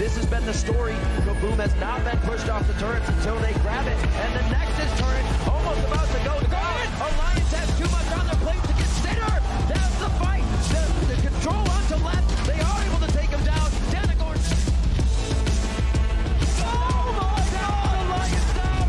This has been the story. Kaboom has not been pushed off the turrets until they grab it. And the Nexus turret almost about to go down. Alliance has too much on their plate to consider. That's the fight. The control onto left. They are able to take him down. Danagorn. Oh my God! Alliance down.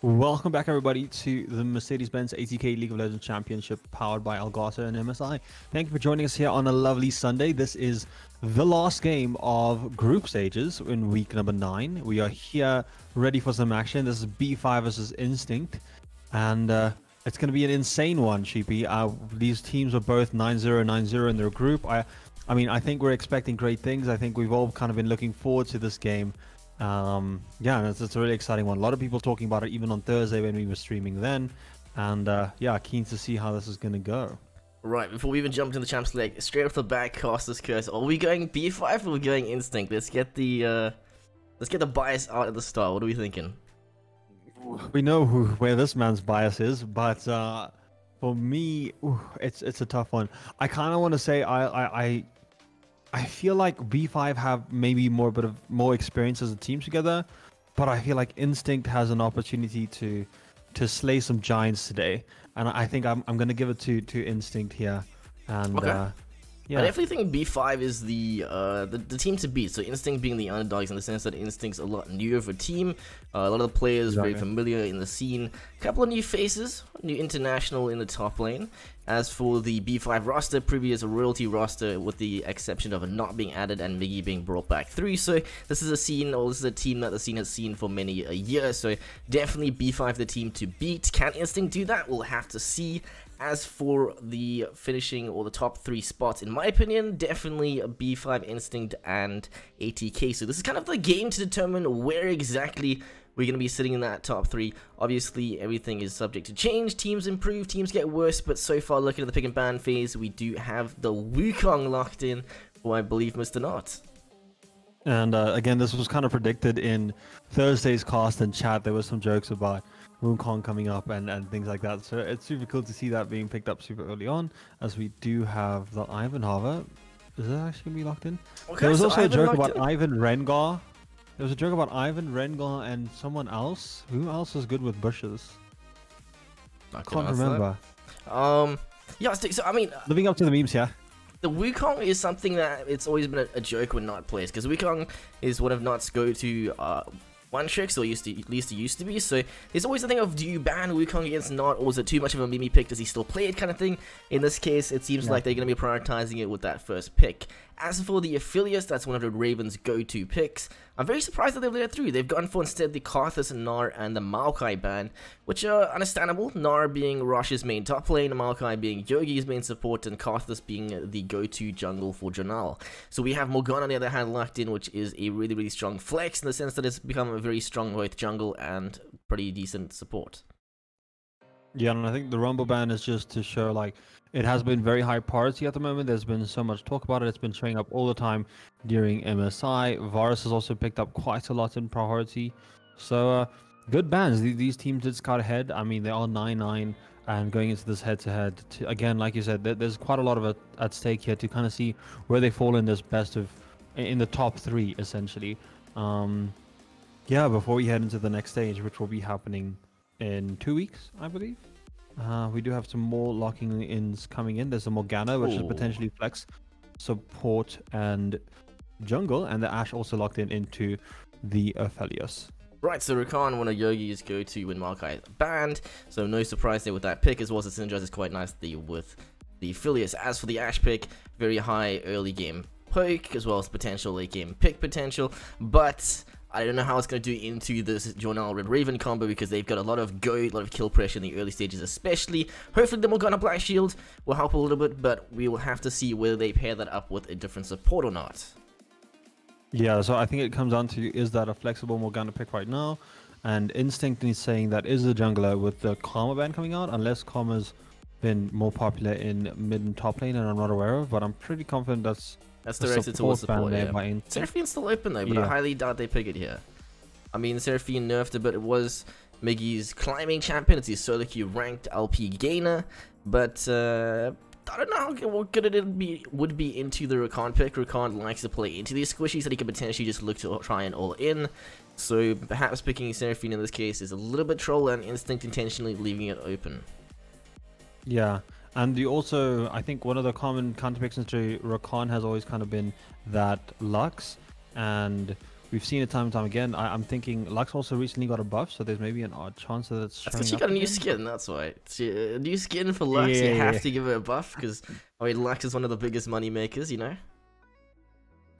Welcome back, everybody, to the Mercedes-Benz ATK League of Legends Championship powered by Elgato and MSI. Thank you for joining us here on a lovely Sunday. This is the last game of group stages in week number 9. We are here ready for some action. This is B5 versus Instinct, and it's going to be an insane one, Sheepy. These teams are both 9-0, 9-0 in their group. I mean, I think we're expecting great things. I think we've all kind of been looking forward to this game. Yeah, it's a really exciting one. A lot of people talking about it even on Thursday when we were streaming then, and yeah, keen to see how this is gonna go. Right, before we even jump into the Champs League, straight off the back, Costas Curse, are we going B5 or are we going Instinct? Let's get the bias out at the start. What are we thinking? We know where this man's bias is, but for me, it's a tough one. I kind of want to say I feel like B5 have maybe more experience as a team together, but I feel like Instinct has an opportunity to slay some giants today, and I think I'm gonna give it to Instinct here. And okay. Yeah, I definitely think B5 is the team to beat. So Instinct being the underdogs in the sense that Instinct's a lot newer of a team. A lot of the players very familiar in the scene. A couple of new faces, new international in the top lane. As for the B5 roster, previous royalty roster with the exception of not being added and Miggy being brought back through. So this is a team that the scene has seen for many a year. So definitely B5 the team to beat. Can Instinct do that? We'll have to see. As for the finishing or the top 3 spots, in my opinion, definitely B5, Instinct, and ATK. So this is kind of the game to determine where exactly we're going to be sitting in that top 3. Obviously, everything is subject to change. Teams improve, teams get worse, but so far, looking at the pick and ban phase, we do have the Wukong locked in for, I believe, Mr. Knot. and again, this was kind of predicted in Thursday's cast and chat. There were some jokes about Wukong coming up and things like that, so it's super cool to see that being picked up super early on, as we do have the Ivan Hava. Is that actually gonna be locked in? Okay, there was also a joke about Ivan Rengar. There was a joke about Ivan Rengar and someone else. Who else is good with bushes? I can't remember. Yeah, so I mean, living up to the memes here. The Wukong is something that it's always been a joke when Not plays, because Wukong is one of Not's go-to one tricks, or at least it used to be. So there's always the thing of, do you ban Wukong against Not, or is it too much of a meme pick? Does he still play it, kind of thing? In this case, it seems like they're going to be prioritizing it with that first pick. As for the Affiliates, that's one of the Ravens' go-to picks. I'm very surprised that they've let it through. They've gone for instead the Karthus, Gnar, and the Maokai ban, which are understandable. Gnar being Rosh's main top lane, Maokai being Yogi's main support, and Karthus being the go-to jungle for Janal. So we have Morgana on the other hand locked in, which is a really, really strong flex in the sense that it's become a very strong both jungle and pretty decent support. Yeah, and I think the Rumble ban is just to show, like, it has been very high priority at the moment. There's been so much talk about it. It's been showing up all the time during MSI. Varus has also picked up quite a lot in priority. So, good bans. These teams did scout ahead. I mean, they are 9-9 and going into this head-to-head. Again, like you said, there's quite a lot of it at stake here to kind of see where they fall in this in the top 3, essentially. Yeah, before we head into the next stage, which will be happening in 2 weeks, I believe. We do have some more locking ins coming in. There's a Morgana, which is potentially flex, support, and jungle, and the Ashe also locked into the Aphelios. Right, so Rakan, one of Yogi's go-to when Maokai banned, so no surprise there with that pick, as well as it synergizes quite nicely with the Aphelios. As for the Ashe pick, very high early game poke, as well as potential late game pick potential, but I don't know how it's going to do into this Jornal Red Raven combo, because they've got a lot of a lot of kill pressure in the early stages especially. Hopefully the Morgana Black Shield will help a little bit, but we will have to see whether they pair that up with a different support or not. Yeah, so I think it comes down to, is that a flexible Morgana pick right now? And Instinct is saying that is the jungler with the Karma ban coming out, unless Karma's been more popular in mid and top lane and I'm not aware of, but I'm pretty confident that's directed towards support, yeah. Seraphine's still open though, but I highly doubt they pick it here. I mean, Seraphine nerfed it, but it was Miggy's climbing champion. It's his solo queue ranked LP gainer, but I don't know what good it would be into the Rakan pick. Rakan likes to play into these squishies that he could potentially just look to try and all in. So perhaps picking Seraphine in this case is a little bit troll, and Instinct intentionally leaving it open. Yeah, and you also, I think one of the common counter picks into Rakan has always kind of been that Lux, and we've seen it time and time again. I'm thinking Lux also recently got a buff, so there's maybe an odd chance that it's That's because she got a new skin, that's why. A new skin for Lux, you have to give her a buff, because, I mean, Lux is one of the biggest money makers, you know?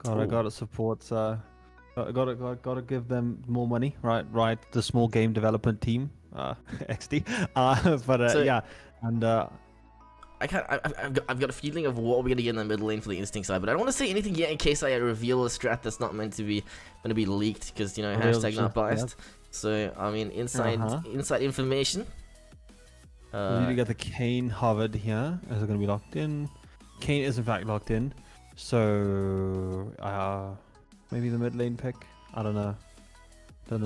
Gotta support, gotta give them more money, right, the small game development team, XD, So, yeah, and I've got a feeling of what we're gonna get in the mid lane for the Instinct side, but I don't want to say anything yet in case I reveal a strat that's not meant to be leaked, because, you know, hashtag not biased. So I mean, inside information. We need to get the Kayn Harvard here. Is it gonna be locked in? Kayn is in fact locked in. So maybe the mid lane pick. I don't know. I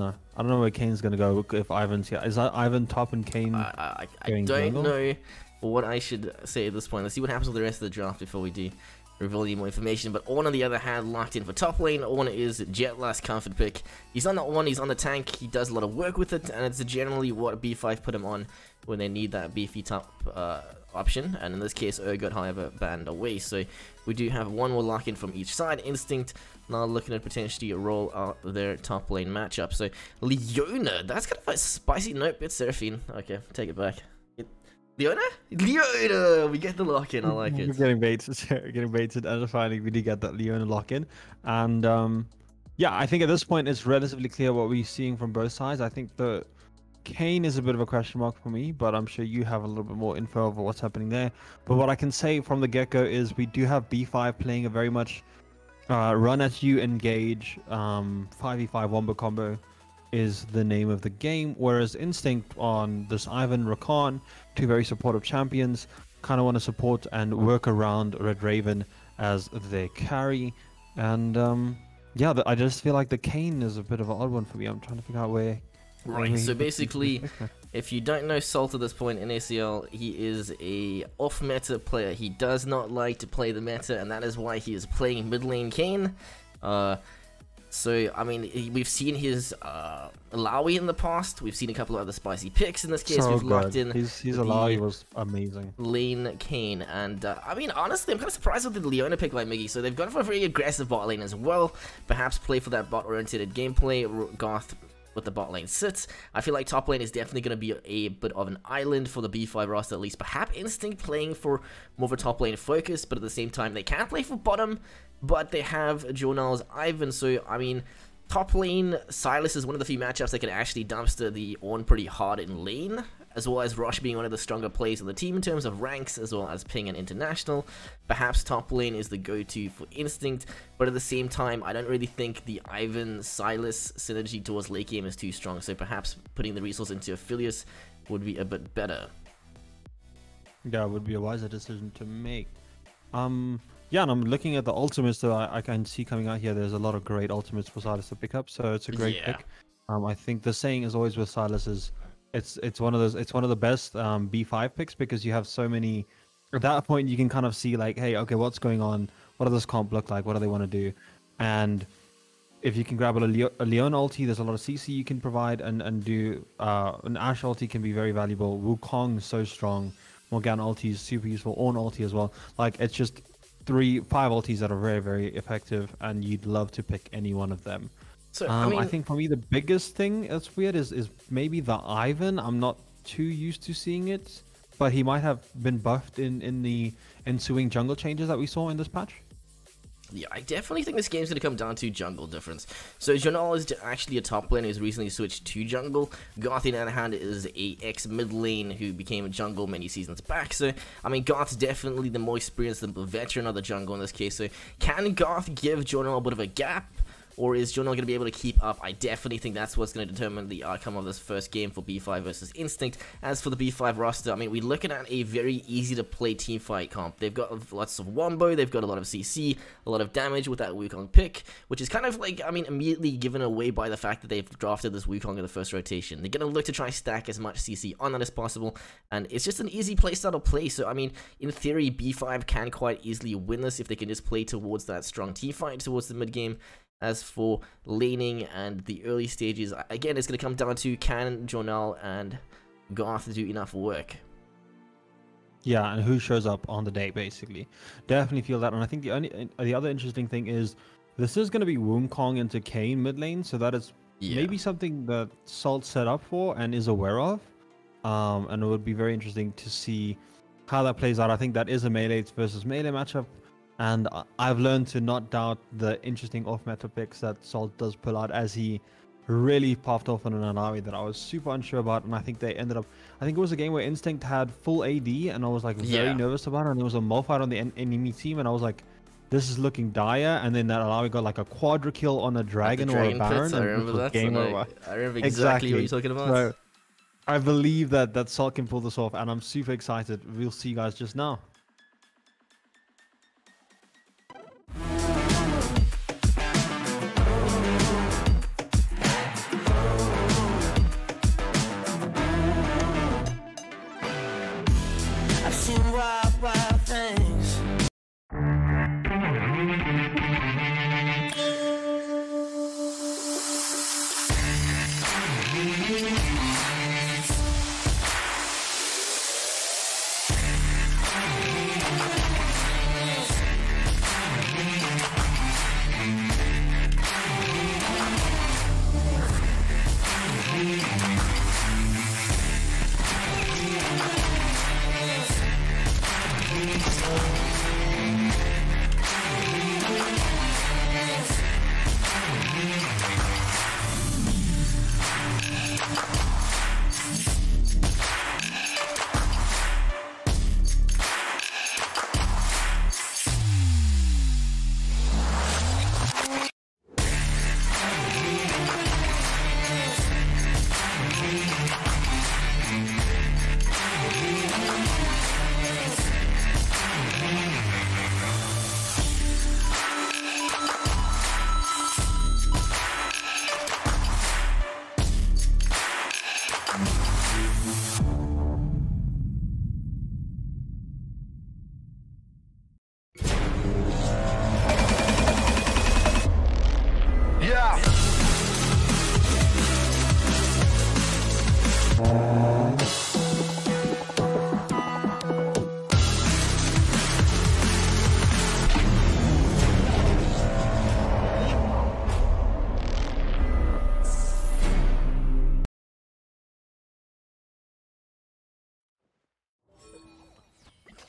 don't know where Kayn's gonna go if Ivan's here. Is that Ivan top and Kayn? I don't know what I should say at this point. Let's see what happens with the rest of the draft before we do reveal any more information. But Ornn, on the other hand, locked in for top lane. Ornn is Jetla's comfort pick. He's on that one, he's on the tank, he does a lot of work with it, and it's generally what B5 put him on when they need that beefy top option. And in this case, Urgot, however, banned away. So we do have one more lock in from each side. Instinct now looking at potentially roll out their top lane matchup. So Leona, that's kind of a spicy note. It's Seraphine. Okay, take it back. Leona? We get the lock in. I like it. We're getting baited, and finally we did get that Leona lock in. And yeah, I think at this point it's relatively clear what we're seeing from both sides. I think the Kayn is a bit of a question mark for me, but I'm sure you have a little bit more info over what's happening there. But what I can say from the get-go is we do have B5 playing a very much run at you, engage, 5v5 wombo combo is the name of the game, whereas Instinct on this Ivan, Rakan, two very supportive champions, kind of want to support and work around Red Raven as their carry. And yeah, I just feel like the Kayn is a bit of an odd one for me. I'm trying to figure out where. Right, so basically, if you don't know Salt at this point in ACL, he is a off-meta player. He does not like to play the meta, and that is why he is playing mid lane Kayn. So, I mean, we've seen his Illaoi in the past. We've seen a couple of other spicy picks in this case. So we've locked in. His Illaoi was amazing. Lane Kayn. And, I mean, honestly, I'm kind of surprised with the Leona pick by Miggy. So they've gone for a very aggressive bot lane as well. Perhaps play for that bot-oriented gameplay. Garth with the bot lane sits. I feel like top lane is definitely going to be a bit of an island for the B5 roster at least. Perhaps Instinct playing for more of a top lane focus, but at the same time, they can't play for bottom. But they have Jonal's Ivan, so, I mean, top lane, Sylas is one of the few matchups that can actually dumpster the Ornn pretty hard in lane, as well as Rosh being one of the stronger players on the team in terms of ranks, as well as ping and international. Perhaps top lane is the go-to for Instinct, but at the same time, I don't really think the Ivan-Sylas synergy towards late game is too strong, so perhaps putting the resource into Aphelios would be a bit better. Yeah, it would be a wiser decision to make. Yeah, and I'm looking at the ultimates that I can see coming out here. There's a lot of great ultimates for Sylas to pick up, so it's a great pick. I think the saying is always with Sylas is it's one of the best B5 picks, because you have so many. At that point, you can kind of see like, hey, okay, what's going on? What does this comp look like? What do they want to do? And if you can grab a Leon ulti, there's a lot of CC you can provide and do. An Ashe ulti can be very valuable. Wukong is so strong. Morgana ulti is super useful. Ornn ulti as well. Like, it's just 5 ultis that are very, very effective, and you'd love to pick any one of them. So I think for me the biggest thing that's weird is maybe the Ivan. I'm not too used to seeing it, but he might have been buffed in the ensuing jungle changes that we saw in this patch. Yeah, I definitely think this game's going to come down to jungle difference. So Jonal is actually a top laner who's recently switched to jungle. Garth, on the other hand, is a ex-mid lane who became a jungle many seasons back. So, I mean, Garth's definitely the more experienced, the veteran of the jungle in this case. So, can Garth give Jonal a bit of a gap? or is Jonel going to be able to keep up? I definitely think that's what's going to determine the outcome of this first game for B5 versus Instinct. As for the B5 roster, I mean, we're looking at a very easy to play teamfight comp. They've got lots of Wombo, they've got a lot of CC, a lot of damage with that Wukong pick, which is kind of like, I mean, immediately given away by the fact that they've drafted this Wukong in the first rotation. They're going to look to try and stack as much CC on that as possible, and it's just an easy playstyle to play. So, I mean, in theory, B5 can quite easily win this if they can just play towards that strong teamfight towards the mid game. As for laning and the early stages, again, it's going to come down to can Jonel and Garth do enough work. Yeah, and who shows up on the day, basically. Definitely feel that. And I think the other interesting thing is this is going to be Wukong into Kayn mid lane, so that is maybe something that Salt set up for and is aware of. And it would be very interesting to see how that plays out. I think that is a melee versus melee matchup. And I've learned to not doubt the interesting off-meta picks that Salt does pull out, as he really popped off on an Nanawi that I was super unsure about. And I think they ended up... I think it was a game where Instinct had full AD, and I was like very nervous about it. And there was a Malphite on the enemy team, and I was like, this is looking dire. And then that Nanawi got like a quadra kill on a Dragon or a Baron. I remember that. Game over. I remember exactly what you're talking about. So I believe that Salt can pull this off, and I'm super excited. We'll see you guys just now.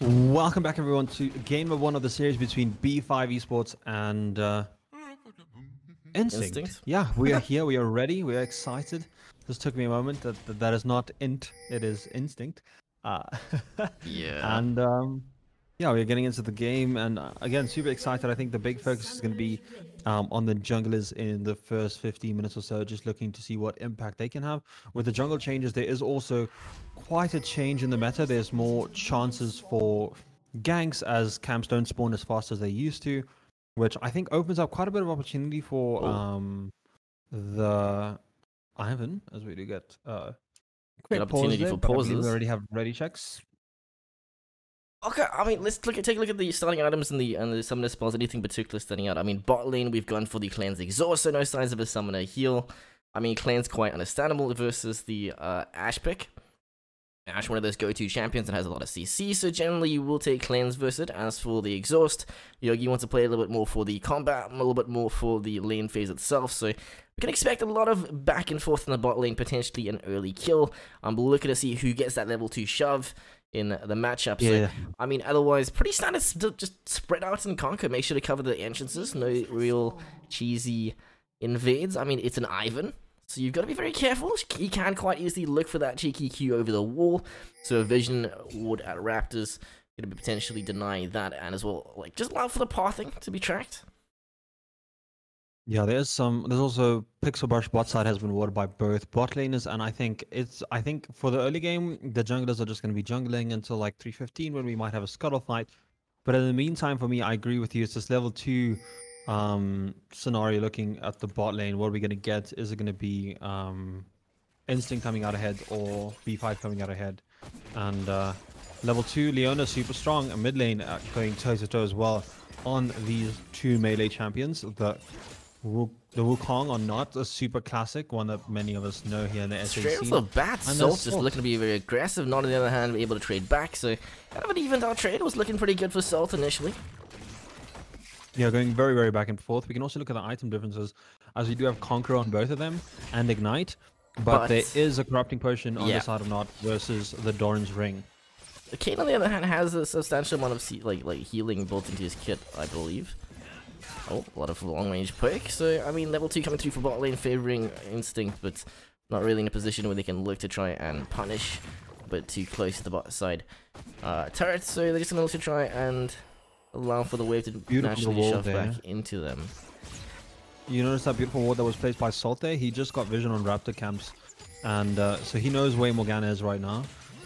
Welcome back, everyone, to game number 1 of the series between B5 Esports and Instinct. Yeah, we are here. We are ready. We are excited. This took me a moment. That is not Int. It is Instinct. Yeah. And yeah, we're getting into the game, and again, super excited. I think the big focus is going to be on the junglers in the first 15 minutes or so, just looking to see what impact they can have. With the jungle changes, there is also quite a change in the meta. There's more chances for ganks as camps don't spawn as fast as they used to, which I think opens up quite a bit of opportunity for the Ivan, as we do get quick opportunity for pauses. We already have ready checks. Okay, I mean, let's take a look at the starting items and the summoner spells. Anything particular standing out? I mean, bot lane, we've gone for the Cleanse Exhaust, so no signs of a summoner heal. I mean, Cleanse quite understandable versus the Ashe pick. Ashe, one of those go-to champions and has a lot of CC, so generally you will take Cleanse versus it. As for the Exhaust, Yogi wants to play a little bit more for the combat, a little bit more for the lane phase itself, so we can expect a lot of back and forth in the bot lane, potentially an early kill. I'm looking to see who gets that level 2 shove in the matchup. Yeah. So, I mean, otherwise, pretty standard, just spread out and conquer. Make sure to cover the entrances, no real cheesy invades. I mean, it's an Ivan, so you've got to be very careful. He can quite easily look for that cheeky Q over the wall, so a Vision Ward at Raptors going to potentially deny that, and as well, like, just allow for the pathing to be tracked. Yeah, there's also Pixel Brush bot side has been warded by both bot laners, and I think for the early game the junglers are just going to be jungling until like 3:15 when we might have a scuttle fight. But in the meantime, for me, I agree with you. It's this level 2 scenario looking at the bot lane. What are we going to get? Is it going to be Instinct coming out ahead or B5 coming out ahead? And level 2, Leona super strong, and mid lane going toe to toe as well on these two melee champions. The Wukong are not a super classic, one that many of us know here in the SAC. Straight off the bat, Salt just looking to be very aggressive, not on the other hand able to trade back, so kind of an evened out trade. Was looking pretty good for Salt initially. Yeah, going very, very back and forth. We can also look at the item differences, as we do have Conqueror on both of them, and Ignite, but there is a Corrupting Potion on the side of Not versus the Doran's Ring. Kayn, on the other hand, has a substantial amount of like healing built into his kit, I believe. Oh, a lot of long-range perk. So, I mean, level 2 coming through for bot lane, favoring Instinct, but not really in a position where they can look to try and punish, but too close to the bot side. Turrets, so they're just going to look to try and allow for the wave to naturally shove back into them. You notice that beautiful ward that was placed by Salt there? He just got vision on Raptor camps, and so he knows where Morgana is right now,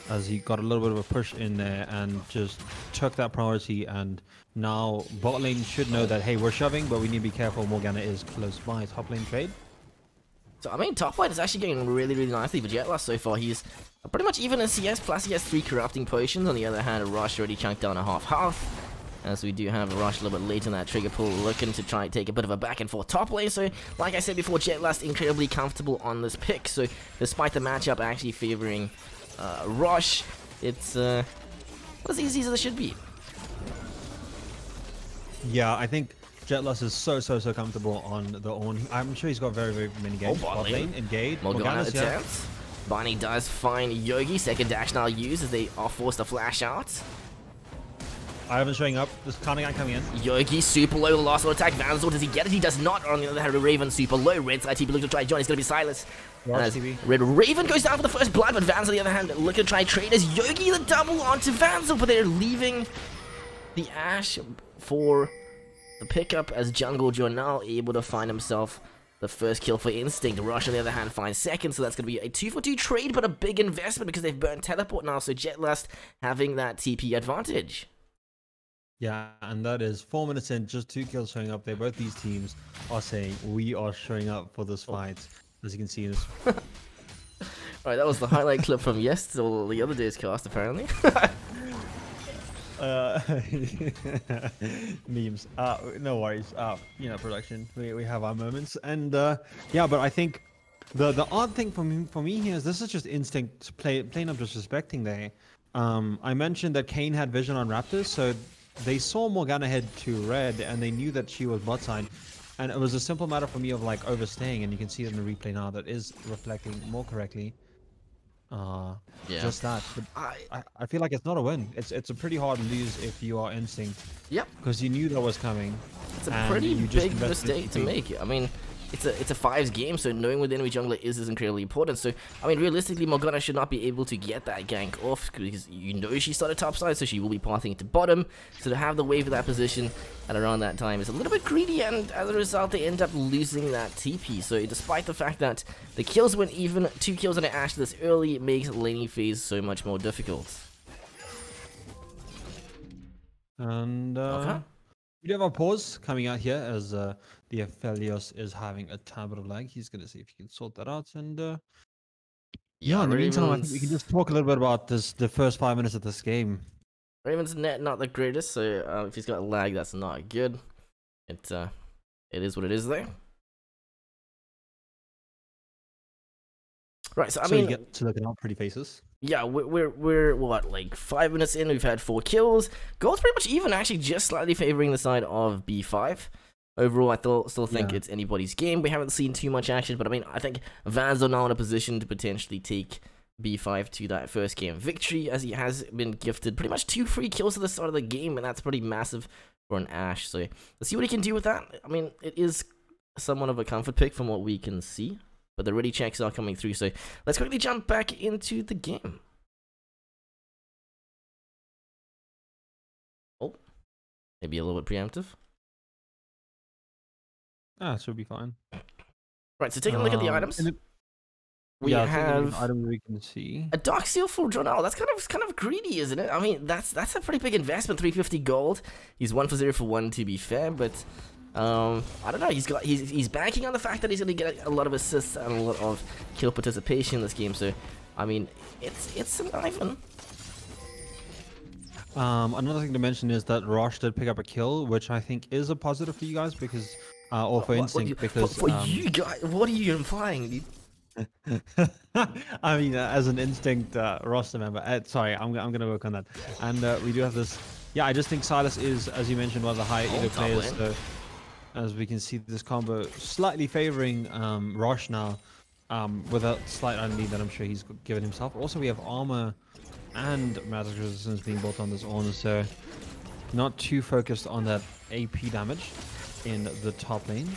as he got a little bit of a push in there and just took that priority. And now bot lane should know that, hey, we're shoving, but we need to be careful. Morgana is close by. Top lane trade. So, I mean, top lane is actually going really, really nicely for Jetlass so far. He's pretty much even in CS, plus he has 3 Corrupting Potions. On the other hand, Rush already chunked down a half, as we do have a Rush a little bit late in that trigger pull, looking to try and take a bit of a back and forth top lane. So, like I said before, Jetlass incredibly comfortable on this pick. So, despite the matchup actually favoring Rush, it's not as easy as it should be. Yeah, I think Jetlass is so comfortable on the own. I'm sure he's got very, very many games. Bot lane engaged. Morgana attempts. Barney does find Yogi. Second dash now used as they are forced to flash out. Ivan showing up. There's Cardigan coming in. Yogi super low. The last one attack. Vanzor, does he get it? He does not. On the other hand, Raven super low. Red side TP looking to try join. It's going to be Silas. Red Raven goes down for the first blood, but Vanzor on the other hand looking to try trade as Yogi the double onto Vanzor, but they're leaving the Ashe for the pickup as Jungle Journal able to find himself the first kill for Instinct. Rush on the other hand finds second, so that's going to be a 2-for-2 trade, but a big investment because they've burned Teleport now, so Jetlass having that TP advantage. Yeah, and that is 4 minutes in, just 2 kills showing up there. Both these teams are saying, we are showing up for this fight, as you can see in this. Alright, that was the highlight clip from yesterday, or the other day's cast, apparently. Memes. No worries. You know, production. We have our moments, and yeah. But I think the odd thing for me here is this is just Instinct plain up disrespecting there. I mentioned that Kayn had vision on Raptors, so they saw Morgana head to red, and they knew that she was bot side, and it was a simple matter for me of like overstaying, and you can see it in the replay now that is reflecting more correctly. Yeah. Just that. But I feel like it's not a win. It's a pretty hard lose if you are Instinct. Yep. Because you knew that was coming. It's a pretty big mistake to make. I mean, it's a fives game, so knowing where the enemy jungler is incredibly important. So, I mean, realistically, Morgana should not be able to get that gank off because you know she started top side, so she will be pathing it to bottom. So to have the wave of that position at around that time is a little bit greedy, and as a result, they end up losing that TP. So despite the fact that the kills went even, 2 kills on an Ashe this early makes laning phase so much more difficult. And we do have a pause coming out here as the Aphelios is having a tad bit of lag. He's going to see if he can sort that out. And yeah, in the meantime, I think we can just talk a little bit about the first 5 minutes of this game. Raven's net not the greatest, so if he's got lag, that's not good. It is what it is there. Right, so I mean, we get to look at our pretty faces. Yeah, we're what, like 5 minutes in? We've had 4 kills. Gold's pretty much even, actually, just slightly favoring the side of B5. Overall, I still think it's anybody's game. We haven't seen too much action, but I mean, I think Vans are now in a position to potentially take B5 to that first game victory, as he has been gifted pretty much 2 free kills at the start of the game, and that's pretty massive for an Ashe. So let's see what he can do with that. I mean, it is somewhat of a comfort pick from what we can see, but the ready checks are coming through. So let's quickly jump back into the game. Oh, maybe a little bit preemptive. Ah, it should be fine. Right, so taking a look at the items. We yeah, have items we can see. a Dark Seal for Jonal. That's kind of greedy, isn't it? I mean, that's a pretty big investment. 350 gold. He's 1 for 0 for 1, to be fair, but I don't know. He's banking on the fact that he's gonna get a lot of assists and a lot of kill participation in this game. So, I mean, it's an Ivan. Another thing to mention is that Rosh did pick up a kill, which I think is a positive for you guys because, or for Instinct, because for you guys, what are you implying, dude? I mean, as an Instinct roster member, sorry, I'm gonna work on that. And we do have this. Yeah, I just think Sylas is, as you mentioned, one of the high elo players. So, as we can see, this combo slightly favoring Rosh now, with a slight lead that I'm sure he's given himself. Also, we have armor and magic resistance being built on this Ornn, so not too focused on that AP damage in the top lane.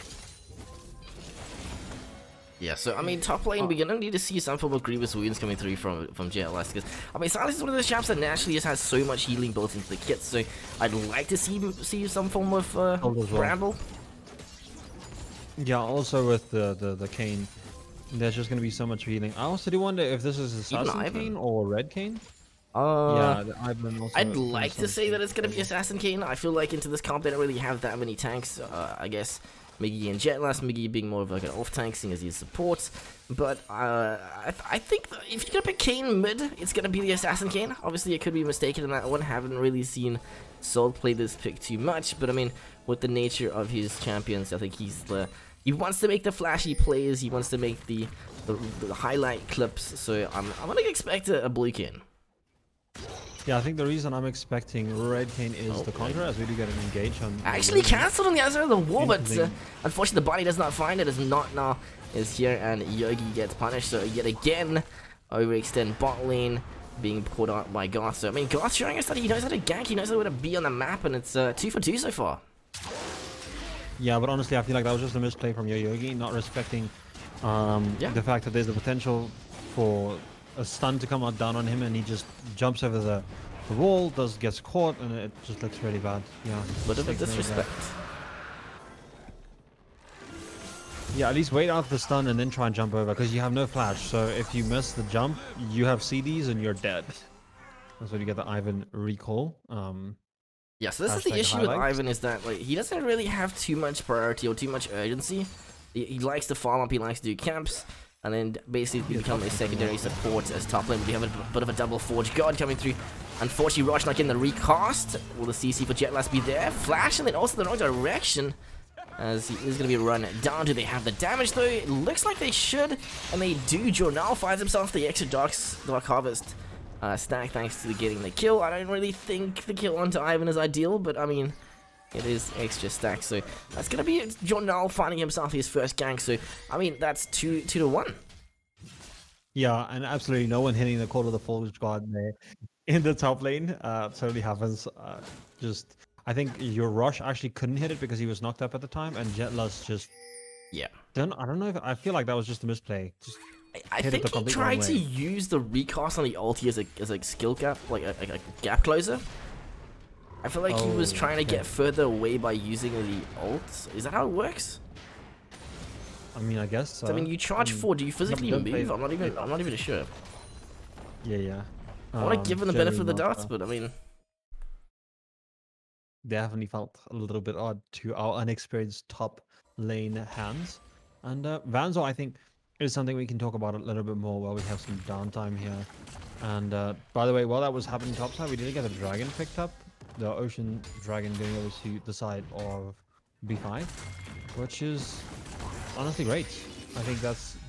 Yeah, so I mean, top lane, we're gonna need to see some form of grievous wounds coming through from JLS, because I mean, Sylas is one of those champs that naturally just has so much healing built into the kit. So I'd like to see some form of Bramble. Yeah, also with the Kayn, there's just gonna be so much healing. I also do wonder if this is Assassin Kayn or Red Kayn. Yeah, Ivan also I'd like to say that it's gonna be Assassin Kayn. I feel like into this comp they don't really have that many tanks. I guess Miggy and Jetlass, Miggy being more of like an off tank, seeing as he supports. But I think that if you're gonna pick Kayn mid, it's gonna be the Assassin Kayn. Obviously, I could be mistaken in that one. Haven't really seen Soul play this pick too much, but I mean, with the nature of his champions, I think he wants to make the flashy plays. He wants to make the highlight clips. So I'm gonna expect a blue Kayn. Yeah, I think the reason I'm expecting Red Kayn is the Conjure, as we do get an engage on. Actually cancelled on the other side of the wall, but unfortunately the body does not find it. Is not now is here, and Yogi gets punished. So yet again, overextend bot lane being pulled out by Goth. So I mean, Goth showing us that he knows how to gank, he knows how to be on the map, and it's 2 for 2 so far. Yeah, but honestly, I feel like that was just a misplay from Yogi, not respecting the fact that there's the potential for a stun to come out down on him, and he just jumps over the wall, gets caught, and it just looks really bad. Yeah, bit of a disrespect. Yeah, at least wait out the stun and then try and jump over, because you have no flash. So if you miss the jump, you have CDs and you're dead. That's when you get the Ivan recall. Yeah, so this is the issue with Ivan, is that like he doesn't really have too much priority or too much urgency. He likes to farm up, he likes to do camps, and then basically become a secondary support as top lane. We have a bit of a double Forge God coming through. Unfortunately, Rosh not getting the recast. Will the CC for Jetlass be there? Flash, and then also the wrong direction, as he is going to be run down. Do they have the damage though? It looks like they should, and they do. Jonal finds himself the extra Dark Harvest stack thanks to getting the kill. I don't really think the kill onto Ivan is ideal, but I mean, it is extra stack, so that's gonna be Jonal finding himself his first gank. So I mean, that's 2 to 1. Yeah, and absolutely no one hitting the Call of the Forge God there in the top lane. Totally happens. I think your Rosh actually couldn't hit it because he was knocked up at the time, and Jetlass just I don't know if I feel like that was just a misplay. I think he tried to use the recast on the ulti as a skill gap, like a gap closer. I feel like he was trying to get further away by using the ult. Is that how it works? I mean, I guess so. I mean, you charge 4. Do you physically move? I'm not even sure. Yeah. I want to give him the benefit of the doubt, but I mean, definitely felt a little bit odd to our unexperienced top lane hands. And Vanzo, I think, is something we can talk about a little bit more while we have some downtime here. And by the way, while that was happening topside, we did get a dragon picked up. The Ocean Dragon going over to the side of B5, which is honestly great. I think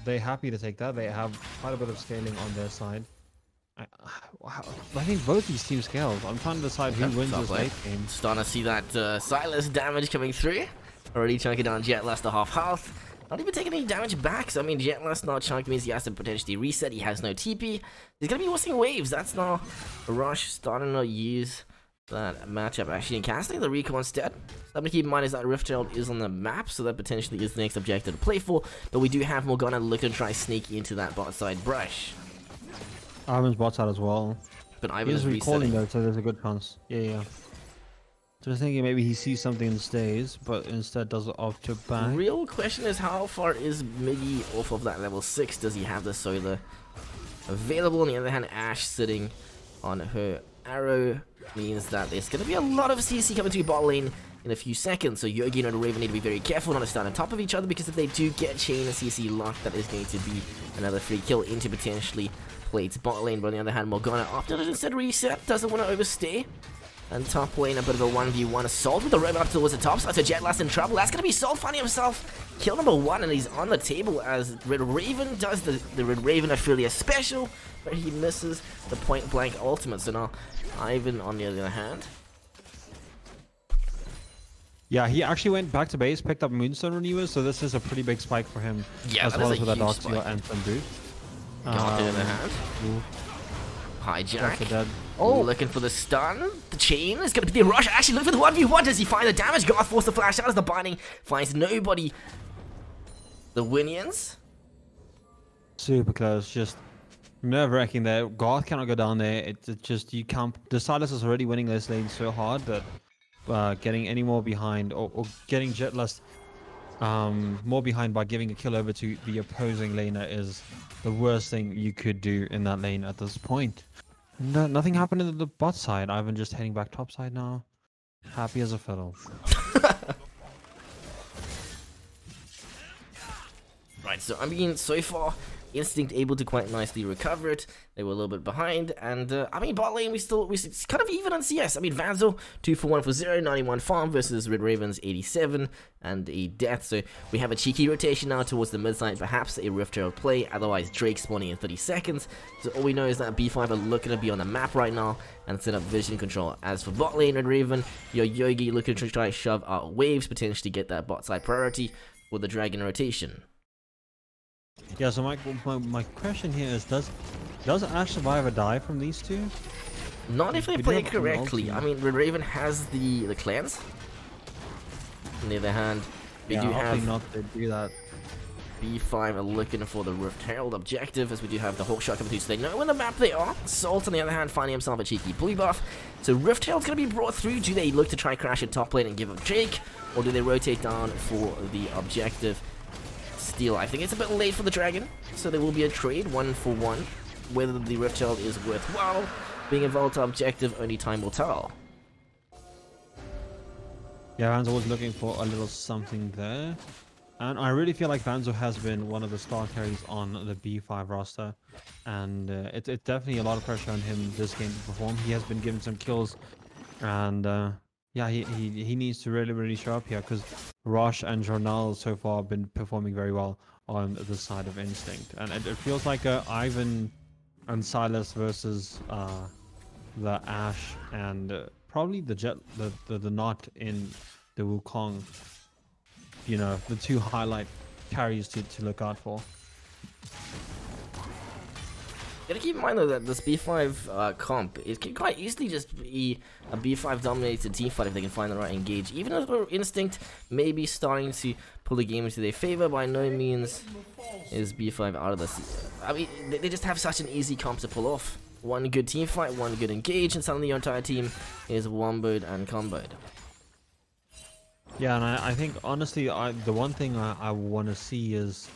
they're happy to take that. They have quite a bit of scaling on their side. I think both these teams scaled. I'm trying to decide who wins this late game. Starting to see that Sylas damage coming through. Already chunking down Jetlass to half health. Not even taking any damage back. So I mean, Jetlass not chunk means he has to potentially reset. He has no TP. He's gonna be wasting waves. That's now Rush starting to use that matchup actually and casting the recon instead. Something to keep in mind is that Riftherald is on the map, so that potentially is the next objective to play for. But we do have Morgana looking to try sneak into that bot side brush. Ivan's bot side as well. But Ivan is recalling resetting though, so there's a good chance. Yeah. Just thinking maybe he sees something and stays, but instead does opt to back. Real question is, how far is Miggy off of that level 6? Does he have the solar available? On the other hand, Ashe sitting on her arrow means that there's going to be a lot of CC coming to bot lane in a few seconds. So Yogi and Raven need to be very careful not to stand on top of each other, because if they do get chain and CC locked, that is going to be another free kill into potentially Plate's bot lane. But on the other hand, Morgana opted to instead reset, doesn't want to overstay. And top lane, a bit of a 1v1 assault with the Rev up towards the top side, so Jetlast in trouble. That's going to be Salt finding himself kill number 1, and he's on the table as Red Raven does the Red Raven affiliate special, but he misses the point blank ultimate. So now Ivan on the other hand. Yeah, he actually went back to base, picked up Moonstone Renewers, so this is a pretty big spike for him. Yeah, as well as with that Dark Steel Anthem boot. Got it in the hand. Hijack. Oh, looking for the stun. The chain is going to be the rush. Actually, look for the 1v1. Does he find the damage? Garth forced the flash out as the binding finds nobody. The Winions. Super close. Just nerve-wracking there. Garth cannot go down there. It's just, you can't. The Silas is already winning this lane so hard that getting any more behind or getting Jetlust more behind by giving a kill over to the opposing laner is the worst thing you could do in that lane at this point. No, nothing happened in the bot side. Ivan just heading back top side now. Happy as a fiddle. Right, so I mean, so far, Instinct able to quite nicely recover it. They were a little bit behind, and I mean, bot lane, we it's kind of even on CS. I mean, Vanzo 2 for 1 for 0, 91 farm versus Red Ravens 87 and a death. So we have a cheeky rotation now towards the mid side, perhaps a Rift Herald play. Otherwise, Drake spawning in 30 seconds. So all we know is that B5 are looking to be on the map right now and set up vision control. As for bot lane, Red Raven, your Yogi looking to try to shove out waves, potentially get that bot side priority for the dragon rotation. Yeah, so my question here is, does Ashe survive or die from these two? Not if they play it correctly. I mean, Red Raven has the cleanse. On the other hand, we do have not to do that. B5 are looking for the Rift Herald objective, as we do have the Hawkshot coming through, so they know on the map they are. Salt, on the other hand, finding himself a cheeky blue buff. So Rift Herald's going to be brought through. Do they look to try crash at top lane and give up Drake, or do they rotate down for the objective? Steal. I think it's a bit late for the dragon, so there will be a trade 1 for 1. Whether the Rift Herald is worthwhile being a Volta objective, only time will tell. Yeah, Vanzo was looking for a little something there, and I really feel like Vanzo has been one of the star carries on the B5 roster, and it's definitely a lot of pressure on him this game to perform. He has been given some kills, and yeah, he needs to really show up here, because Rosh and Journal so far have been performing very well on the side of Instinct, and it feels like Ivan and Silas versus the Ashe and probably the Knot in the Wukong. You know, the two highlight carries to look out for. Gotta keep in mind though that this B5 comp, it can quite easily just be a B5 dominated team fight if they can find the right engage. Even if Instinct may be starting to pull the game into their favor, by no means is B5 out of this. I mean, they just have such an easy comp to pull off. One good team fight, one good engage, and suddenly your entire team is womboed and comboed. Yeah, and I think honestly, the one thing I want to see is,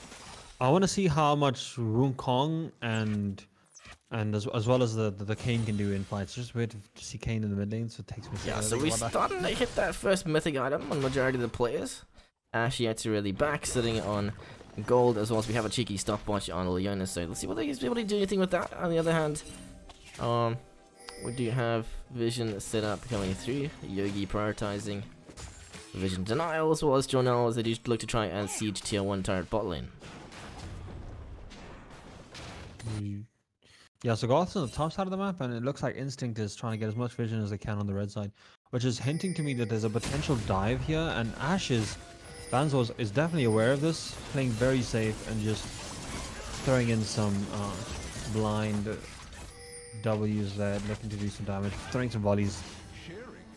I want to see how much Wukong and as well as the Kayn can do in fights. Just wait to see Kayn in the mid lane, so it takes me. Yeah, so we starting to hit that first mythic item on majority of the players. Ashe yet to really back, sitting on gold, as well as we have a cheeky stopwatch on Leona. So let's see what they be able to do anything with that. On the other hand, we do have vision set up coming through. Yogi prioritizing vision denial, as well as Journal, as they do look to try and siege tier 1 turret bot lane. Yeah, so Garth's on the top side of the map, and it looks like Instinct is trying to get as much vision as they can on the red side, which is hinting to me that there's a potential dive here, and Vanzo is definitely aware of this, playing very safe and just throwing in some blind W's there, looking to do some damage, throwing some volleys,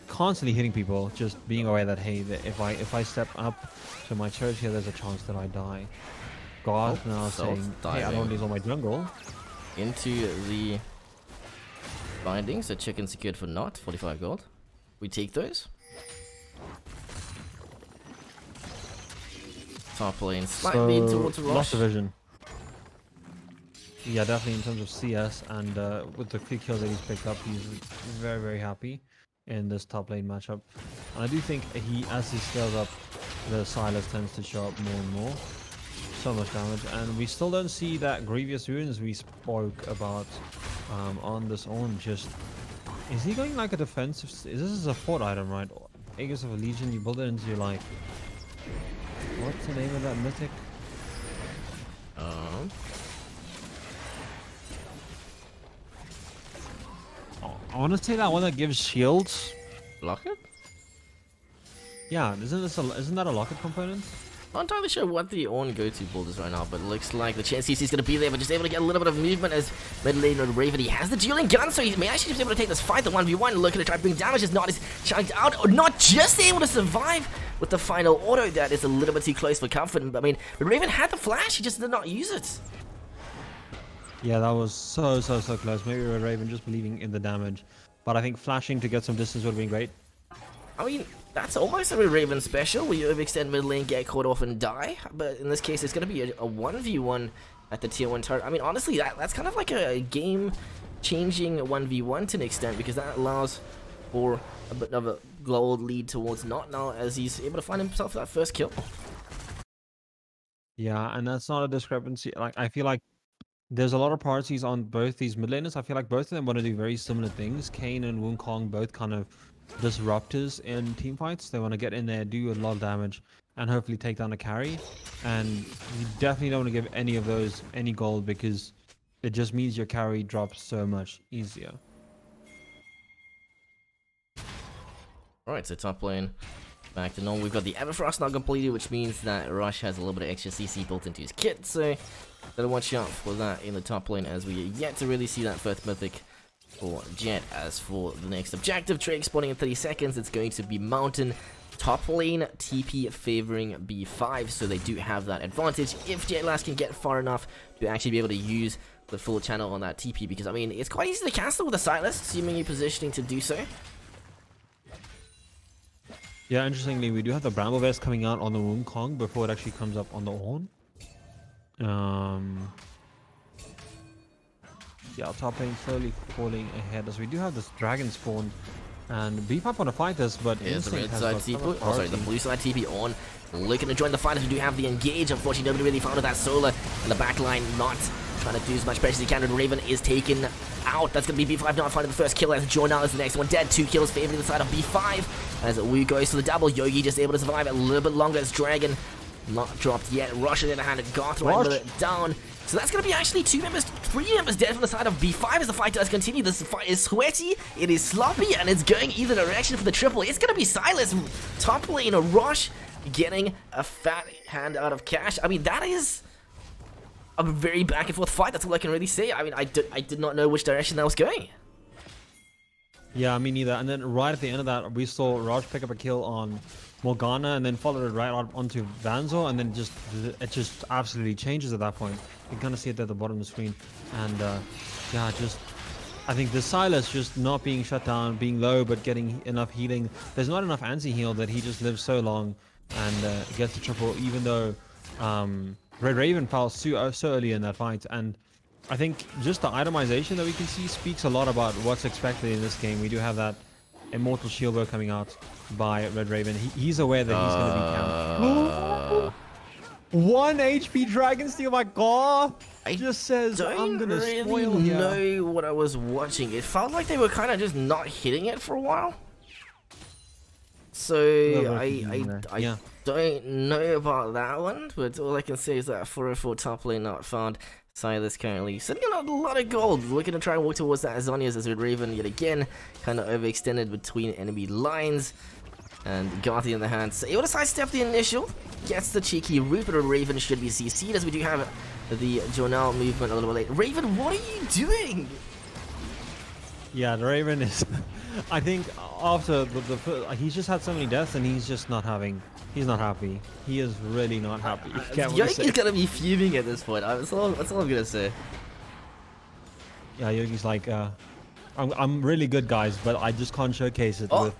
constantly hitting people, just being aware that, hey, if I step up to my church here, there's a chance that I die. Garth now saying, hey, I don't lose all my jungle. Into the bindings, a chicken secured for Knot, 45 gold. We take those. Top lane slightly towards Rush. Lost division. Yeah, definitely in terms of CS, and with the few kills that he's picked up, he's very, very happy in this top lane matchup. And I do think as he scales up, the Sylas tends to show up more and more. So much damage, and we still don't see that Grievous Runes we spoke about on this own. Just, is he going like a defensive? This is a fort item, right? Aegis of a Legion, you build it into your, like, what's the name of that mythic? I want to say that one that gives shields. Locket? Yeah, isn't that a locket component? Not entirely sure what the own go-to build is right now, but it looks like the chance CC is going to be there, but just able to get a little bit of movement as mid laner Raven. He has the dueling gun, so he may actually just be able to take this fight. The 1v1, looking to try to bring damage, is not as chunked out, or not just able to survive with the final auto. That is a little bit too close for comfort. I mean, Raven had the flash, he just did not use it. Yeah, that was so close. Maybe Raven just believing in the damage, but I think flashing to get some distance would have been great. I mean, that's almost a Raven special, where you overextend mid lane, get caught off and die. But in this case, it's going to be a 1v1 at the tier 1 turret. I mean, honestly, that's kind of like a game-changing 1v1 to an extent, because that allows for a bit of a gold lead towards Not now, as he's able to find himself that first kill. Yeah, and that's not a discrepancy. Like, I feel like there's a lot of priorities on both these mid laners. I feel like both of them want to do very similar things. Kayn and Wukong both kind of disruptors in team fights. They want to get in there, do a lot of damage, and hopefully take down a carry. And you definitely don't want to give any of those any gold, because it just means your carry drops so much easier. Alright, so top lane back to normal. We've got the Everfrost now completed, which means that Rush has a little bit of extra CC built into his kit, so gotta watch out for that in the top lane, as we are yet to really see that first mythic for Jet. As for the next objective, Drake spawning in 30 seconds, it's going to be Mountain. Top lane TP favoring B5, so they do have that advantage if Jetlass can get far enough to actually be able to use the full channel on that TP, because I mean, it's quite easy to cancel with the Sylas, assuming you're positioning to do so. Yeah, interestingly, we do have the Bramble Vest coming out on the Wukong before it actually comes up on the Ornn. Yeah, top lane slowly falling ahead, as we do have this dragon spawn, and B5 want to fight this, but here's the red side TP. Oh, sorry, the blue side TP on. Looking to join the fight as we do have the engage. Unfortunately, nobody really found that Solar in the back line, not trying to do as much pressure as he can. And Raven is taken out. That's going to be B5 not finding the first kill, as Jornal is the next one dead. 2 kills favoring the side of B5 as Wu goes to the double. Yogi just able to survive a little bit longer as Dragon not dropped yet. Rush on the other hand, Garth right down. So that's going to be actually 3 members dead from the side of B5 as the fight does continue. This fight is sweaty, it is sloppy, and it's going either direction for the triple. It's going to be Sylas top lane, a Rush getting a fat hand out of cash. I mean, that is a very back and forth fight. That's all I can really say. I mean, I did not know which direction that was going. Yeah, me neither. And then right at the end of that, we saw Raj pick up a kill on Morgana, and then followed it right onto Vanzo, and then it just absolutely changes at that point. You can kind of see it at the bottom of the screen, and yeah, I think the Sylas just not being shut down, being low but getting enough healing. There's not enough anti-heal that he just lives so long and gets the triple, even though Red Raven fell so early in that fight. And I think just the itemization that we can see speaks a lot about what's expected in this game. We do have that Immortal Shieldbow coming out by Red Raven. He's aware that he's going to be camped. 1 HP Dragonsteel, my god! It just says, I'm going to spoil here. I don't know what I was watching. It felt like they were kind of just not hitting it for a while. So, I don't know about that one, but all I can say is that 404 top lane not found. Sylas currently sitting on a lot of gold, looking to try and walk towards that Azonius as Red Raven yet again kind of overextended between enemy lines. And Garthi in the hand, so able to sidestep the initial, gets the cheeky root, but Raven should be CC'd, as we do have the Jornal movement a little bit late. Raven, what are you doing? Yeah, the Raven is... I think after he's just had so many deaths, and he's just not having... He's not happy. He is really not happy. Yogi's gonna be fuming at this point. That's all I'm gonna say. Yeah, Yogi's like, I'm really good, guys, but I just can't showcase it with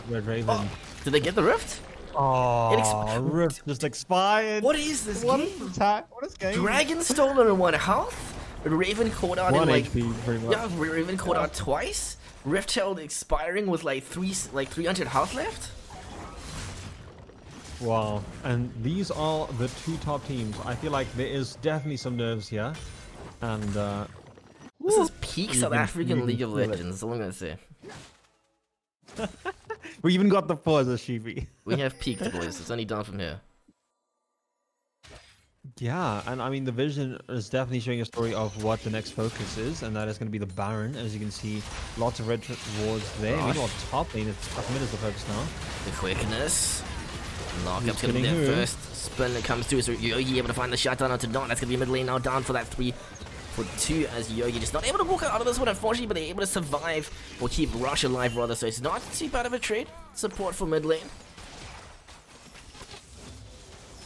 Red Raven. Did they get the rift? Oh, rift just expired. What is this What game? is attack? What is game? Dragon stolen in 1 health. Raven caught out 1 in like HP, pretty much. yeah, Raven caught out twice. Rift held expiring with like 300 health left. Wow, and these are the 2 top teams. I feel like there is definitely some nerves here, and This is peak South can African League of feel it. Legends. That's all I'm gonna say. we even got the 4 as a Shibi. We have peaked, boys. It's only down from here. Yeah, and I mean the vision is definitely showing a story of what the next focus is, and that is going to be the Baron. As you can see, lots of red wards there. Meanwhile, top lane, top mid is the focus now. The quickness. Knockup's gonna be killing there who? first. Spin that comes through. So Yogi able to find the shutdown onto Not. That's gonna be mid lane now, down for that 3 for 2 as Yogi just not able to walk out of this one, unfortunately, but they're able to survive or keep Rush alive rather. So it's not too bad of a trade. Support for mid lane.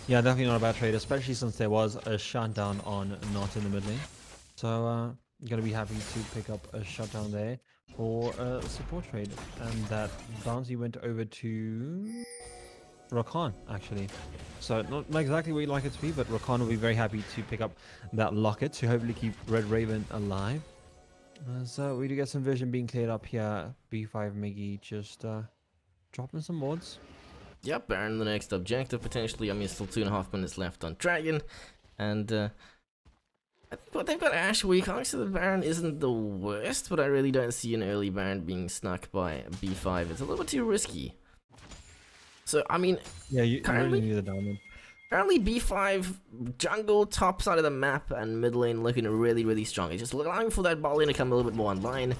Yeah, definitely not a bad trade, especially since there was a shutdown on Not in the mid lane. So, gonna be happy to pick up a shutdown there for a support trade. And that bouncy went over to Rakan, actually. So, not exactly where you'd like it to be, but Rakan will be very happy to pick up that locket to hopefully keep Red Raven alive. So, we do get some vision being cleared up here. B5 Miggy just dropping some wards. Yep, Baron the next objective potentially. I mean, still 2.5 minutes left on Dragon. And but they've got Ashe Wukong, so the Baron isn't the worst, but I really don't see an early Baron being snuck by B5. It's a little bit too risky. So, I mean, Yeah, you currently, really need the diamond. currently B5 jungle, top side of the map, and mid lane looking really, really strong. It's just allowing for that bot lane to come a little bit more online.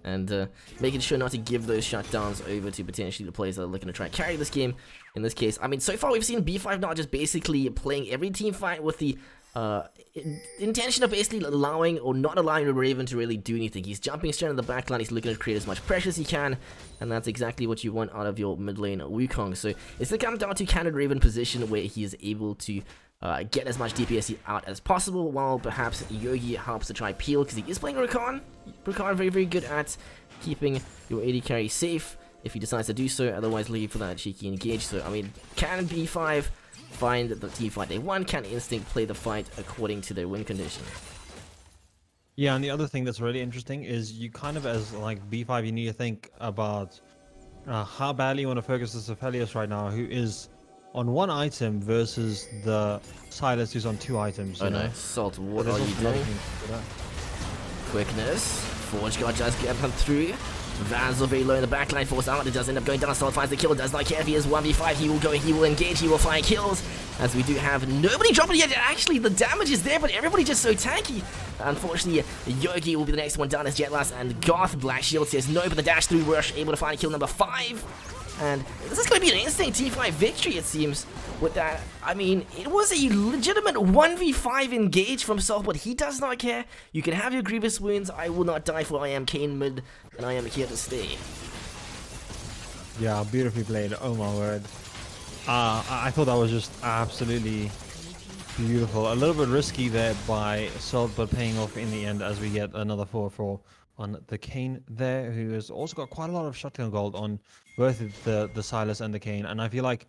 And making sure not to give those shutdowns over to potentially the players that are looking to try and carry this game. In this case, I mean, so far we've seen B5 not just basically playing every team fight with the intention of basically allowing or not allowing the Raven to really do anything. He's jumping straight in the backline, he's looking to create as much pressure as he can, and that's exactly what you want out of your mid lane Wukong. So it's going to come down to can Raven position where he is able to get as much DPS out as possible, while perhaps Yogi helps to try peel, because he is playing Rakan. Rakan very, very good at keeping your AD carry safe if he decides to do so, otherwise leave for that cheeky engage. So, I mean, can B5 find the team fight they want? Can Instinct play the fight according to their win condition? Yeah, and the other thing that's really interesting is you kind of, as like B5, you need to think about how badly you want to focus this Aphelios right now, who is on 1 item versus the Silas who's on 2 items. Oh no, Salt, what are you doing? Quickness. Forge God does get him through. Vansel very low in the backline, forced out. It does end up going down. Salt finds the kill. Does not care if he is 1v5. He will go, he will engage, he will find kills. As we do have nobody dropping yet. Actually, the damage is there, but everybody just so tanky. Unfortunately, Yogi will be the next one down as Jetlass, and Goth Black Shield says no, but the dash through rush able to find kill number 5. And this is going to be an instant T5 victory, it seems. With that, I mean, it was a legitimate 1v5 engage from Salt, but he does not care. You can have your grievous wounds. I will not die, for I am Kayn mid, and I am here to stay. Yeah, beautifully played. Oh my word. I thought that was just absolutely beautiful. A little bit risky there by Salt, but paying off in the end as we get another 4-4 on the Kayn there, who has also got quite a lot of shotgun gold on both the Silas and the Kayn. And I feel like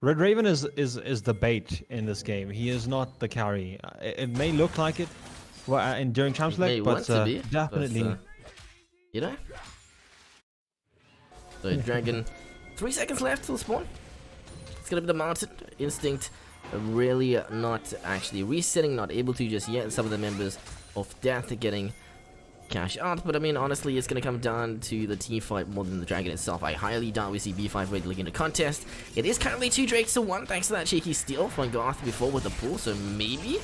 Red Raven is the bait in this game. He is not the carry. It may look like it during Champs League, but definitely. You know? So Dragon, 3 seconds left till spawn. It's gonna be the mountain. Instinct really not actually resetting, not able to just yet. Some of the members of Death getting cash out, but I mean, honestly, it's gonna come down to the team fight more than the Dragon itself. I highly doubt we see B5 ready to look into contest. It is currently 2 Drakes to 1, thanks to that cheeky steal from Garth before with the pull, so maybe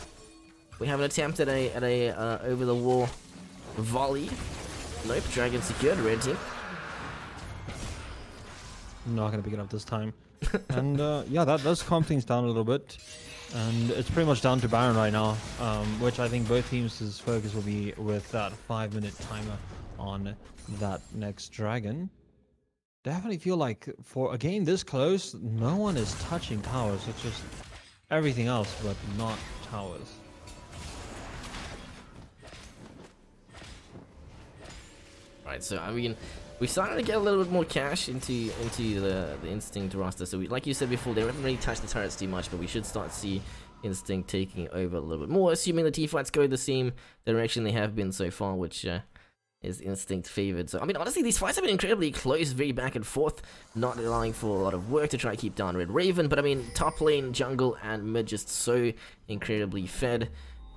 we have an attempt at a over the wall volley. Nope, Dragon secured, red team. Not gonna pick it up this time. And yeah, that does calm things down a little bit. And it's pretty much down to Baron right now, which I think both teams' focus will be with that 5-minute timer on that next Dragon. Definitely feel like for a game this close, no one is touching towers. It's just everything else, but not towers. right? So I mean, we started to get a little bit more cash into the Instinct roster. So like you said before, they haven't really touched the turrets too much, but we should start to see Instinct taking over a little bit more, assuming the teamfights go the same direction they have been so far, which is Instinct favored. So I mean, honestly, these fights have been incredibly close, very back and forth, not allowing for a lot of work to try to keep down Red Raven. But I mean, top lane, jungle, and mid just so incredibly fed.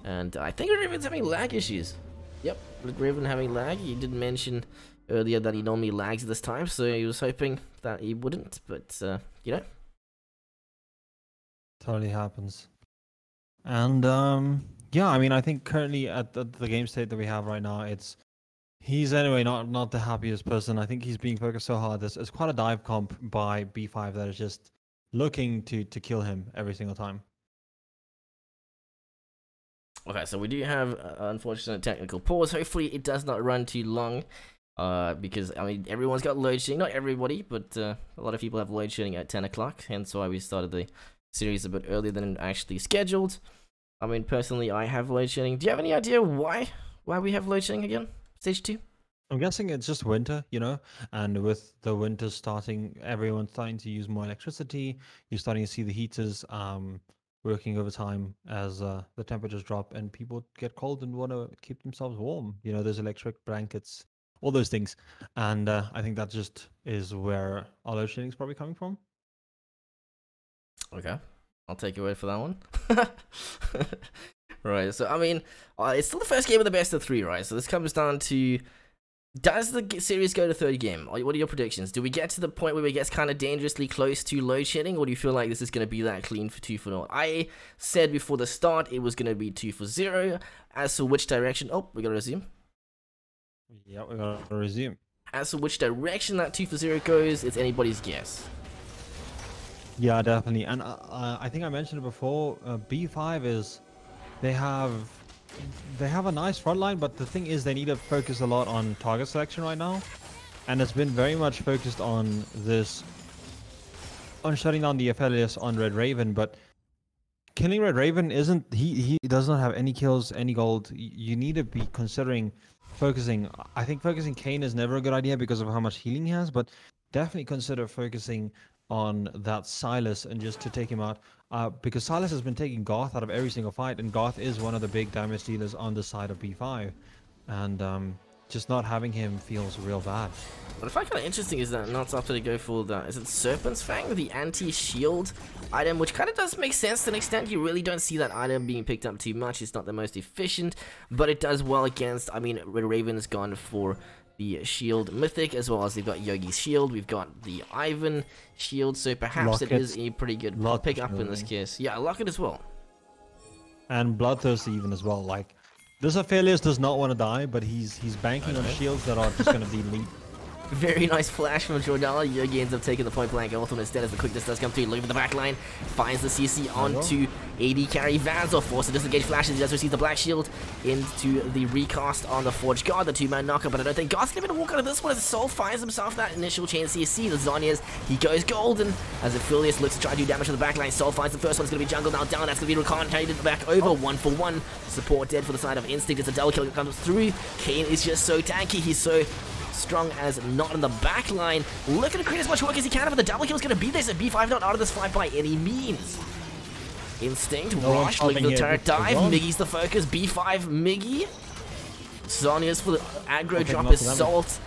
And I think Red Raven's having lag issues. Yep, Red Raven having lag. He did mention earlier that he normally lags this time, so he was hoping that he wouldn't. But you know, totally happens. And yeah, I mean, I think currently at the game state that we have right now, he's anyway not the happiest person. I think he's being focused so hard. There's quite a dive comp by B5 that is just looking to kill him every single time. Okay, so we do have unfortunate technical pause. Hopefully it does not run too long, because I mean, everyone's got load shedding. Not everybody, but a lot of people have load shedding at 10 o'clock. Hence why we started the series a bit earlier than actually scheduled. I mean, personally, I have load shedding. Do you have any idea why we have load shedding again? Stage 2? I'm guessing it's just winter, you know, and with the winter starting, everyone's starting to use more electricity. You're starting to see the heaters working overtime as the temperatures drop and people get cold and want to keep themselves warm. You know, there's electric blankets, all those things. And I think that just is where our load shedding is probably coming from. Okay, I'll take your word for that one. Right, so I mean, it's still the first game of the best of 3, right? So this comes down to, does the series go to third game? What are your predictions? Do we get to the point where it gets kind of dangerously close to load shedding, or do you feel like this is going to be that clean for 2-0? I said before the start it was going to be 2-0. As for which direction, oh, we got to resume. Yeah, we got to resume. As for which direction that 2-0 goes, it's anybody's guess. Yeah, definitely. And I think I mentioned it before. B5 is they have a nice front line, but the thing is they need to focus a lot on target selection right now, and it's been very much focused on shutting down the Aphelios on Red Raven. But killing Red Raven isn't, he does not have any kills, any gold. You need to be considering focusing. I think focusing Kayn is never a good idea because of how much healing he has, but definitely consider focusing on that Sylas and just to take him out, because Sylas has been taking Garth out of every single fight, and Garth is one of the big damage dealers on the side of B5, and just not having him feels real bad. What I find kind of interesting is that Nuts opted to go for the, is it Serpent's Fang, the anti-shield item, which kind of does make sense to an extent. You really don't see that item being picked up too much. It's not the most efficient, but it does well against, I mean, Red Raven's gone for the shield mythic, as well as they've got Yogi's shield, we've got the Ivan shield, so perhaps it is a pretty good pick up in this case. Yeah, Locket as well. And Bloodthirsty even as well. Like, this Aphelios does not want to die, but he's banking on shields that are just going to be elite. Very nice flash from Jordala. Yogi ends up taking the point blank ultimate instead as the quickness does come through. Looking for the back line, finds the CC onto AD carry Vanzor. Forced to disengage flashes. He does receive the black shield into the recast on the Forge Guard, the 2-man knocker. But I don't think Garth's going to walk out of this one as Soul finds himself that initial chain CC. The Zhonya's, he goes golden as Aphelios looks to try to do damage to the back line. Soul finds the first one. It's going to be jungle now down. That's going to be recontaminated back over. 1-for-1. Support dead for the side of Instinct. It's a double kill that comes through. Kayn is just so tanky. He's so strong as not in the back line. Looking to create as much work as he can, but the double kill is going to be there, so B5 not out of this fight by any means. Instinct, Rush, looking for the turret dive, Miggy's the focus, B5, Miggy. Zhonya's for the aggro drop, his Salt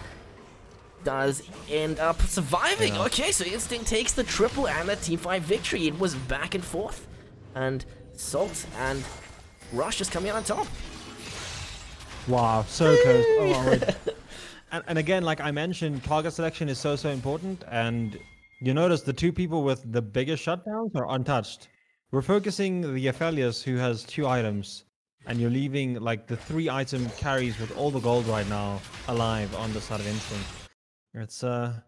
does end up surviving. Yeah. Okay, so Instinct takes the triple and the Team 5 victory. It was back and forth, and Salt and Rush just coming out on top. Wow, so close. Oh, and again, like I mentioned, target selection is so important, and you notice the two people with the biggest shutdowns are untouched. We're focusing the Aphelios, who has 2 items, and you're leaving like the 3 item carries with all the gold right now alive on the side of Instinct. It's a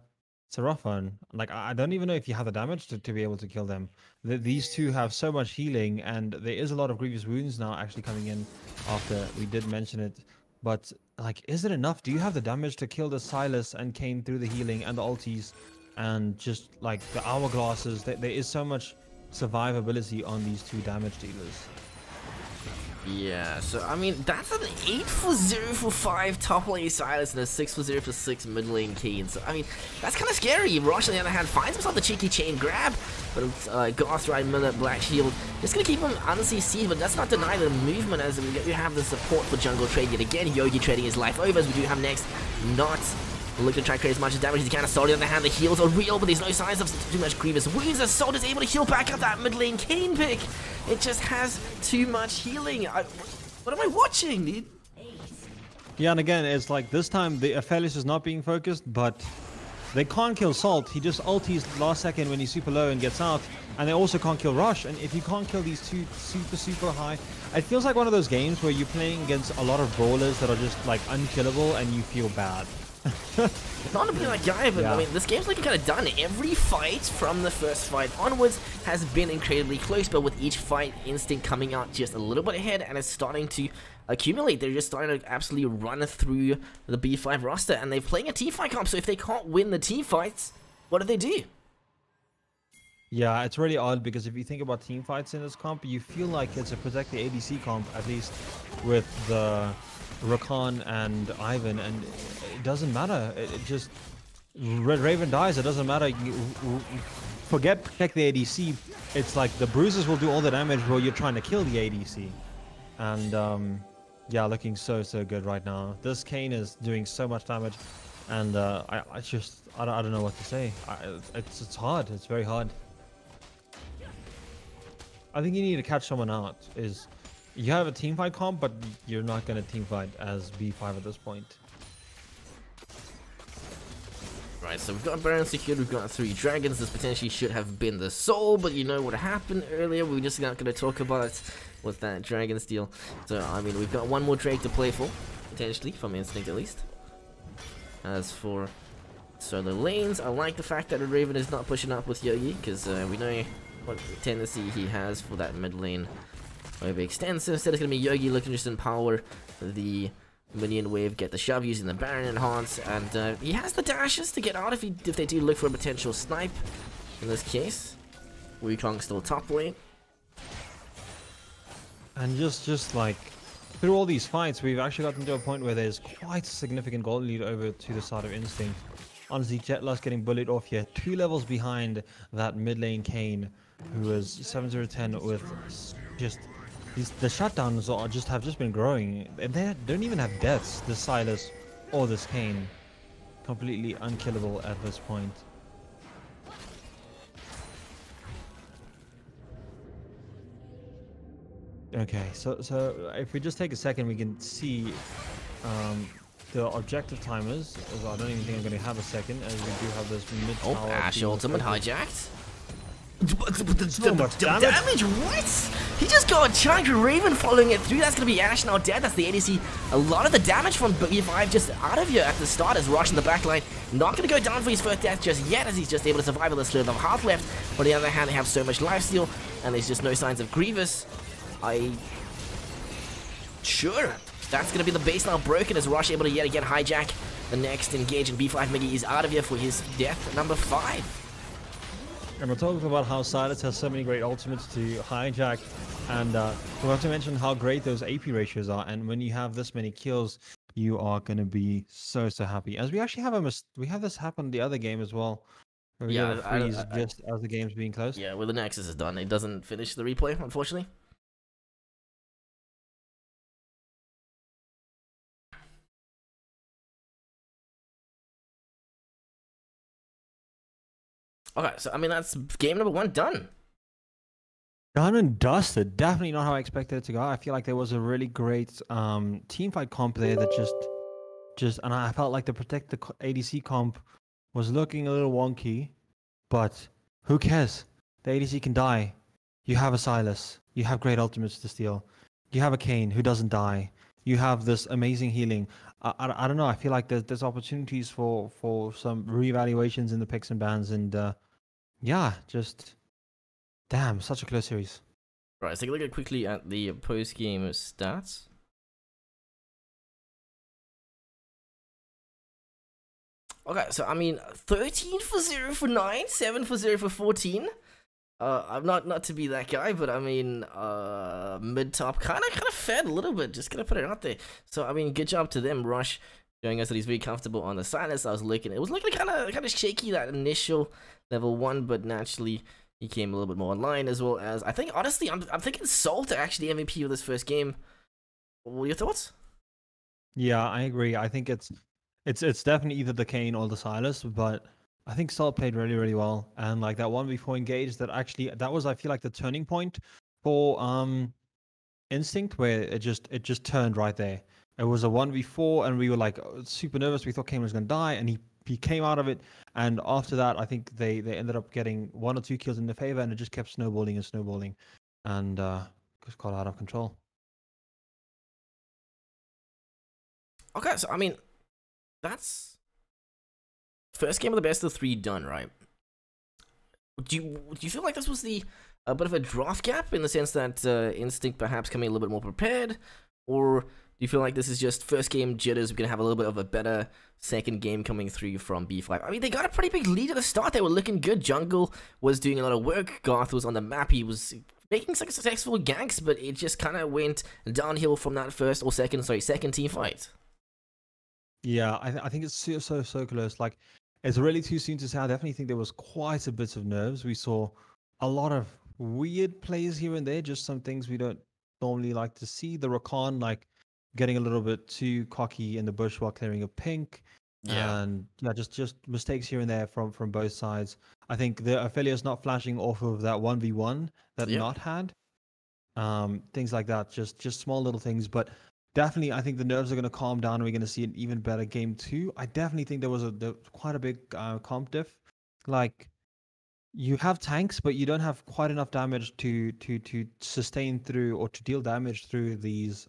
rough one. Like, I don't even know if you have the damage to be able to kill them. These two have so much healing, and there is a lot of grievous wounds now actually coming in after we did mention it. But, like, is it enough? Do you have the damage to kill the Sylas and Kayn through the healing and the ultis and just, like, the hourglasses? There is so much survivability on these 2 damage dealers. Yeah, so I mean, that's an 8 for 0 for 5 top lane Sylas and a 6 for 0 for 6 mid lane Kayn. So I mean, that's kind of scary. Rosh on the other hand finds himself the cheeky chain grab, but Goth Ride, Miller, Black Shield just gonna keep him un-CC'd, but that's not deny the movement as we have the support for jungle trade yet again. Yogi trading his life over as we do have next not looking to try to create as much damage as he can. Assault on the other hand, the heals are real, but there's no signs of too much grievous wounds. Assault is able to heal back up that mid lane Kayn pick. It just has too much healing. What am I watching, dude? Yeah, and again, it's like this time the Aphelios is not being focused, but they can't kill Salt. He just ulties last second when he's super low and gets out, and they also can't kill Rush. And if you can't kill these two super high, it feels like one of those games where you're playing against a lot of brawlers that are just like unkillable, and you feel bad. Not to be that guy, but yeah. I mean, this game's looking kind of done. Every fight from the first fight onwards has been incredibly close, but with each fight, Instinct coming out just a little bit ahead, and it's starting to accumulate. They're just starting to absolutely run through the B5 roster, and they're playing a teamfight comp, so if they can't win the teamfights, what do they do? Yeah, it's really odd because if you think about teamfights in this comp, you feel like it's a protect the ADC comp, at least with the Rakan and Ivan, and it doesn't matter. It just Red Raven dies. It doesn't matter. Forget protect the ADC. It's like the bruises will do all the damage while you're trying to kill the ADC. And yeah, looking so good right now. This Kayn is doing so much damage, and I don't know what to say. It's hard. It's very hard. I think you need to catch someone out. You have a teamfight comp, but you're not going to teamfight as B5 at this point. Right, so we've got Baron secured, we've got 3 dragons. This potentially should have been the soul, but you know what happened earlier. We're just not going to talk about it with that dragon steal. So, I mean, we've got one more Drake to play for, potentially, from Instinct at least. As for solo lanes, I like the fact that Raven is not pushing up with Yogi, because we know what tendency he has for that mid lane. Wave extensive. Instead, it's going to be Yogi looking to just empower the minion wave, get the shove using the Baron enhance, and he has the dashes to get out if they do look for a potential snipe. In this case, Wukong still top lane. And just like through all these fights, we've actually gotten to a point where there's quite a significant gold lead over to the side of Instinct. Honestly, Jetlus getting bullied off here, 2 levels behind that mid lane Kayn, who is 7-0-10 with just. The shutdowns have just been growing, and they don't even have deaths. This Sylas or this Kayn, completely unkillable at this point. Okay, so if we just take a second, we can see the objective timers. I don't even think I'm going to have a second, as we do have this mid tower. Oh, Ashe ultimate hijacked. So much damage. What? He just got a chunk. Raven following it through. That's gonna be Ashe now dead. That's the ADC. A lot of the damage from B5 just out of here at the start as Rush in the backline. Not gonna go down for his first death just yet, as he's just able to survive with a slither of health left. But on the other hand, they have so much lifesteal, and there's just no signs of Grievous. Sure. That's gonna be the base now broken as Rush able to yet again hijack the next engage, and B5 Miggy is out of here for his death number 5. And we're talking about how Sylas has so many great ultimates to hijack, and we have to mention how great those AP ratios are. And when you have this many kills, you are going to be so happy. As we actually have we have this happen the other game as well. Where we get a freeze just as the game's being closed. Yeah, well, the Nexus is done. It doesn't finish the replay, unfortunately. Okay, so I mean, that's game number 1 done. Done and dusted. Definitely not how I expected it to go. I feel like there was a really great teamfight comp there that just, and I felt like the protect the ADC comp was looking a little wonky, but who cares? The ADC can die. You have a Sylas. You have great ultimates to steal. You have a Kayn who doesn't die. You have this amazing healing. I don't know. I feel like there's opportunities for some reevaluations in the picks and bans, and yeah, just damn, such a close series. Right, let's take a look quickly at the post-game stats. Okay, so I mean, 13 for 0 for 9, 7 for 0 for 14. I'm not to be that guy, but I mean, mid top kind of fed a little bit. Just gonna put it out there. So I mean, good job to them. Rush showing us that he's very comfortable on the Sylas. I was looking, it was looking kind of shaky that initial level 1, but naturally he came a little bit more online, as well as I think honestly, I'm thinking Salt actually MVP of this first game. What are your thoughts? Yeah, I agree. I think it's definitely either the Kayn or the Sylas, but I think Salt played really, really well. And like that 1v4 engage, that was, I feel like, the turning point for Instinct, where it just turned right there. It was a 1v4 and we were like super nervous. We thought Kayn was gonna die, and he came out of it. And after that, I think they ended up getting 1 or 2 kills in their favor, and it just kept snowballing and snowballing, and just got out of control. Okay, so I mean, that's first game of the best of 3 done, right? Do you feel like this was a bit of a draft gap in the sense that Instinct perhaps coming a little bit more prepared, or do you feel like this is just first game jitters? We're gonna have a little bit of a better second game coming through from B5. I mean, they got a pretty big lead at the start. They were looking good. Jungle was doing a lot of work. Garth was on the map. He was making successful ganks, but it just kind of went downhill from that second team fight. Yeah, I think it's so close. Like, it's really too soon to say. I definitely think there was quite a bit of nerves. We saw a lot of weird plays here and there, just some things we don't normally like to see. The Rakan, like, getting a little bit too cocky in the bush while clearing a pink. Yeah. And yeah, just mistakes here and there from both sides. I think the Aphelios not flashing off of that 1v1 that Not had. Things like that, just small little things, but definitely, I think the nerves are going to calm down and we're going to see an even better game 2. I definitely think there was quite a big comp diff. Like, you have tanks, but you don't have quite enough damage to sustain through or to deal damage through these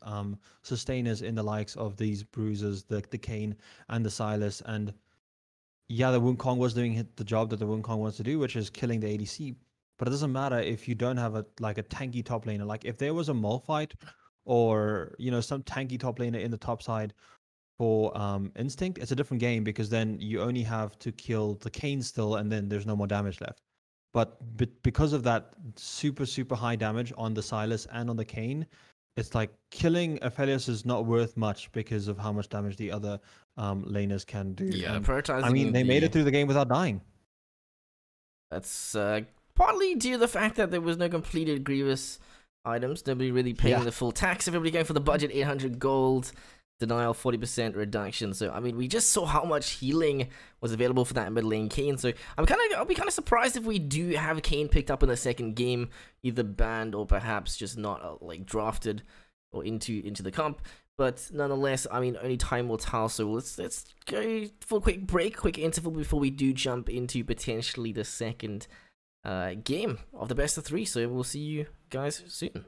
sustainers in the likes of these bruisers, the Kayn and the Sylas. And yeah, the Wukong was doing the job that the Wukong wants to do, which is killing the ADC. But it doesn't matter if you don't have a tanky top laner. Like, if there was a mole fight, or some tanky top laner in the top side for Instinct, it's a different game, because then you only have to kill the Kayn still, and then there's no more damage left. But because of that super high damage on the Sylas and on the Kayn, it's like killing Aphelios is not worth much because of how much damage the other laners can do. Yeah, and, prioritizing. I mean, they made it through the game without dying. That's partly due to the fact that there was no completed Grievous items. Nobody really paying the full tax. Everybody going for the budget, 800 gold. Denial, 40% reduction. So, I mean, we just saw how much healing was available for that mid lane Kayn. So, I'll be kind of surprised if we do have Kayn picked up in the second game, either banned or perhaps just not like drafted or into the comp. But nonetheless, I mean, only time will tell. So let's go for a quick interval before we do jump into potentially the second game of the best of 3. So we'll see you guys soon.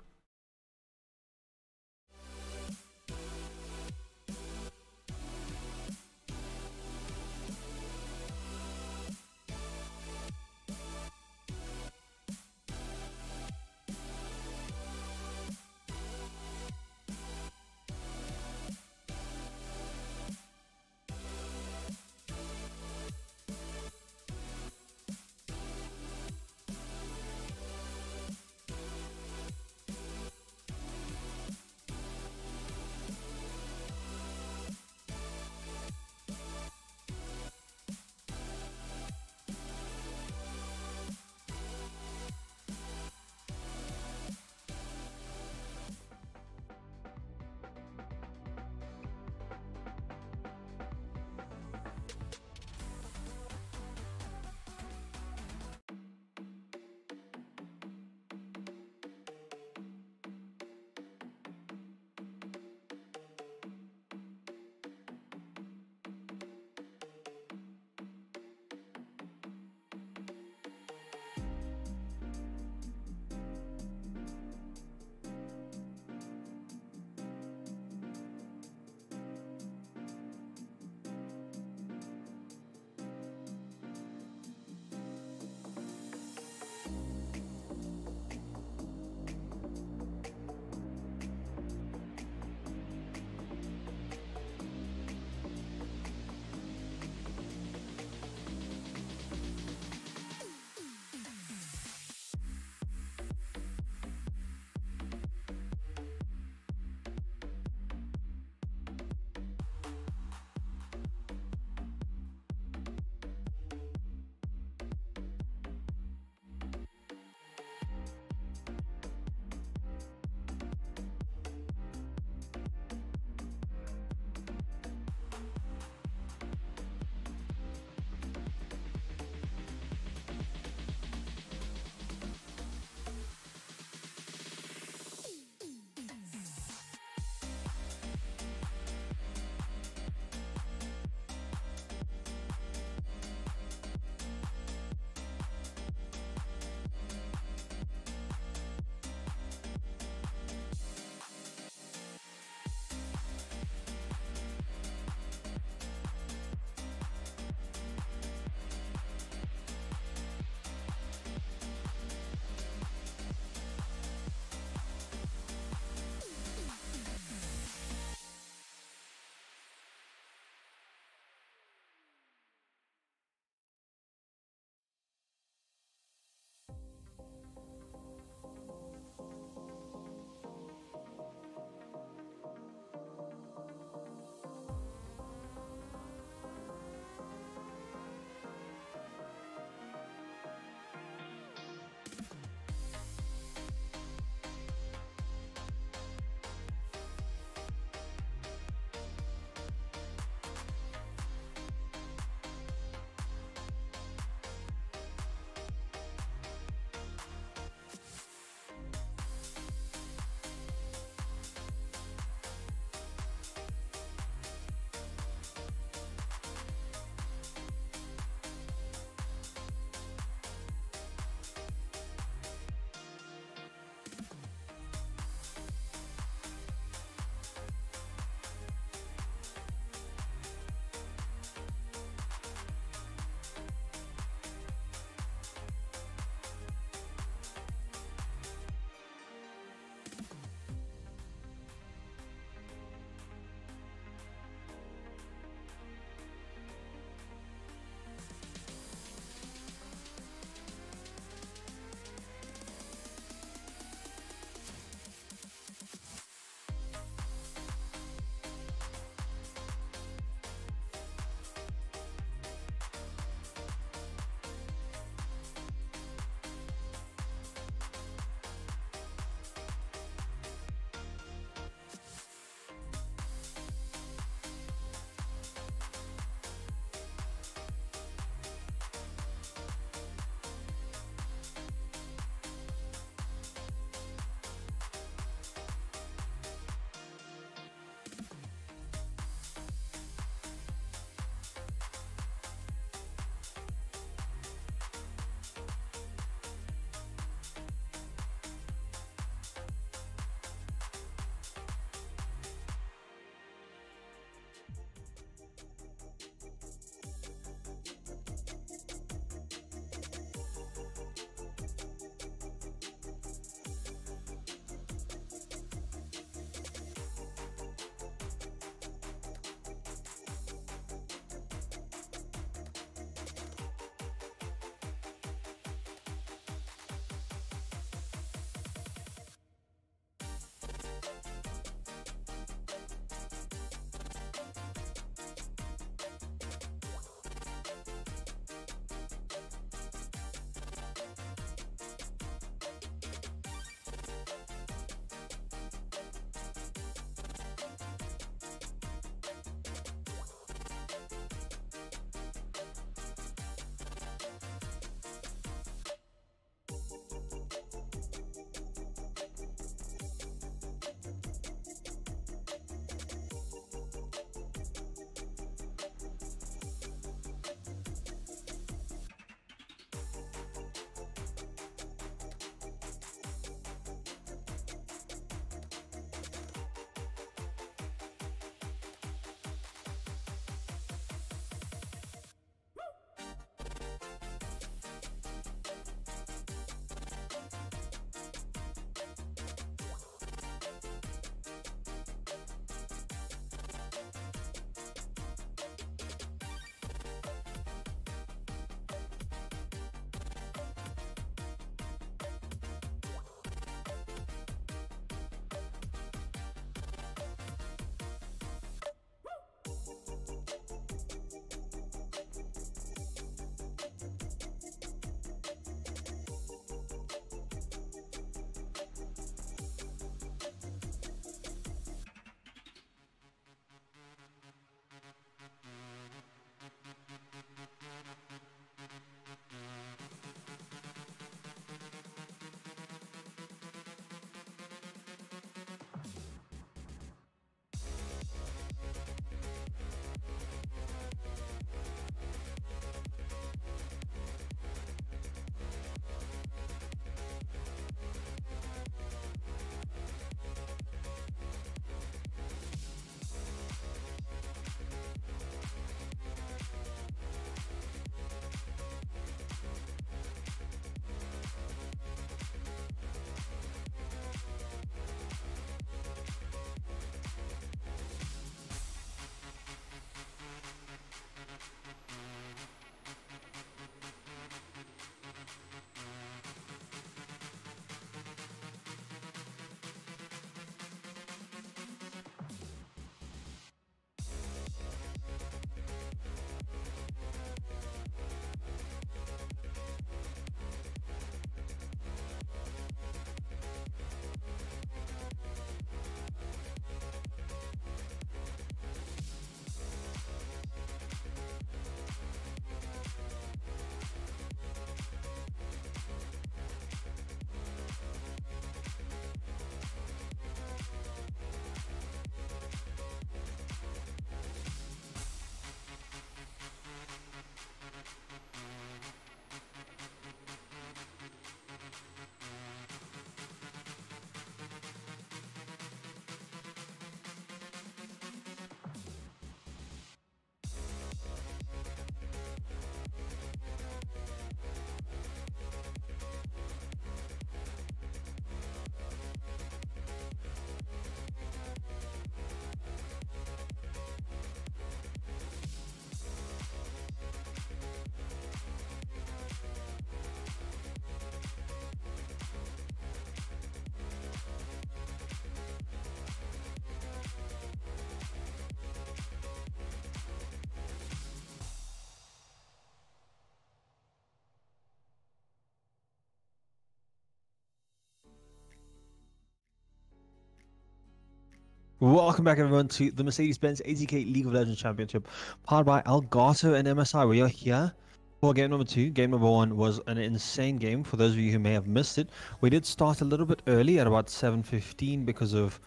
Welcome back, everyone, to the Mercedes-Benz AZK League of Legends Championship, powered by Elgato and MSI. We are here for game number 2. Game number 1 was an insane game. For those of you who may have missed it, we did start a little bit early at about 7:15 because of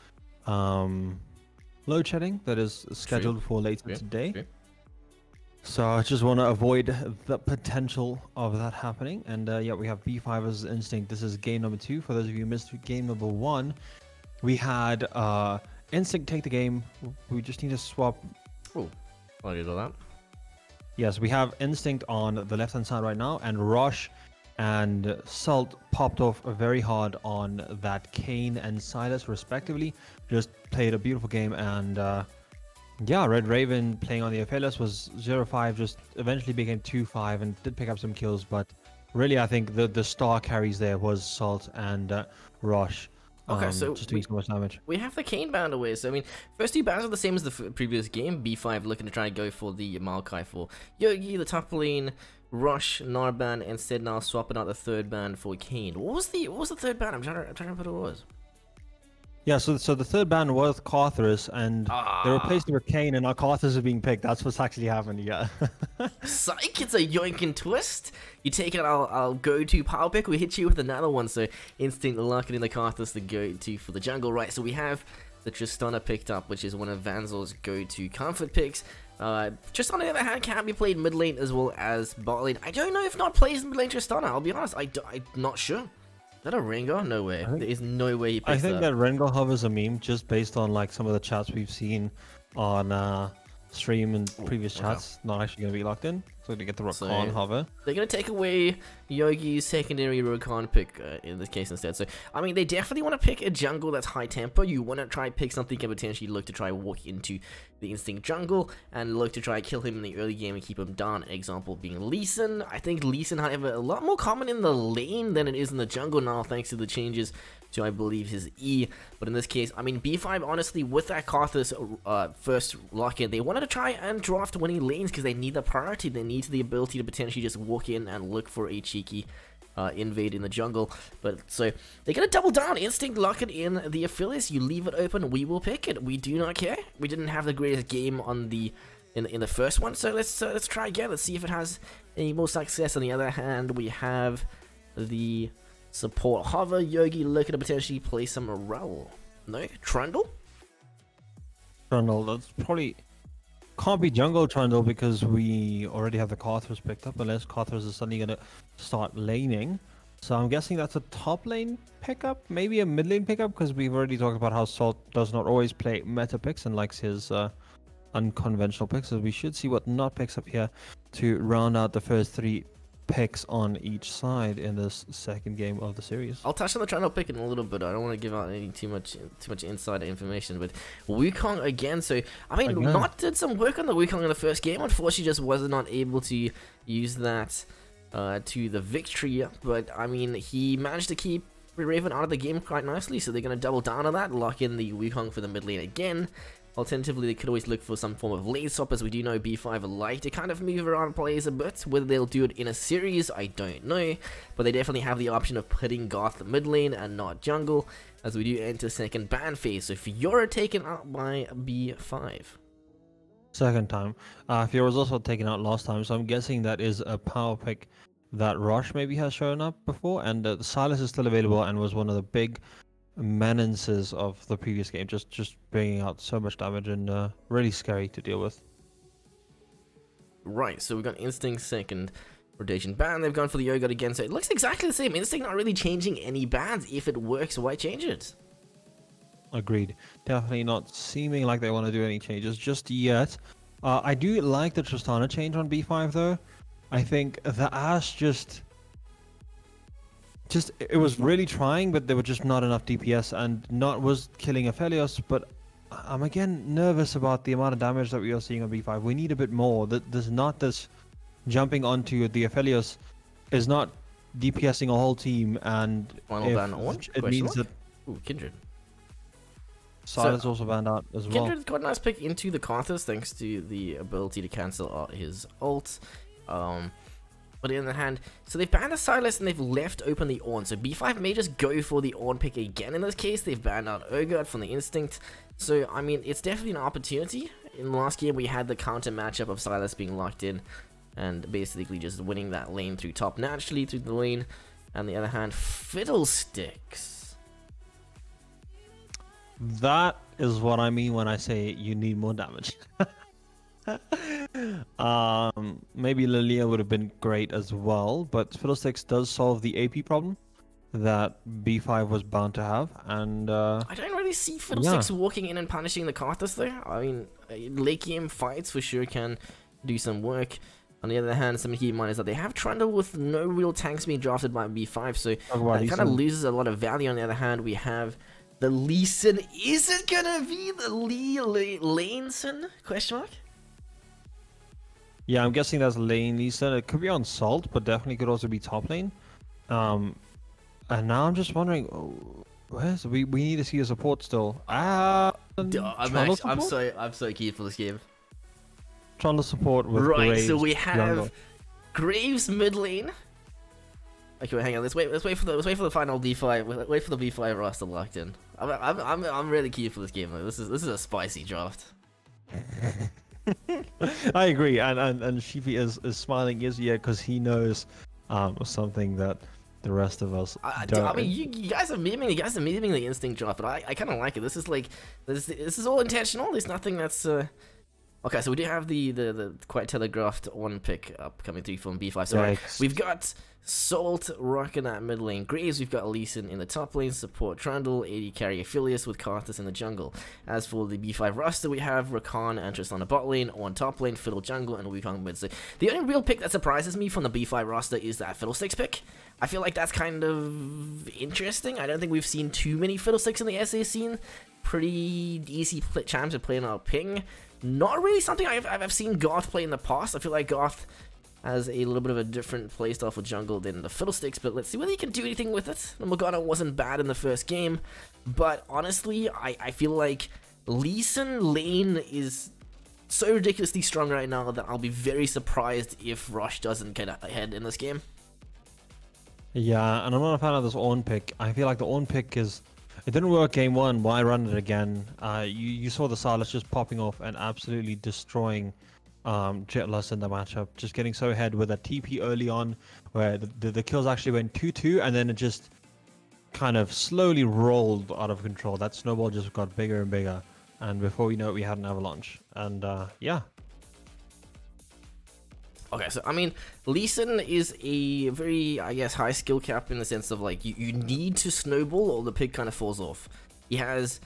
load shedding that is scheduled for later today. So I just want to avoid the potential of that happening. And yeah, we have B5 versus Instinct. This is game number 2. For those of you who missed game number 1, we had Instinct take the game. We just need to swap. Oh, why do you do that? Yes, we have Instinct on the left hand side right now, and Rosh and Salt popped off very hard on that Kane and Silas respectively. Just played a beautiful game, and yeah, Red Raven playing on the Aphelios was 0-5, just eventually became 2-5 and did pick up some kills, but really I think the star carries there was Salt and Rosh. Okay, so just doing so much damage. We have the Kane band away. So I mean, first two bands are the same as the previous game. B5 looking to try and go for the Maokai for Yogi, the top lane, Rush, Narban, instead now swapping out the third band for Kane. What was the third band? I'm trying to remember what it was. Yeah, so the third ban was Karthus, and they replaced it with Kane, and now Karthus is being picked. That's what's actually happened, yeah. Psych, it's a yoink and twist. You take out our go-to power pick, we hit you with another one, so Instinct locking in the Karthus, the go-to for the jungle. Right, so we have the Tristana picked up, which is one of Vanzel's go-to comfort picks. Tristana, on the other hand, can be played mid lane as well as bot lane. I don't know if not plays mid lane Tristana, I'll be honest, I'm not sure. Is that a Rengar? No way. There is no way he picks that. I think that Rengar hovers a meme just based on like some of the chats we've seen on stream and previous chats. Not actually going to be locked in. So to get the Rakan hover. They're going to take away Yogi's secondary Rakan pick in this case instead. So, I mean, they definitely want to pick a jungle that's high tempo. You want to try pick something and potentially look to try walk into the Instinct jungle and look to try kill him in the early game and keep him down. An example being Lee Sin. I think Lee Sin, however, a lot more common in the lane than it is in the jungle now, thanks to the changes to, I believe, his E. But in this case, I mean, B5, honestly, with that Karthus first lock-in, they wanted to try and draft winning lanes because they need the priority. They need the ability to potentially just walk in and look for a cheeky invade in the jungle. But so they're gonna double down. Instinct lock it in the Aphelios. You leave it open, we will pick it. We do not care. We didn't have the greatest game on the in the first one, so let's try again. Let's see if it has any more success. On the other hand, we have the support hover. Yogi looking to potentially play some Raul. No, Trundle. Trundle. That's probably can't be jungle Trundle because we already have the Karthus picked up, unless Karthus is suddenly going to start laning. So I'm guessing that's a top lane pickup, maybe a mid lane pickup, because we've already talked about how Salt does not always play meta picks and likes his unconventional picks. So we should see what Not picks up here to round out the first 3 picks on each side in this second game of the series. I'll touch on the Trundle pick in a little bit. I don't want to give out any too much insider information, but Wukong again. So I mean, Not did some work on the Wukong in the first game. Unfortunately, just was not able to use that to the victory. But I mean, he managed to keep Raven out of the game quite nicely. So they're going to double down on that, lock in the Wukong for the mid lane again. Alternatively, they could always look for some form of lane swap, as we do know B5 like to kind of move around players a bit. Whether they'll do it in a series, I don't know. But they definitely have the option of putting Garth mid lane and not jungle, as we do enter second ban phase. So Fiora taken out by B5. Second time. Fiora was also taken out last time, so I'm guessing that is a power pick that Rosh maybe has shown up before. And the Silas is still available and was one of the big menaces of the previous game, just bringing out so much damage and really scary to deal with. Right, so we've got Instinct second rotation ban. They've gone for the Yoga again, so it looks exactly the same. Instinct not really changing any bans. If it works, why change it? Agreed. Definitely not seeming like they want to do any changes just yet. I do like the Tristana change on B5 though. I think the Ashe just it was really trying, but there were just not enough DPS, and Not was killing Aphelios. But I'm again nervous about the amount of damage that we are seeing on B5. We need a bit more. There's not this jumping onto the Aphelios is not DPSing a whole team, and final ban on it means that Kindred. Silas also banned out as well. Kindred's got a nice pick into the Karthus thanks to the ability to cancel out his ult. But on the other hand, so they've banned the Sylas and they've left open the Ornn. So B5 may just go for the Ornn pick again in this case. They've banned out Urgot from the Instinct. So, I mean, it's definitely an opportunity. In the last game, we had the counter matchup of Sylas being locked in and basically just winning that lane through top naturally through the lane. On the other hand, Fiddlesticks. That is what I mean when I say you need more damage. Maybe Lilia would have been great as well, but Fiddlesticks does solve the AP problem that B5 was bound to have, and I don't really see Fiddlesticks walking in and punishing the Karthus though. I mean, late game fights for sure can do some work. On the other hand, something to keep in mind is that they have Trundle with no real tanks being drafted by B5, so that kind of loses a lot of value. On the other hand, we have the Lee Sin. Is it gonna be the Lane Sin? Question mark? Yeah, I'm guessing that's lane Lee Sin. It could be on Salt, but definitely could also be top lane. And now I'm just wondering, where's we need to see a support still. I'm so keen for this game. Trundle support with right. Graves, so we have jungle. Graves mid lane. Okay, wait, hang on. Let's wait for the final B5. Wait for the B5 roster locked in. I'm really keen for this game though. This is a spicy draft. I agree, and Sheepy is smiling ear to ear because he knows something that the rest of us don't. I mean, you guys are memeing. You guys are memeing the Instinct draft, but I kind of like it. This is like this is all intentional. There's nothing that's okay. So we do have the quite telegraphed one pick up coming through from B5. So right, we've got Salt rocking that mid lane. Graves, we've got Lee Sin in the top lane, support Trundle, AD carry Aphelios with Karthus in the jungle. As for the B5 roster, we have Rakan and Tristan on the bot lane, on top lane, Fiddle jungle, and Wukong mid. So the only real pick that surprises me from the B5 roster is that Fiddlesticks pick. I feel like that's kind of interesting. I don't think we've seen too many Fiddlesticks in the SA scene. Pretty easy champs to play on our ping. Not really something I've seen Goth play in the past. I feel like Goth has a little bit of a different playstyle for jungle than the Fiddlesticks, but let's see whether he can do anything with it. The Morgana wasn't bad in the first game, but honestly, I feel like Lee Sin lane is so ridiculously strong right now that I'll be very surprised if Rush doesn't get ahead in this game. Yeah, and I'm not a fan of this Ornn pick. I feel like the Ornn pick it didn't work game one. Why run it again? You saw the Sylas just popping off and absolutely destroying Jetless in the matchup, just getting so ahead with a TP early on where the kills actually went 2-2 and then it just kind of slowly rolled out of control. That snowball just got bigger and bigger, and before we know it, we had an avalanche. And yeah. Okay, so I mean, Lee Sin is a very, I guess, high skill cap in the sense of like you need to snowball or the pig kind of falls off. He has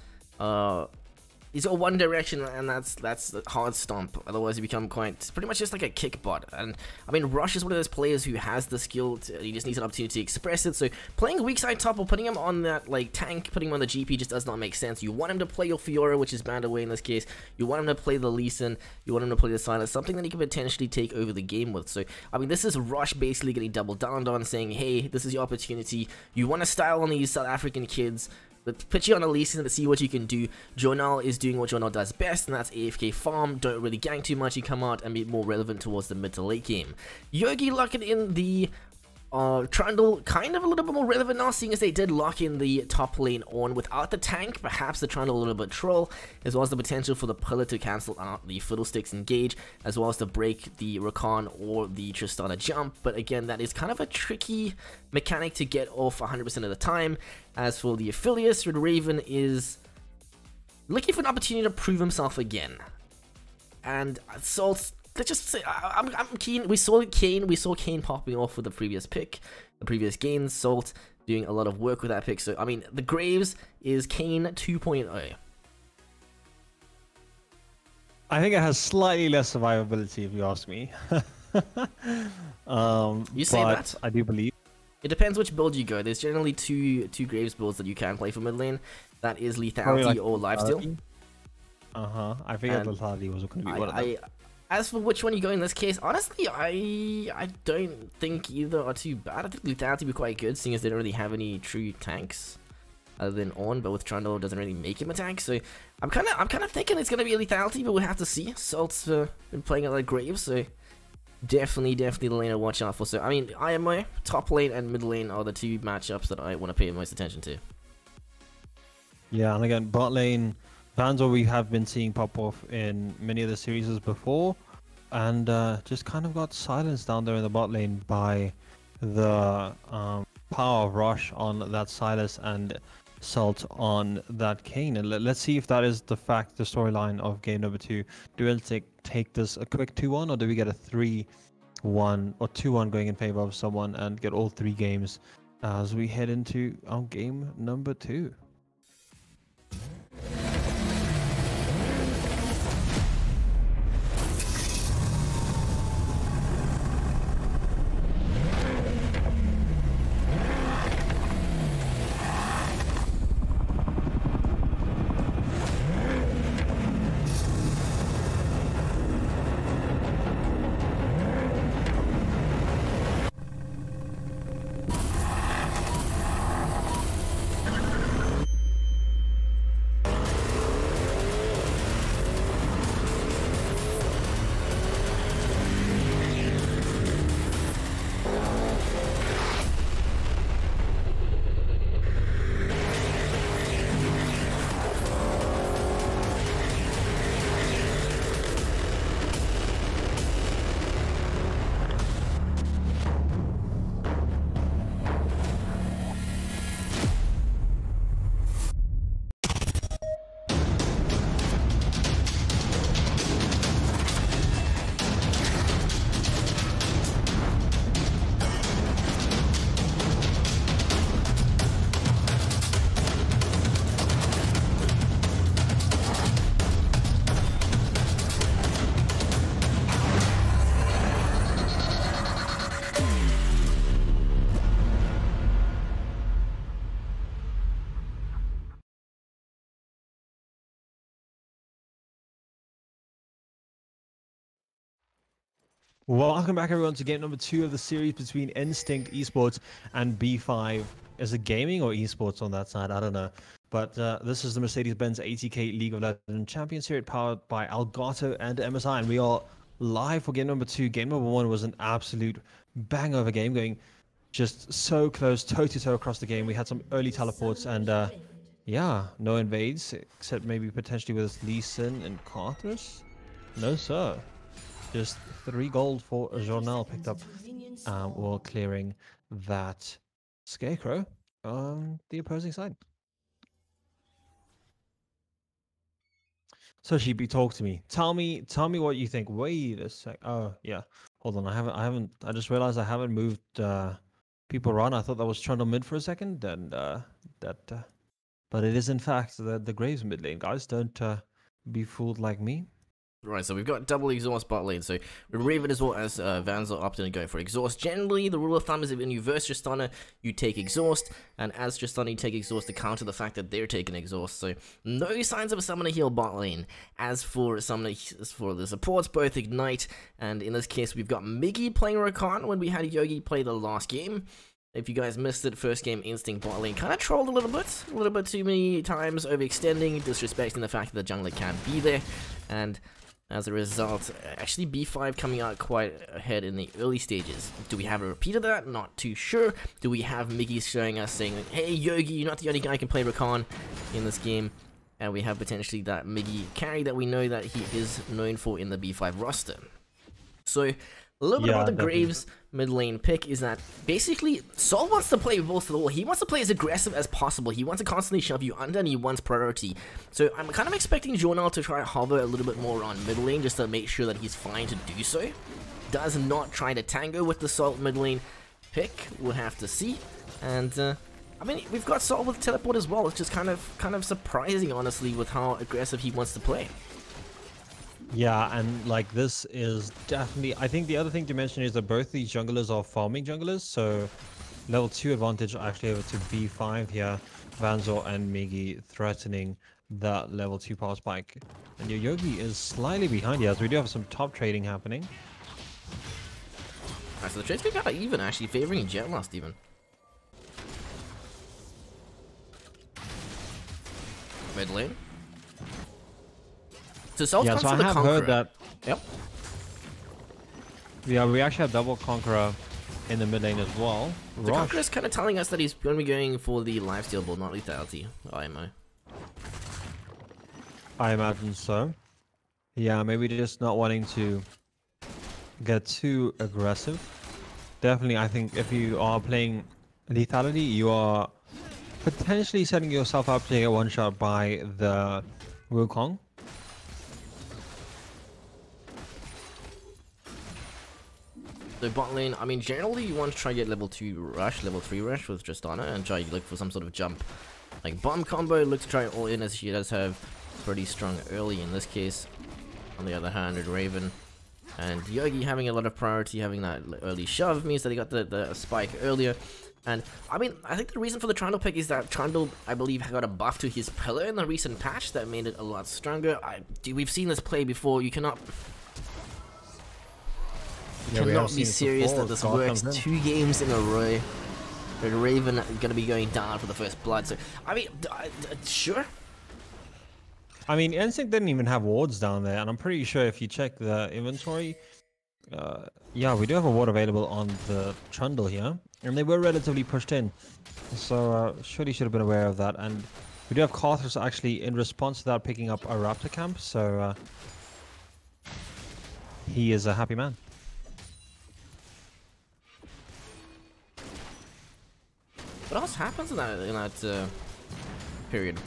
he's got one direction, and that's a hard stomp. Otherwise, you become pretty much just like a kick bot. And I mean, Rush is one of those players who has the skill. He just needs an opportunity to express it. So playing weak side top or putting him on that like tank, putting him on the GP just does not make sense. You want him to play your Fiora, which is banned away in this case. You want him to play the Lee Sin. You want him to play the Sylas, something that he can potentially take over the game with. So I mean, this is Rush basically getting double down on, saying, hey, this is your opportunity. You want to style on these South African kids. Let's put you on a Lee Sin to see what you can do. Jonal is doing what Jonal does best, and that's AFK farm. Don't really gank too much. You come out and be more relevant towards the mid to late game. Yogi locking in the Trundle, kind of a little bit more relevant now, seeing as they did lock in the top lane on without the tank. Perhaps the Trundle a little bit troll, as well as the potential for the pillar to cancel out the Fiddlesticks engage, as well as to break the Rakan or the Tristana jump. But again, that is kind of a tricky mechanic to get off 100% of the time. As for the Aphelios, Red Raven is looking for an opportunity to prove himself again. And Salt, let's just say, I'm keen. We saw Kayn popping off with the previous pick, the previous gains. Salt doing a lot of work with that pick. So I mean, the Graves is Kayn 2.0. I think it has slightly less survivability, if you ask me. You say that? I do believe. It depends which build you go. There's generally two Graves builds that you can play for mid lane. That is lethality like or lifesteal. I figured lethality was going to be one of them. As for which one you go in this case, honestly, I don't think either are too bad. I think lethality would be quite good, seeing as they don't really have any true tanks other than Ornn, but with Trundle doesn't really make him a tank. So I'm kind of thinking it's gonna be a lethality, but we'll have to see. Salt's been playing a lot of Graves, so definitely the lane to watch out for. So, I mean, IMO, top lane and mid lane are the two matchups that I want to pay most attention to. Yeah, and again, bot lane, Vanzo we have been seeing pop off in many of the series before, and just kind of got silenced down there in the bot lane by the power of Rush on that Sylas and Salt on that Kayn. And let's see if that is the storyline of game number 2. Do we take this a quick 2-1, or do we get a 3-1 or 2-1 going in favor of someone and get all 3 games as we head into our game number 2? Welcome back, everyone, to game number 2 of the series between Instinct Esports and B5. Is it gaming or esports on that side? I don't know. But this is the Mercedes-Benz ATK League of Legends Champions Series powered by Elgato and MSI. And we are live for game number 2. Game number 1 was an absolute banger of a game, going just so close, toe-to-toe across the game. We had some early teleports and, yeah, no invades, except maybe potentially with Lee Sin and Karthus. No, sir. Just 3 gold for Journal picked up while clearing that Scarecrow on the opposing side. So Sheepy, talk to me. Tell me what you think. Wait a sec. Oh yeah, hold on. I just realized I haven't moved people around. I thought that was Trundle mid for a second, and but it is in fact the Graves mid lane. Guys, don't be fooled like me. Right, so we've got double exhaust bot lane. So with Raven as well as Vanzo opting to go for exhaust. Generally, the rule of thumb is if when you verse Tristana, you take exhaust, and as Tristana, you take exhaust to counter the fact that they're taking exhaust. So no signs of a summoner heal bot lane. As for the supports, both ignite, and in this case, we've got Miggy playing Rakan when we had Yogi play the last game. If you guys missed it, first game Instinct bot lane kind of trolled a little bit too many times, overextending, disrespecting the fact that the jungler can't be there, and as a result, actually B5 coming out quite ahead in the early stages. Do we have a repeat of that? Not too sure. Do we have Miggy showing us saying, hey Yogi, you're not the only guy who can play Rakan in this game? And we have potentially that Miggy carry that we know that he is known for in the B5 roster. So a little bit about the Graves mid lane pick is that basically Sol wants to play with both of the wall. He wants to play as aggressive as possible. He wants to constantly shove you under and he wants priority. So I'm kind of expecting Journal to try to hover a little bit more on mid lane just to make sure that he's fine to do so. Does not try to tango with the Salt mid lane pick. We'll have to see. And I mean, we've got Salt with teleport as well. It's just kind of surprising, honestly, with how aggressive he wants to play. Yeah, and like this is definitely, I think the other thing to mention is that both these junglers are farming junglers, so level 2 advantage actually over to B5 here. Vanzo and Miggy threatening that level 2 power spike. And your Yogi is slightly behind here, as we do have some top trading happening. Alright, so the trades got even, actually, favoring Jet last even. Mid lane. So Salt comes so for the I have Conqueror. heard that. Yep. Yeah, we actually have double Conqueror in the mid lane as well. The Conqueror's kind of telling us that he's going to be going for the lifesteal build, not lethality. IMO. I imagine so. Yeah, maybe just not wanting to get too aggressive. Definitely, I think if you are playing lethality, you are potentially setting yourself up to get one shot by the Wukong. The bot lane, I mean, generally you want to try to get level 2 rush, level 3 rush with Tristana and try to look for some sort of jump. Like bomb combo, look to try all in as she does have pretty strong early in this case. On the other hand, with Raven and Yogi having a lot of priority, having that early shove means that he got the spike earlier. And I mean, I think the reason for the Trundle pick is that Trundle, I believe, got a buff to his pillar in the recent patch that made it a lot stronger. We've seen this play before. You cannot be serious that this works 2 games in a row. With Raven gonna be going down for the first blood. So I mean, sure. I mean, Instinct didn't even have wards down there, and I'm pretty sure if you check the inventory, yeah, we do have a ward available on the Trundle here, and they were relatively pushed in. So surely should have been aware of that. And we do have Karthus actually in response to that picking up a Raptor camp, so he is a happy man. What else happens in that period?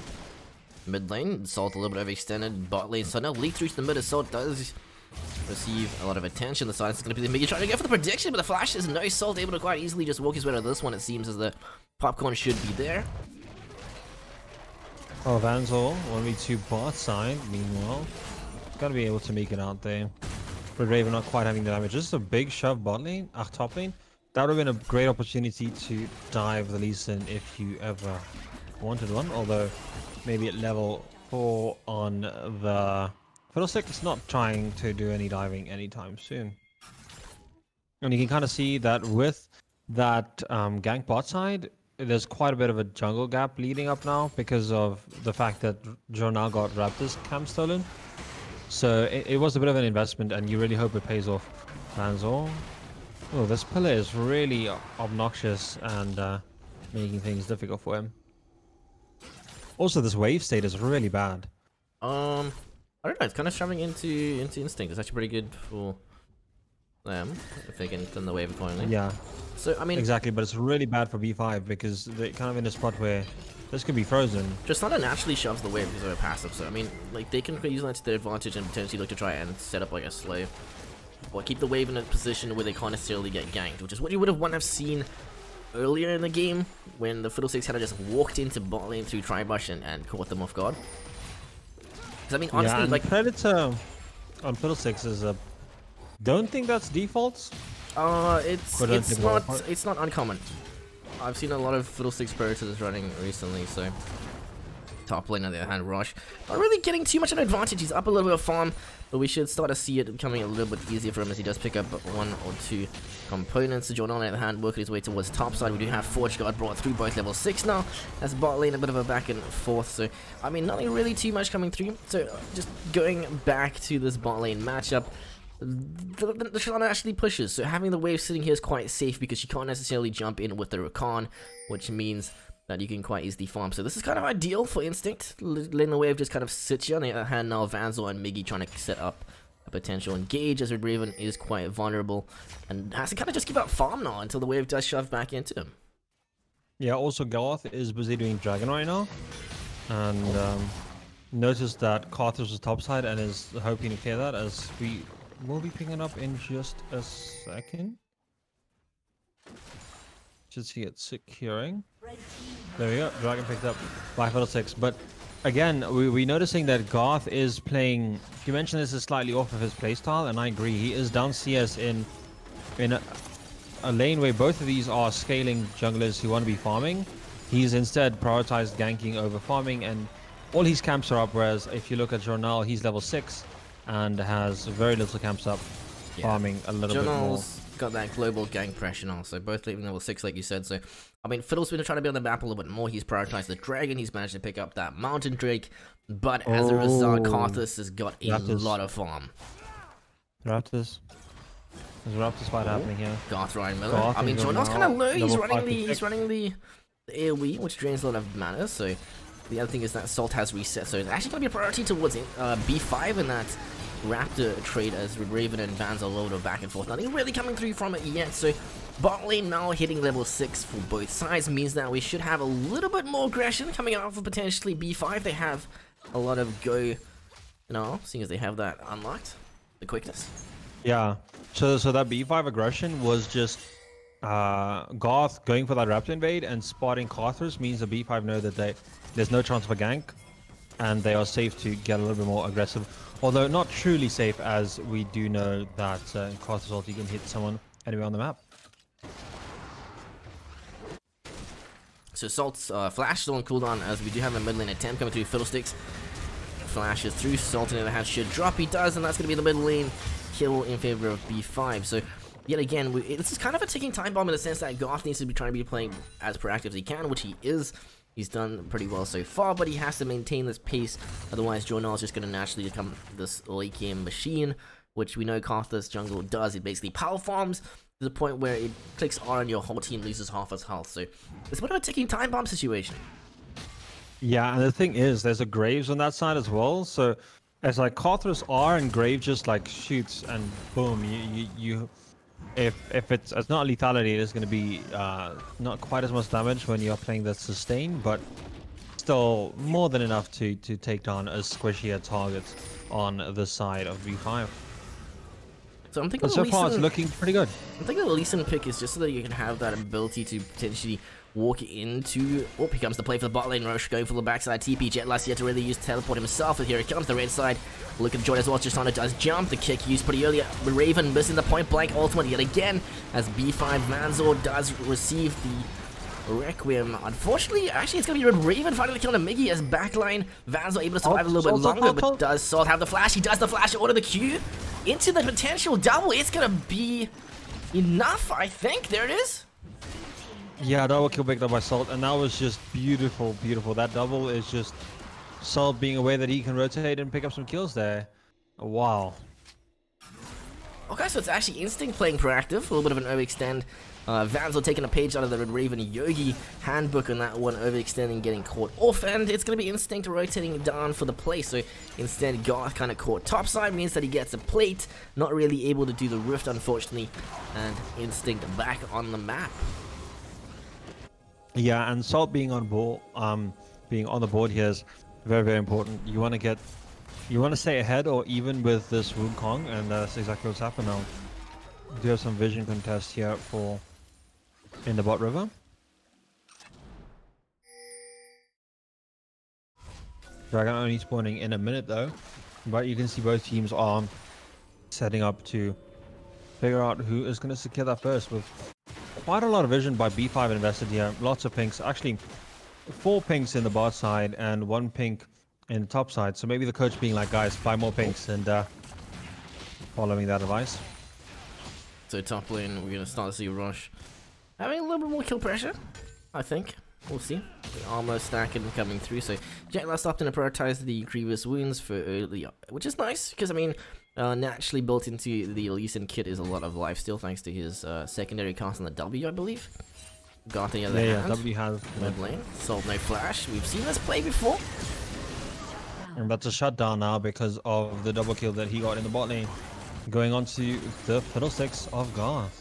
Mid lane, Salt a little bit overextended, bot lane, so now leak through to the mid. Salt does receive a lot of attention. The side's going to be the Miggy trying to go for the prediction, but the flash is no Salt able to quite easily just walk his way to this one. It seems as the popcorn should be there. Oh, Vanzor, 1v2 bot side, meanwhile. Gotta be able to make it out there. But Raven not quite having the damage. Just a big shove bot lane, top lane. That would have been a great opportunity to dive the Lee Sin if you ever wanted one, although maybe at level 4 on the Fiddlesticks, not trying to do any diving anytime soon. And you can kind of see that with that gank bot side, there's quite a bit of a jungle gap leading up now because of the fact that Jornal got Raptor's camp stolen. So it was a bit of an investment, and you really hope it pays off. Vanzor. Oh, this pillar is really obnoxious and making things difficult for him. Also, this wave state is really bad. I don't know. It's kind of shoving into Instinct. It's actually pretty good for them if they can thin the wave accordingly. Yeah. So I mean, exactly, but it's really bad for B5 because they're kind of in a spot where this could be frozen. Tristana naturally shoves the wave because of her passive. So I mean, like they can use that to their advantage and potentially look to try and set up like a slave, or keep the wave in a position where they can't necessarily get ganked, which is what you would have seen earlier in the game when the Fiddlesticks had just walked into bot lane through Tribush and caught them off guard. Because I mean, honestly, yeah, like Predator on Fiddlesticks is a. Don't think that's default. It's not uncommon. I've seen a lot of Fiddlesticks Predators running recently, so. Top lane on the other hand, Rosh not really getting too much of an advantage. He's up a little bit of farm, but we should start to see it becoming a little bit easier for him as he does pick up 1 or 2 components. Jordan on the other hand working his way towards top side. We do have Forge Guard brought through both level 6 now. That's bot lane, a bit of a back and forth. So I mean, nothing really too much coming through. So just going back to this bot lane matchup. The Tristana actually pushes, so having the wave sitting here is quite safe because she can't necessarily jump in with the Rakan, which means that you can quite easily farm. So this is kind of ideal for Instinct, letting the wave just kind of sit here. On the other hand, now Vanzor and Miggy trying to set up a potential engage, as Raven is quite vulnerable and has to kind of just give up farm now until the wave does shove back into him. Yeah, also Garth is busy doing Dragon right now, and notice that Karthus is topside and is hoping to clear that, as we will be picking it up in just a second. Should see it securing. There we go, Dragon picked up by Fiddlesticks. But again, we're noticing that Garth is playing. You mentioned this is slightly off of his playstyle, and I agree. He is down CS in a lane where both of these are scaling junglers who want to be farming. He's instead prioritized ganking over farming, and all his camps are up. Whereas if you look at Jornal, he's level 6 and has very little camps up, farming a little bit more. Got that global gank pressure now, so both leaving level 6 like you said. So I mean, Fiddle's been trying to be on the map a little bit more. He's prioritized the dragon, he's managed to pick up that mountain drake, but as a result, Karthus has got a lot of farm. Raptors. There's a Raptor fight happening here. Garth Ryan Miller. Garth I mean, is Jornal's going kind of out. low. He's Level running 5 to 6. the AoE, which drains a lot of mana. So the other thing is that Salt has reset. So it's actually going to be a priority towards B5 in that Raptor trade as Raven and Vans are loaded back and forth. Nothing really coming through from it yet. So bot lane now hitting level 6 for both sides means that we should have a little bit more aggression coming out for potentially B5. They have a lot of go now, seeing as they have that unlocked. The quickness. Yeah. So that B5 aggression was just Garth going for that Raptor invade and spotting Carthus means the B5 know that there's no chance of a gank and they are safe to get a little bit more aggressive. Although not truly safe, as we do know that Carthus ulti can hit someone anywhere on the map. So Salt's flash still on cooldown as we do have a mid lane attempt coming through Fiddlesticks. Flashes through, Salt in the other hand should drop, he does, and that's going to be the mid lane kill in favor of B5. So yet again, this is kind of a ticking time bomb in the sense that Garth needs to be trying to be playing as proactive as he can, which he is. He's done pretty well so far, but he has to maintain this pace, otherwise Jornal is just going to naturally become this late game machine, which we know Carthus jungle does. It basically power farms to the point where it clicks R and your whole team loses half its health. So it's a bit of a ticking time bomb situation. Yeah, and the thing is, there's a Graves on that side as well. So it's like Carthus R and Graves just like shoots and boom, if it's not lethality, it is going to be not quite as much damage when you're playing the sustain, but still more than enough to take down a squishier target on the side of B5. So I'm thinking But so far it's looking pretty good. I'm thinking the Lee Sin pick is just so that you can have that ability to potentially walk into... Oh, here comes the play for the bot lane. Roche going for the backside. TP Jetlass yet to really use teleport himself. And here it comes, the red side. Look at Jordan as well. Tristana does jump. The kick used pretty early. Raven missing the point blank ultimate yet again as B5 Manzor does receive the Requiem. Unfortunately, actually, it's going to be Raven finally killing a Miggy as backline. Van's able to survive a little bit longer, but does Salt have the flash? He does the flash, order the Q into the potential double. It's going to be enough, I think. There it is. Yeah, double kill picked up by Salt, and that was just beautiful, beautiful. That double is just Salt being aware that he can rotate and pick up some kills there. Wow. Okay, so it's actually Instinct playing proactive, a little bit of an overextend. Vanzel taking a page out of the Red Raven Yogi handbook on that one, overextending, getting caught off, and it's going to be Instinct rotating down for the play. So instead, Garth kind of caught topside, means that he gets a plate, not really able to do the rift, unfortunately, and Instinct back on the map. Yeah, and Salt being on board, being on the board here is very, very important. You want to stay ahead or even with this Wukong, and that's exactly what's happened now. We do have some vision contest here in the bot river. Dragon only spawning in a minute though, but you can see both teams are setting up to figure out who is going to secure that first with quite a lot of vision by B5 invested here. Lots of pinks, actually 4 pinks in the bot side and 1 pink in the top side. So maybe the coach being like, guys, 5 more pinks, and following that advice. So top lane, we're going to start to see Rush having a little bit more kill pressure, I think. We'll see. The armor stacking coming through. So Jetlass opting to prioritize the grievous wounds for early, which is nice because I mean, naturally built into the Lee Sin kit is a lot of lifesteal thanks to his secondary cast on the W, I believe. Garth on the other hand. Yeah, W has mid lane. Salt no flash. We've seen this play before. And that's a shutdown now because of the double kill that he got in the bot lane. Going on to the Fiddlesticks of Garth.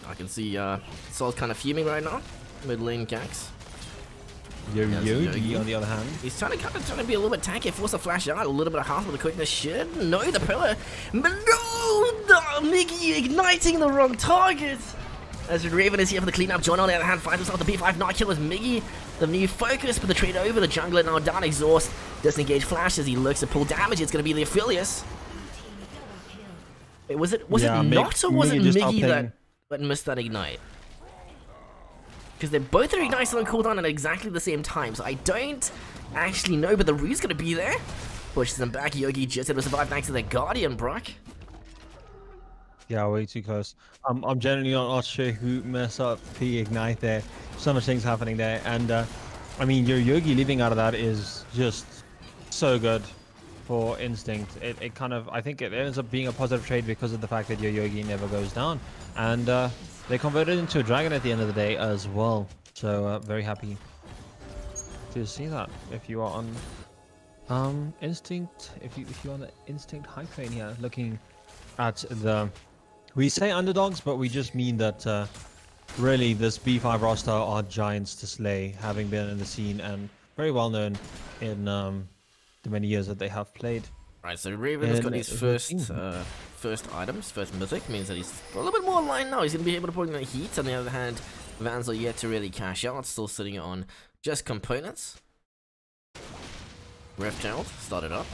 I can see Salt kind of fuming right now. Mid lane ganks. Yogi on the other hand. He's trying to be a little bit tanky, force a flash out, a little bit of health with the quickness should. No, the pillar. But no, Mickey igniting the wrong target. As Raven is here for the cleanup, John on the other hand finds himself the B5 night kill with Miggy. The new focus, but the trade over, the jungler now down exhaust. Disengage flash as he looks to pull damage. It's going to be the Aphelios. Wait, was it not, or was it Miggy that missed that ignite? Because they both are ignited on cooldown at exactly the same time, so I don't actually know, but the Rue's going to be there. Pushes them back. Yogi just able to survive thanks to their Guardian, Brock. Yeah, way too close. I'm generally not sure who messed up the ignite there. So much things happening there, and I mean, your Yogi leaving out of that is just so good for Instinct. It kind of, I think it ends up being a positive trade because of the fact that your Yogi never goes down. And they converted into a dragon at the end of the day as well. So very happy to see that. If you are on Instinct, if you're on the Instinct hype train here, looking at the, we say underdogs, but we just mean that really this B5 roster are giants to slay, having been in the scene and very well known in the many years that they have played. Right, so Raven has got his first items, first mythic, means that he's a little bit more aligned now. He's going to be able to put in the heat. On the other hand, Vanzel yet to really cash out, still sitting on just components. Rift Herald started up.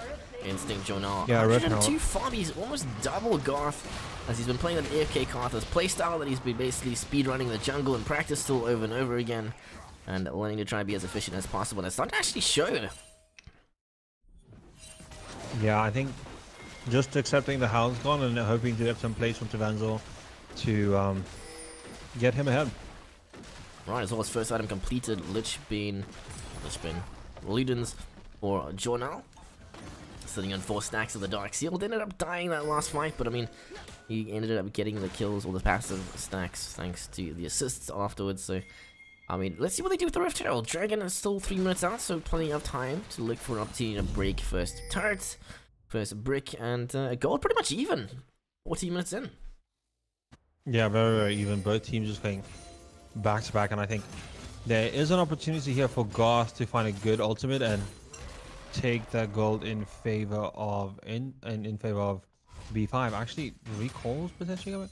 Instinct Jonar. Yeah, Rift Herald. 2 farm, he's almost double Garth, as he's been playing that AFK Karthus playstyle that he's been basically speedrunning the jungle in practice still over and over again, and learning to try and be as efficient as possible. And it's starting to actually show. Yeah, I think just accepting the house gone and hoping to get some plays from Vanzel to get him ahead. Right, as well as first item completed, Lichbane, Ludens for Jornal. Sitting on 4 stacks of the Dark Seal. Ended up dying that last fight, but I mean, he ended up getting the kills or the passive stacks thanks to the assists afterwards. So, I mean, let's see what they do with the Rift Herald. Dragon is still 3 minutes out, so plenty of time to look for an opportunity to break first turret, first brick, and gold pretty much even. 14 minutes in. Yeah, very, very even. Both teams just going back to back, and I think there is an opportunity here for Garth to find a good ultimate and take that gold in favor of in favor of B5. Actually, recalls potentially.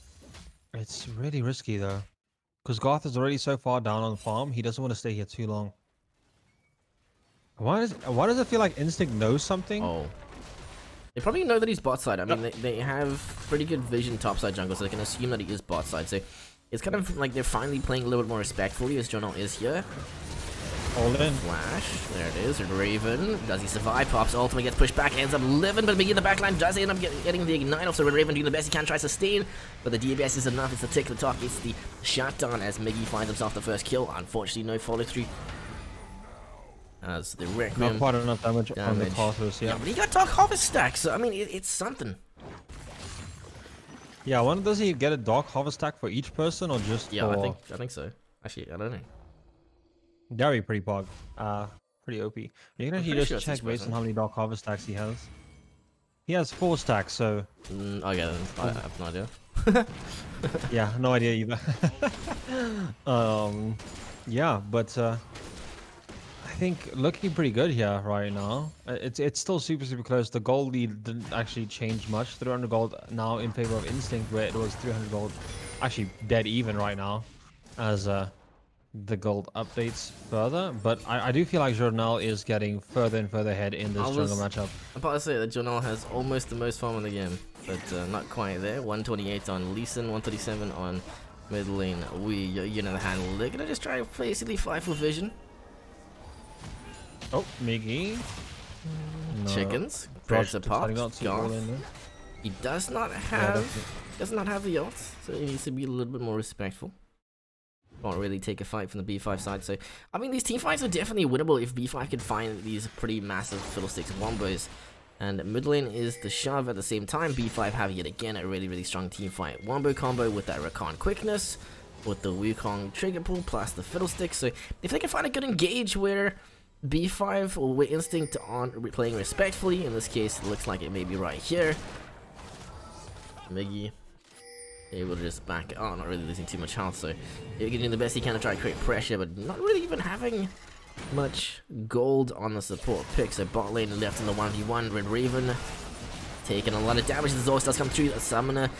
It's really risky though, because Garth is already so far down on the farm. He doesn't want to stay here too long. Why does it feel like Instinct knows something? Oh, they probably know that he's bot side. I mean, they have pretty good vision top side jungle, so they can assume that he is bot side. So it's kind of like they're finally playing a little bit more respectfully as Journal is here. All in. Flash, there it is. Raven, does he survive? Pops ultimate, gets pushed back, ends up living, but MIGY in the backline does end up getting the ignite off. So Raven doing the best he can, tries to sustain, but the DBS is enough. It's the tick the talk, it's the shutdown as MIGY finds himself the first kill. Unfortunately, no follow through. As the Requiem. Not quite enough damage on the Karthus, yeah. But he got Dark Harvest stack, so I mean, it's something. Yeah, I wonder, does he get a Dark Harvest stack for each person or just Yeah, for... I think so. Actually, I don't know. That'd be pretty bug. Pretty OP. You can actually just check based on how many Dark Harvest stacks he has. He has 4 stacks, so... Okay, I have no idea. Yeah, no idea either. Yeah, but I think looking pretty good here right now. It's still super close. The gold lead didn't actually change much. 300 gold now in favor of Instinct, where it was 300 gold. Actually dead even right now, as the gold updates further. But I do feel like Journal is getting further and further ahead in this jungle matchup. I'm about to say that Journal has almost the most farm in the game, but not quite there. 128 on Lee Sin, 137 on mid lane. You know the handle. They're gonna just try to basically fight for vision. Oh, MIGY. No. Chickens. Breads apart. Garth. He does not have the ult, so he needs to be a little bit more respectful. Can't really take a fight from the B5 side, so I mean these team fights are definitely winnable if B5 can find these pretty massive Fiddlesticks wombos. And mid lane is the shove at the same time. B5 have yet again a really strong team fight wombo combo with that Rakan quickness, with the Wukong trigger pull plus the Fiddlesticks. So if they can find a good engage where B5 or with Instinct on playing respectfully, in this case it looks like it may be right here. MIGY able to just back it. Oh, not really losing too much health, so you're doing the best he can to try to create pressure, but not really even having much gold on the support pick. So bot lane left in the 1v1. Red Raven taking a lot of damage. The exhaust does come through. The summoner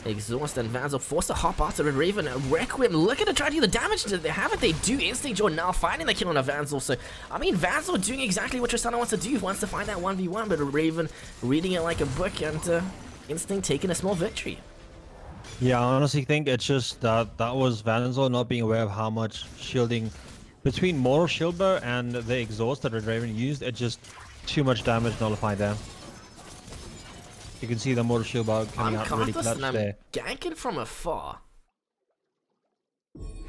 exhaust and Vanzel forced to hop out to Red Raven. Requiem looking to try to do the damage. They have it. They do. Instinct now finding the kill on a Vanzel. So I mean, Vanzel doing exactly what Tristana wants to do. Wants to find that 1v1, but Raven reading it like a book, and Instinct taking a small victory. Yeah, I honestly think it's just that was Vanzel not being aware of how much shielding between Mortal Shield Bow and the exhaust that Red Raven used. It's just too much damage nullified there. You can see the Mortal Shield Bow coming out really clutch there. Ganking from afar.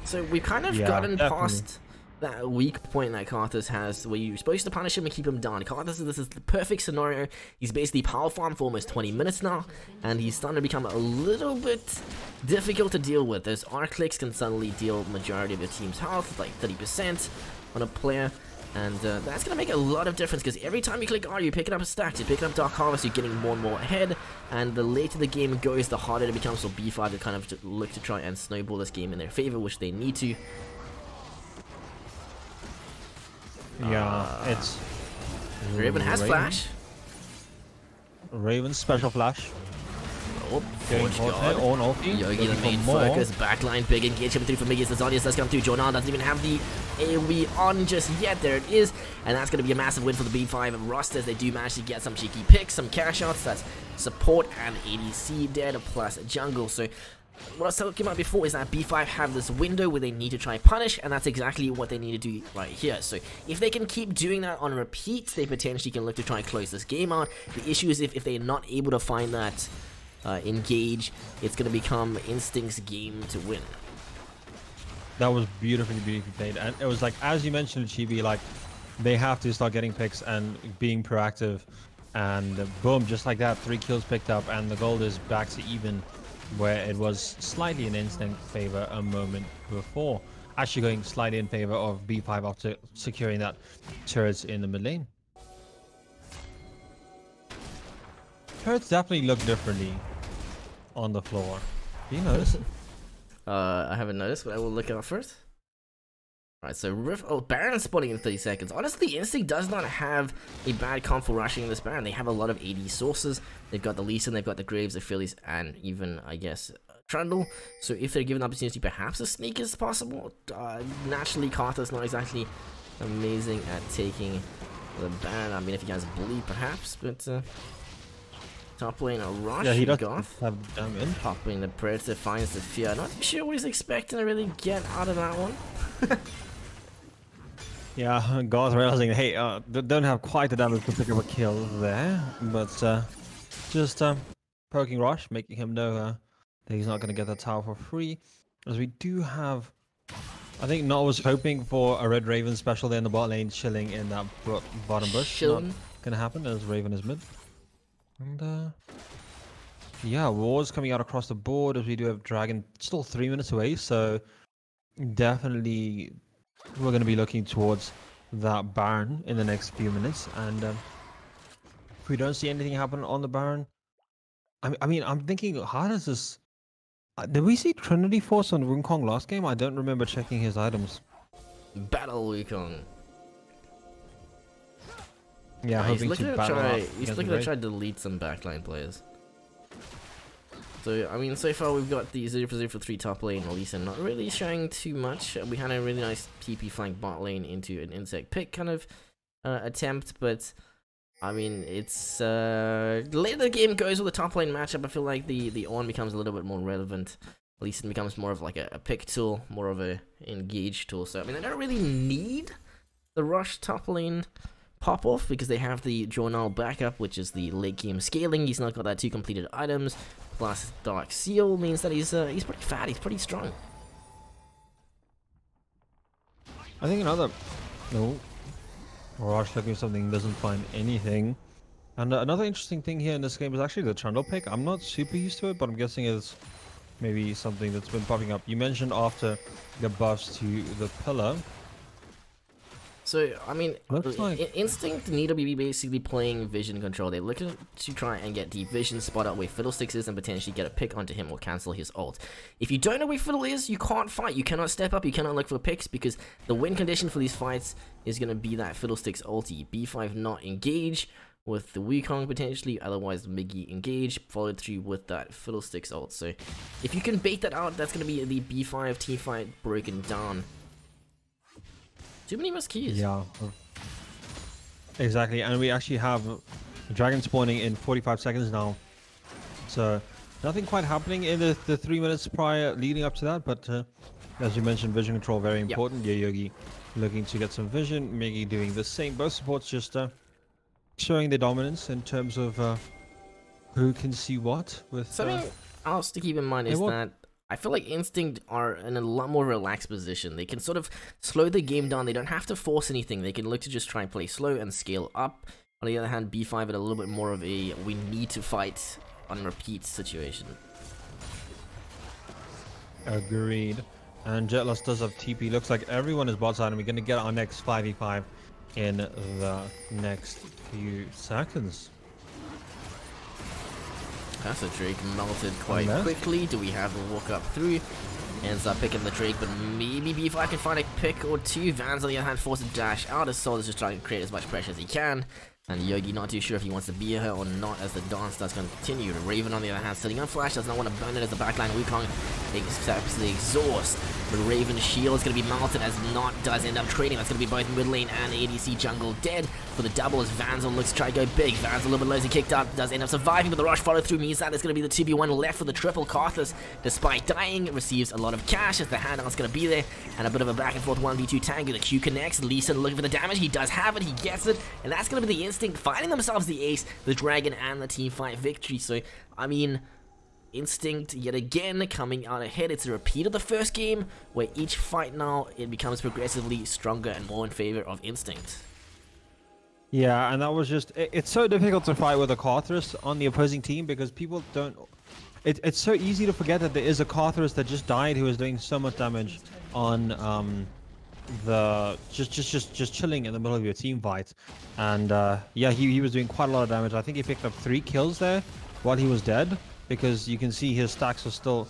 So we've kind of gotten past that weak point that Karthus has where you're supposed to punish him and keep him down. Karthus, this is the perfect scenario. He's basically power farmed for almost 20 minutes now, and he's starting to become a little bit difficult to deal with. Those R clicks can suddenly deal majority of your team's health, like 30% on a player. And that's going to make a lot of difference, because every time you click R, you're picking up a stack, you're picking up Dark Harvest, you're getting more and more ahead, and the later the game goes, the harder it becomes for B5 to kind of look to try and snowball this game in their favor, which they need to. Yeah, it's... Raven has flash. Raven's special flash. Oh, Forge God. Yogi the main focus, backline, big engage coming through for Miggy. Zazanias does come through. Jordan doesn't even have the AoE on just yet. There it is. And that's going to be a massive win for the B5 rosters. They do manage to get some cheeky picks, some cash shots. That's support and ADC dead plus jungle. So what I was talking about before is that B5 have this window where they need to try and punish, and that's exactly what they need to do right here. So if they can keep doing that on repeat, they potentially can look to try and close this game out. The issue is if they're not able to find that engage, it's going to become Instinct's game to win. That was beautifully played, and it was like, as you mentioned, Chibi, like they have to start getting picks and being proactive, and boom, just like that, 3 kills picked up, and the gold is back to even, where it was slightly in Instinct favor a moment before, actually going slightly in favor of B5 after securing that turrets in the mid lane. Turrets definitely look differently on the floor. Do you notice it? I haven't noticed, but I will look out first. Alright, so Baron spawning in 30 seconds. Honestly, Instinct does not have a bad comp for rushing this Baron. They have a lot of AD sources. They've got the Lee Sin, they've got the Graves, the Phillies, and even, I guess, Trundle. So if they're given the opportunity, perhaps a sneak is possible. Naturally, Karthus not exactly amazing at taking the Baron. I mean, if you guys believe, perhaps, but... top lane a rush. Yeah, he does have damage. Top lane the Predator finds the fear. Not too sure what he's expecting to really get out of that one. Yeah, Goth realizing, hey, don't have quite the damage to pick up a kill there, but just poking Rush, making him know that he's not going to get the tower for free. As we do have, I think Not was hoping for a Red Raven special there in the bot lane, chilling in that bottom bush. Not going to happen as Raven is mid. And yeah, wars coming out across the board, as we do have Dragon still 3 minutes away, so definitely we're going to be looking towards that Baron in the next few minutes. And if we don't see anything happen on the Baron, I mean, I'm thinking, how does this... did we see Trinity Force on Wukong last game? I don't remember checking his items. Battle Wukong. Yeah, he's looking to try to delete some backline players. So, I mean, so far we've got the 0-for-0 for 3 top lane, Lee Sin not really showing too much. We had a really nice TP flank bot lane into an insect pick kind of attempt, but I mean, it's later the game goes with the top lane matchup. I feel like the Ornn becomes a little bit more relevant. Lee Sin becomes more of like a pick tool, more of a engage tool. So, I mean, they don't really need the rush top lane pop off because they have the Journal backup, which is the late game scaling. He's not got that 2 completed items, plus Dark Seal means that he's pretty fat, he's pretty strong. I think Rush looking for something, doesn't find anything. And another interesting thing here in this game is actually the Trundle pick. I'm not super used to it, but I'm guessing it's maybe something that's been popping up. You mentioned after the buffs to the pillar. So, I mean, Instinct need to be basically playing vision control. They're looking to try and get the vision spot out where Fiddlesticks is and potentially get a pick onto him or cancel his ult. If you don't know where Fiddle is, you can't fight. You cannot step up, you cannot look for picks, because the win condition for these fights is going to be that Fiddlesticks ulti. B5 not engage with the Wukong potentially, otherwise Miggy engage, followed through with that Fiddlesticks ult. So, if you can bait that out, that's going to be the B5 team fight broken down. Too many missed keys. Yeah, exactly. And we actually have Dragon spawning in 45 seconds now. So nothing quite happening in the 3 minutes prior leading up to that. But as you mentioned, vision control very important. Yep. Yogi looking to get some vision. Miggy doing the same. Both supports just showing their dominance in terms of who can see what. With something else to keep in mind is that I feel like Instinct are in a lot more relaxed position. They can sort of slow the game down. They don't have to force anything. They can look to just try and play slow and scale up. On the other hand, B5 had a little bit more of a we need to fight on repeat situation. Agreed. And Jetless does have TP. Looks like everyone is bot side, and we're going to get our next 5v5 in the next few seconds. That's a Drake melted quite quickly. Do we have the walk up through? Ends up picking the Drake, but maybe B5 can find a pick or two. Vans on the other hand forced to dash out. His Soul is just trying to create as much pressure as he can. And Yogi not too sure if he wants to be here or not as the dance does continue. Raven on the other hand sitting on Flash, does not want to burn it as the backline. Wukong accepts the exhaust. But Raven's shield is going to be melted as Not does end up trading. That's going to be both mid lane and ADC jungle dead. For the double as Vanzel looks to try to go big. Vanzel a little bit low as he kicked up, does end up surviving, but the rush follow through means that there's going to be the 2v1 left for the triple. Karthus, despite dying, receives a lot of cash as the handout's going to be there. And a bit of a back and forth 1v2 tango. The Q connects. Lee Sin looking for the damage. He does have it. He gets it. And that's going to be the Instinct finding themselves the ace, the dragon, and the team fight victory. So, I mean, Instinct yet again coming out ahead. It's a repeat of the first game where each fight now it becomes progressively stronger and more in favor of Instinct. Yeah, and that was just it's so difficult to fight with a Karthus on the opposing team because people don't it's so easy to forget that there is a Karthus that just died who was doing so much damage on the just chilling in the middle of your team fight. And yeah, he was doing quite a lot of damage. I think he picked up 3 kills there while he was dead, because you can see his stacks are still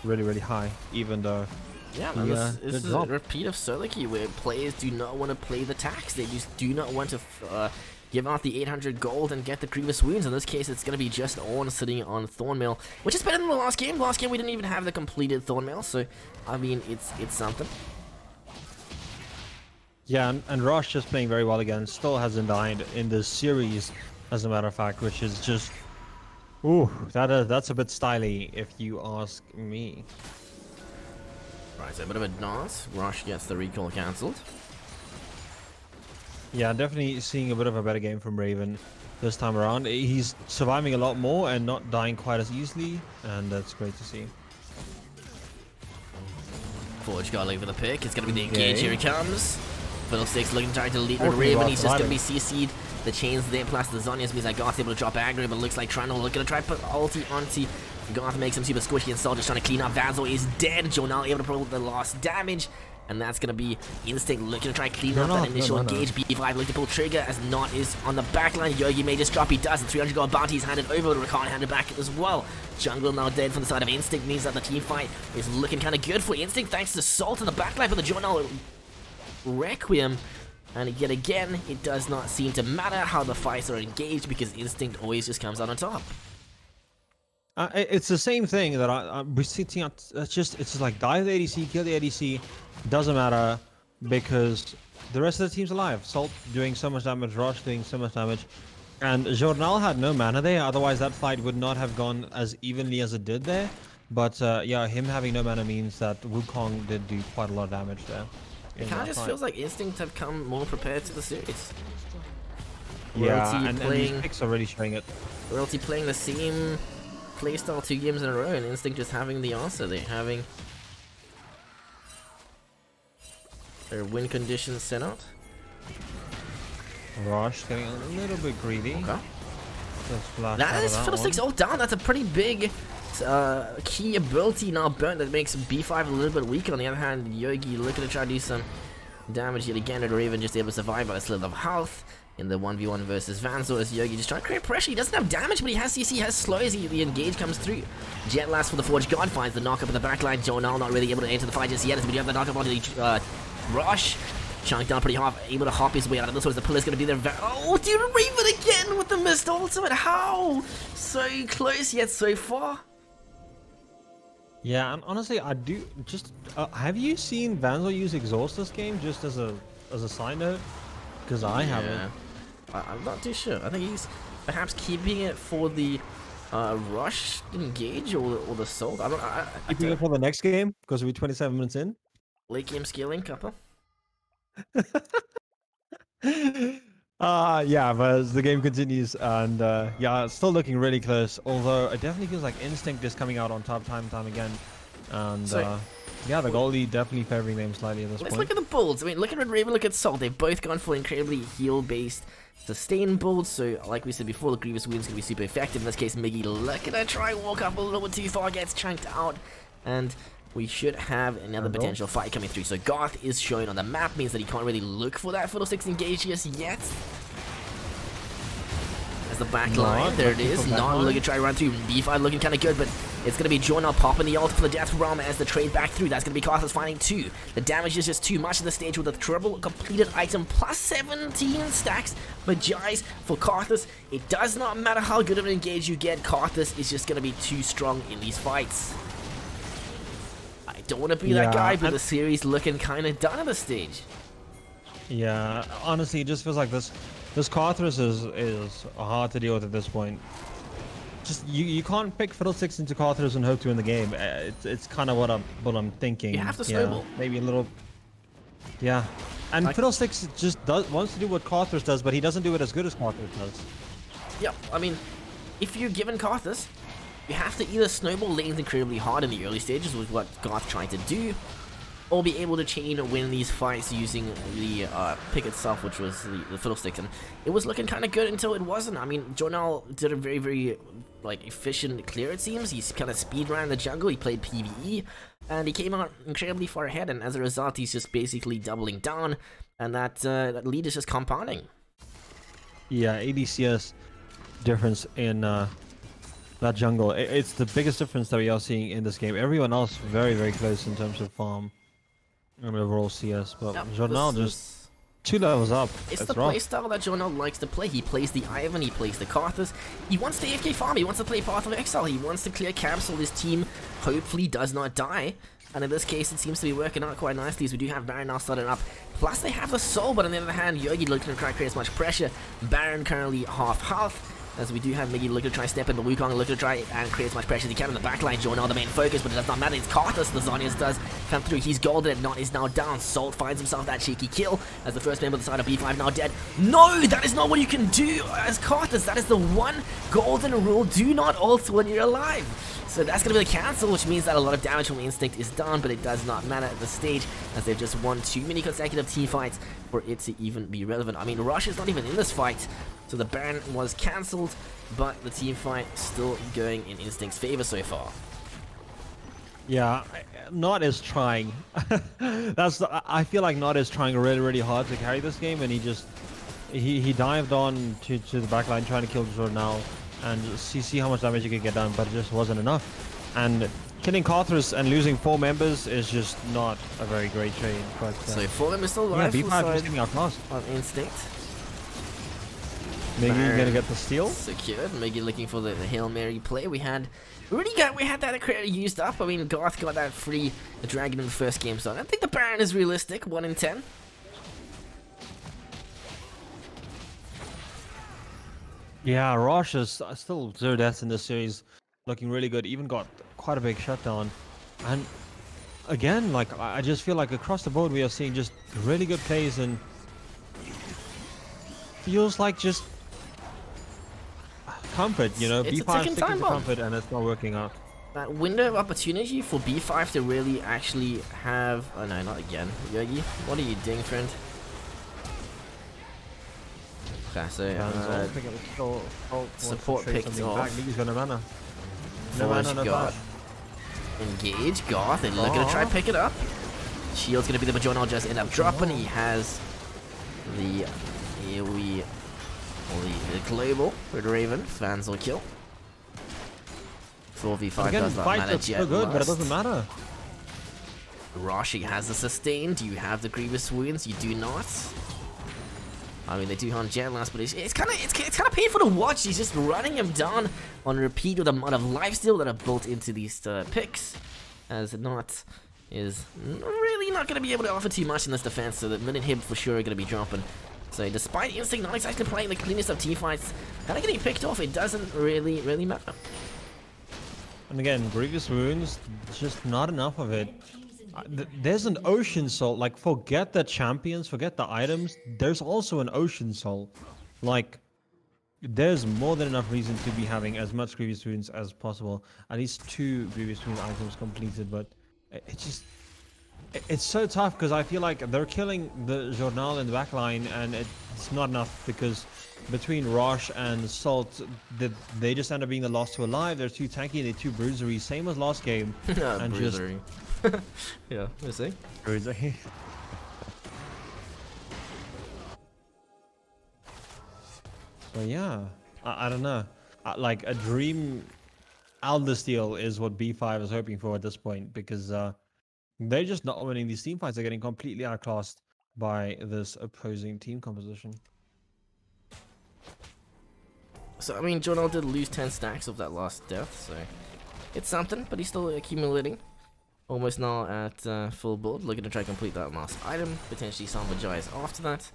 really high, even though yeah, man, this is a repeat of Soliki where players do not want to play the tax. They just do not want to give out the 800 gold and get the Grievous Wounds. In this case, it's going to be just Ornn sitting on Thornmail, which is better than the last game. Last game, we didn't even have the completed Thornmail, so, I mean, it's something. Yeah, and Rosh just playing very well again. Still hasn't died in this series, as a matter of fact, which is just... Ooh, that's a bit styly, if you ask me. Right, so a bit of a dance. Rosh gets the recall cancelled. Yeah, definitely seeing a bit of a better game from Raven this time around. He's surviving a lot more and not dying quite as easily, and that's great to see. Forge got looking for the pick. It's going to be the engage. Here he comes. Fiddlesticks looking to try to lead with Raven. He's just going to be CC'd. The chains there plus the Zhonya's means that Goth's able to drop aggro, but looks like Trundle looking to try to put ulti onto Goth, makes him super squishy, and Sol just trying to clean up. Vanzel is dead. Jonal able to pull the last damage, and that's going to be Instinct looking to try to clean up that initial engage. B5 looking to pull trigger as Not is on the backline. Yogi may just drop, he does, and 300 gold bounty is handed over to Rakan, handed back as well. Jungle now dead from the side of Instinct means that the team fight is looking kind of good for Instinct thanks to Salt in the backline, but the Jonal Requiem. And yet again, it does not seem to matter how the fights are engaged because Instinct always just comes out on top. It's the same thing that we're sitting at. It's just like die the ADC, kill the ADC. Doesn't matter because the rest of the team's alive. Salt doing so much damage, Rosh doing so much damage, and Jornal had no mana there. Otherwise, that fight would not have gone as evenly as it did there. But yeah, him having no mana means that Wukong did do quite a lot of damage there. It kind of just feels like Instinct have come more prepared to the series. Yeah, and these picks are really showing it. Royalty playing the same playstyle 2 games in a row, and Instinct just having the answer. They're having their win conditions set out. Rosh getting a little bit greedy. Okay. That is Fiddlesticks all down. That's a pretty big key ability now burnt that makes B5 a little bit weaker. On the other hand, Yogi looking to try to do some damage yet again, and Raven just able to survive by a sliver of health in the 1v1 versus Vanzel as Yogi just trying to create pressure. He doesn't have damage, but he has CC, has slow as the engage comes through. Jet last for the Forge God finds the knock up in the backline. Jonal not really able to enter the fight just yet, as we do have the knock up onto the Rosh. Chunked down pretty hard, able to hop his way out of this one. The pillar's gonna be there. Oh, dude, Raven again with the missed ultimate. How? So close yet so far. Yeah, and honestly, I do just. Have you seen Vanzel use exhaust this game? Just as a side note, because I haven't. I'm not too sure. I think he's perhaps keeping it for the rush engage or the Salt. I don't. Keeping it for the next game because we're 27 minutes in. Late game scaling, couple. Yeah, but as the game continues, and yeah, it's still looking really close. Although it definitely feels like Instinct is coming out on top time and time again. And So- yeah, the goalie definitely favoring them slightly at this Let's point. look at the builds. I mean, look at Red Raven, look at Salt. They've both gone for incredibly heal-based sustain builds. So, like we said before, the Grievous Wound's going to be super effective. In this case, Miggy, look at her try walk up a little bit too far, gets chunked out. And we should have another potential fight coming through. So, Garth is shown on the map, means that he can't really look for that Fiddlesticks engage just yet. As the back line, there it is. Not looking to try to run through. B5 looking kind of good, but it's going to be Jornal popping the ult for the Death Realm as the trade back through. That's going to be Carthus finding 2. The damage is just too much at the stage with a triple completed item plus 17 stacks. Magi's for Carthus. It does not matter how good of an engage you get. Carthus is just going to be too strong in these fights. I don't want to be that guy, but the series looking kind of done at this stage. Yeah, honestly, it just feels like this Carthus is hard to deal with at this point. Just you can't pick Fiddlesticks into Carthus and hope to win the game. It's kind of what I'm thinking. You have to snowball. Maybe a little. Yeah, and Fiddlesticks just wants to do what Carthus does, but he doesn't do it as good as Carthus does. Yeah, I mean, if you're given Carthus, you have to either snowball lanes incredibly hard in the early stages, which is what Garth tried to do, or be able to chain win these fights using the pick itself, which was the Fiddlesticks, and it was looking kind of good until it wasn't. I mean, Jornal did a very, very efficient clear, it seems. He's kind of speed ran the jungle, he played PvE, and he came out incredibly far ahead, and as a result, he's just basically doubling down, and that lead is just compounding. Yeah, ADCS difference in that jungle. It's the biggest difference that we are seeing in this game. Everyone else very, very close in terms of farm and overall CS, but Jornal just 2 levels up. It's the playstyle that Jornal likes to play. He plays the Ivan, he plays the Carthus. He wants to AFK farm, he wants to play Path of Exile, he wants to clear camps so his team hopefully does not die. And in this case, it seems to be working out quite nicely as we do have Baron now started up. Plus, they have the Soul, but on the other hand, Yogi looking to try to create as much pressure. Baron currently half health. As we do have Miggy looking to try step in, the Wukong looking to try and create as much pressure as he can in the backline. Jornal the main focus, but it does not matter. It's Carthus. The Zhonya's does come through. He's golden, and Not is now down. Salt finds himself that cheeky kill as the first member of the side of B5 now dead. No, that is not what you can do as Carthus. That is the one golden rule. Do not ult when you're alive. So that's going to be the cancel, which means that a lot of damage from Instinct is done, but it does not matter at this stage as they've just won too many consecutive team fights for it to even be relevant. I mean, Rush is not even in this fight, so the Baron was cancelled, but the team fight still going in Instinct's favor so far. Yeah, Not is trying. I feel like Not is trying really, really hard to carry this game, and he dived on to the backline trying to kill Jornal and see how much damage he could get done, but it just wasn't enough. And killing Carthus and losing 4 members is just not a very great trade. But so 4 members still alive. Yeah, B5 is getting outclassed on Instinct. Miggy gonna get the steal. Secured. Miggy looking for the Hail Mary play. We had that credit used up. I mean, Garth got that free dragon in the first game, so I think the Baron is realistic. 1 in 10. Yeah, Rosh is still 0 deaths in this series, looking really good. Even got quite a big shutdown. And again, like, I just feel like across the board we are seeing just really good plays, and feels like just comfort, you know, B5 sticking to comfort, and it's not working out. That window of opportunity for B5 to really actually have... Oh no, not again. Yogi, what are you doing, friend? Okay, so support picked off. He's gonna mana. No mana, no flash. Engage Garth and looking to try pick it up. Shield's gonna be the Jornal just end up dropping. He has the AoE, the global Red Raven. Fans will kill. 4v5 does not matter. So good, but it doesn't matter. Rashi has the sustain. Do you have the Grievous Wounds? You do not. I mean, they do on Jet Last, but it's kind of painful to watch. He's just running him down on repeat with a amount of lifesteal that are built into these picks, as Not is really not going to be able to offer too much in this defense, so the mid hib for sure are going to be dropping. So despite Instinct not exactly playing the cleanest of teamfights, kind of getting picked off, it doesn't really matter. And again, Grievous Wounds, just not enough of it. There's an Ocean Soul. Like, forget the champions, forget the items. There's also an Ocean Soul. Like, there's more than enough reason to be having as much Grievous Wounds as possible. At least 2 Grievous Wound items completed, but It's just it's so tough because I feel like they're killing the Journal in the backline, and it's not enough because between Rosh and Salt, they just end up being the last two alive. They're too tanky, they're too bruisery, same as last game. And bruisery. Yeah, you see? Bruisery. So yeah, I don't know. Like a dream Alder steal is what B5 is hoping for at this point, because they're just not winning these team fights. They're getting completely outclassed by this opposing team composition. So, I mean, Journal did lose 10 stacks of that last death, so it's something, but he's still accumulating. Almost now at full build, looking to try to complete that last item, potentially Salvage Eyes after that.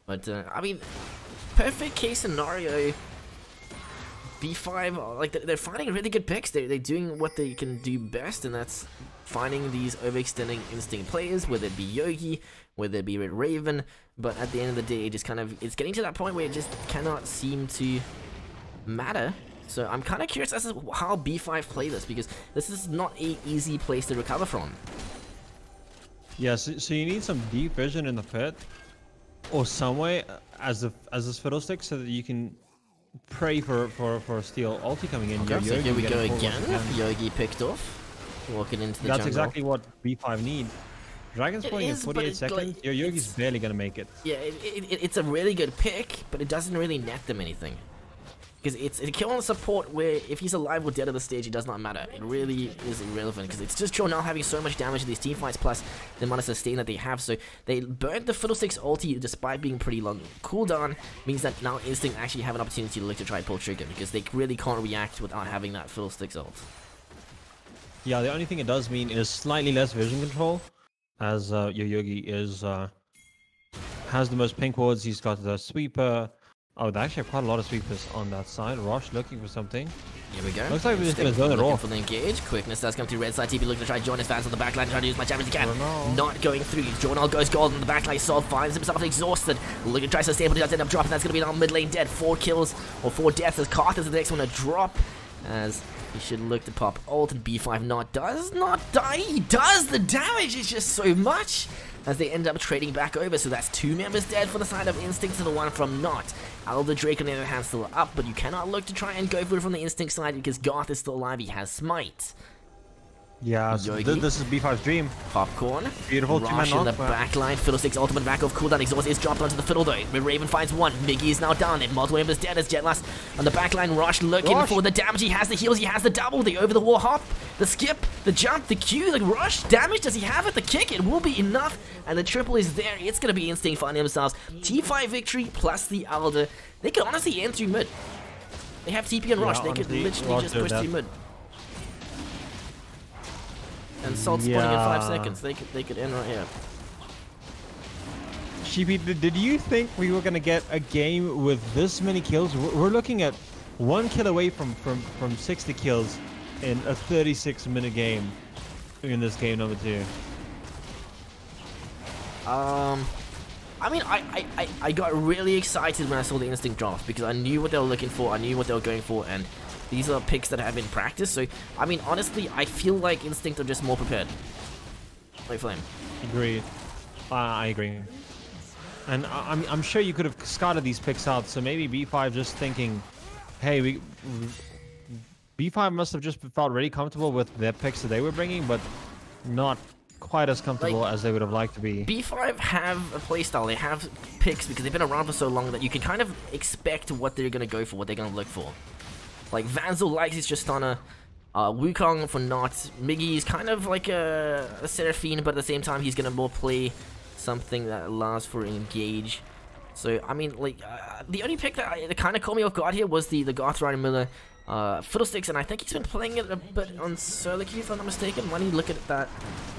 But, I mean, perfect case scenario, B5, like, they're finding really good picks. They're doing what they can do best, and that's finding these overextending Instinct players, whether it be Yogi, whether it be Red Raven. But at the end of the day, it just kind of, it's getting to that point where it just cannot seem to matter. So I'm kind of curious as to how B5 play this, because this is not an easy place to recover from. Yeah, so you need some deep vision in the pit, or some way as this Fiddlestick, so that you can pray for a steal ulti coming in. Okay, so here we go again. Yogi picked off. Walking into the jungle. That's exactly what B5 need. Dragon's playing in 48 seconds. Your Yogi's barely gonna make it. Yeah, it's a really good pick, but it doesn't really net them anything. Because it's a kill on the support where if he's alive or dead at the stage, it does not matter. It really is irrelevant because it's just Journal having so much damage in these teamfights, plus the amount of sustain that they have. So they burned the Fiddlestick's ulti despite being pretty long. Cooldown means that now Instinct actually have an opportunity to look to try and pull trigger, because they really can't react without having that Fiddlestick's ult. Yeah, the only thing it does mean is slightly less vision control, as your Yogi is has the most pink wards. He's got the sweeper. Oh, they actually have quite a lot of sweepers on that side. Rosh looking for something. Here we go. Looks like we're just gonna zone it off. For the engage. Quickness does come through red side. TP looking to try and join his fans on the backline, trying to use my damage he can. Not going through. Journal goes gold on the backline. Sol finds himself exhausted. Looking to try to stay, but he does end up dropping. That's gonna be our mid lane dead. 4 kills or 4 deaths as Karth is the next one to drop. As he should look to pop ult, and B5 does not die. He does! The damage is just so much as they end up trading back over. So that's 2 members dead for the side of Instinct to the one from Not. Alder Drake on the other hand still up, but you cannot look to try and go for it from the Instinct side because Garth is still alive. He has Smite. Yeah, so this is B5's dream. Popcorn. Beautiful. Rosh in the backline. Fiddlestick's ultimate back off cooldown. Exhaust is dropped onto the Fiddle though. Red Raven finds one. Miggy is now down. And multiple members dead as Jetlass on the backline. Rosh looking for the damage. He has the heals. He has the double. The over the wall hop. The skip. The jump. The Q. The Rush. Damage. Does he have it? The kick. It will be enough. And the triple is there. It's going to be Instinct finding themselves. T5 victory plus the Alder. They could honestly end through mid. They have TP and Rosh. They could literally just push through mid. And Salt spawning in 5 seconds. They could end right here. Sheepy, did you think we were gonna get a game with this many kills? We're looking at 1 kill away from 60 kills in a 36-minute game in this game number 2. I mean, I got really excited when I saw the Instinct draft because I knew what they were looking for. I knew what they were going for, and these are picks that have been practiced. So, I mean, honestly, I feel like Instinct are just more prepared. Like Flame. Agreed. I agree. And I'm sure you could have scouted these picks out. So maybe B5 just thinking, hey, B5 must have just felt really comfortable with their picks that they were bringing, but not quite as comfortable as they would have liked to be. B5 have a playstyle. They have picks because they've been around for so long that you can kind of expect what they're going to go for, what they're going to look for. Like, Vanzel likes his Tristana, Wukong for Not. Miggy is kind of like a Seraphine, but at the same time, he's going to more play something that allows for Engage. So, I mean, like, the only pick that kind of caught me off guard here was the Garth Ryan Miller Fiddlesticks, and I think he's been playing it a bit on Surlikey, if I'm not mistaken. Why don't you look at that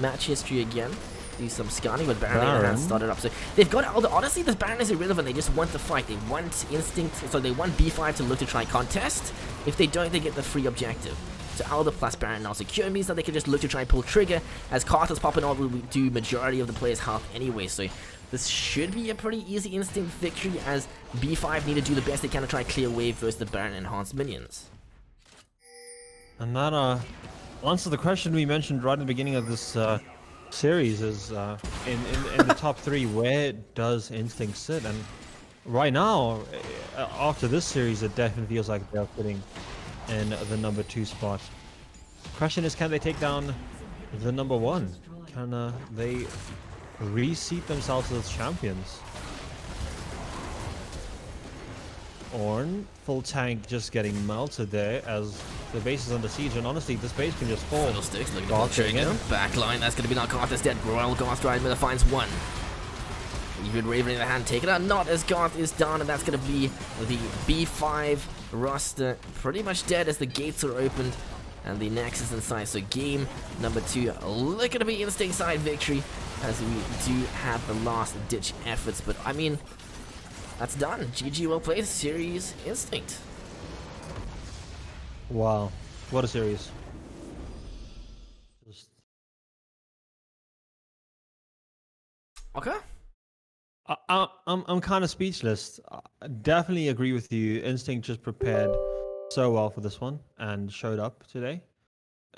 match history again? Do some scanning, but Baron has started up. So they've got Alder. Honestly, this Baron is irrelevant. They just want the fight. They want Instinct. So they want B5 to look to try and contest. If they don't, they get the free objective. So Alder plus Baron now secure means that they can just look to try and pull trigger. As Carter's popping off, will do majority of the player's health anyway. So this should be a pretty easy Instinct victory, as B5 need to do the best they can to try and clear wave versus the Baron enhanced minions. And that answer the question we mentioned right at the beginning of this series is in the top 3, where does Instinct sit? And right now, after this series, it definitely feels like they're sitting in the number 2 spot. Question is, can they take down the number 1? Can they reseat themselves as champions? Ornn, full tank, just getting melted there as the base is under siege, and honestly, this base can just fall. Fiddlesticks looking to trigger. Backline, that's going to be not Garth is dead. Royal Garth right in the finds one. Even Raven in the hand, taken out. Not as Garth is down, and that's going to be the B5 roster pretty much dead as the gates are opened and the Nexus inside. So game number 2 looking to be Instinct side victory as we do have the last ditch efforts, but I mean, that's done. GG, well played. Series Instinct. Wow, what a series! Okay. I'm kind of speechless. I definitely agree with you. Instinct just prepared so well for this one and showed up today.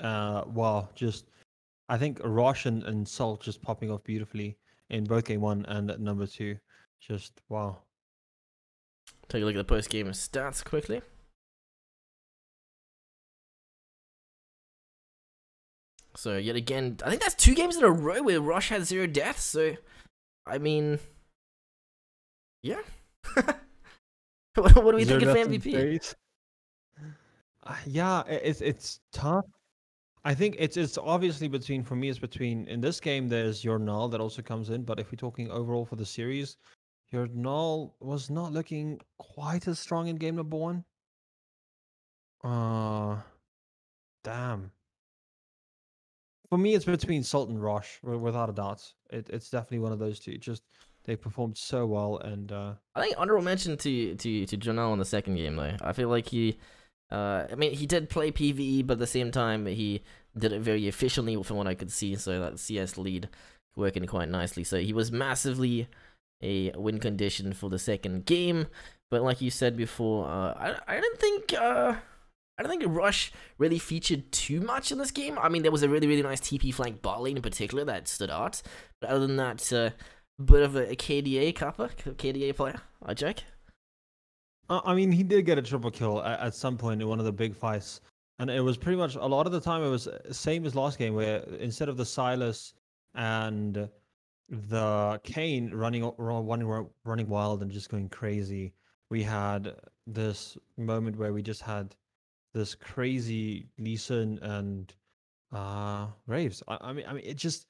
Wow, just I think Rosh and Salt just popping off beautifully in both game 1 and number 2. Just wow. Take a look at the post-game stats quickly. So yet again, I think that's 2 games in a row where Rosh had 0 deaths. So, I mean, yeah. what do we think of MVP? Yeah, it's tough. I think it's obviously between, for me, it's between, in this game, there's Jornal that also comes in, but if we're talking overall for the series, Jornal was not looking quite as strong in game number 1. Damn. For me, it's between Salt and Rosh, without a doubt. It's definitely one of those 2. Just they performed so well, and I think honorable mention to Jornal in the second game though. I feel like he, I mean, he did play PvE, but at the same time he did it very efficiently from what I could see. So that CS lead working quite nicely. So he was massively a win condition for the second game, but like you said before, I don't think Rosh really featured too much in this game. I mean, there was a really nice TP flank bot lane in particular that stood out, but other than that, bit of a KDA kappa, KDA player, Jack. I mean, he did get a triple kill at some point in one of the big fights, and it was pretty much a lot of the time it was same as last game, where instead of the Sylas and the Kayn running wild and just going crazy, we had this moment where we just had this crazy Lee Sin and Raves. I mean, it just,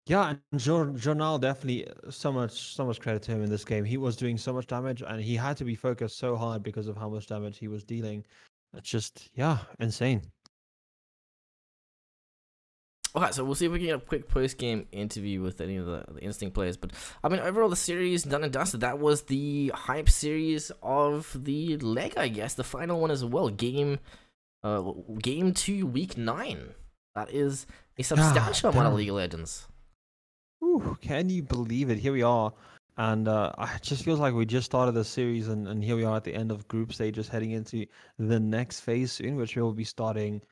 yeah. And Jornal definitely so much credit to him in this game. He was doing so much damage, and he had to be focused so hard because of how much damage he was dealing. It's just, yeah, insane. Okay, so we'll see if we can get a quick post-game interview with any of the Instinct players. But, I mean, overall, the series done and dusted. That was the hype series of the leg, I guess. The final one as well. Game 2, week 9. That is a substantial amount of League of Legends. Ooh, can you believe it? Here we are. And it just feels like we just started the series, and here we are at the end of group stages, heading into the next phase soon, which will be starting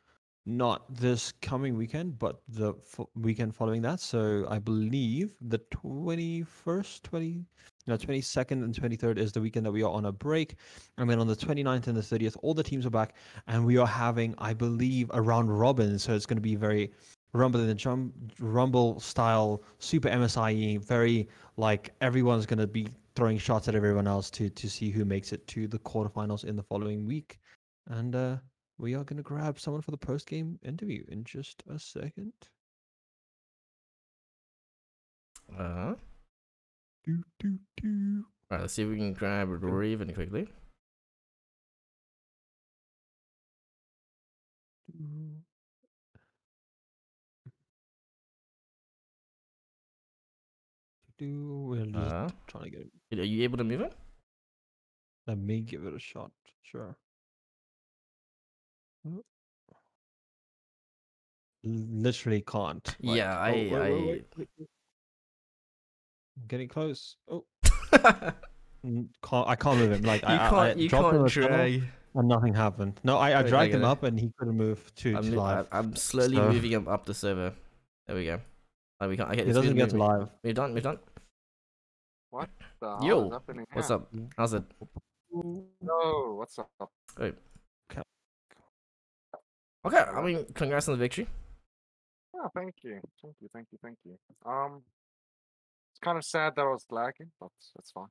not this coming weekend, but the weekend following that. So I believe the 22nd and 23rd is the weekend that we are on a break. And then on the 29th and the 30th, all the teams are back, and we are having, I believe, a round robin. So it's going to be very Rumble style, super MSIE, very like everyone's going to be throwing shots at everyone else to see who makes it to the quarterfinals in the following week. And we are going to grab someone for the post-game interview in just a second. Alright, let's see if we can grab Raven quickly. We're just trying to get it. Are you able to move it? Let me give it a shot. Sure. Literally can't. Like, yeah, wait. Getting close. Oh. I can't move him. Like you can't drag. And nothing happened. No, I Wait, dragged I him gotta- up and he couldn't move to live. I'm slowly So- moving him up the server. There we go. Oh, we can't. Okay, He it's doesn't get to moving. live. We're done. We're done. What the hell Yo, is happening what's here? up? How's it? No, what's up? Wait. Okay. Okay, I mean, congrats on the victory. Yeah, thank you. Thank you. It's kind of sad that I was lagging, but that's fine.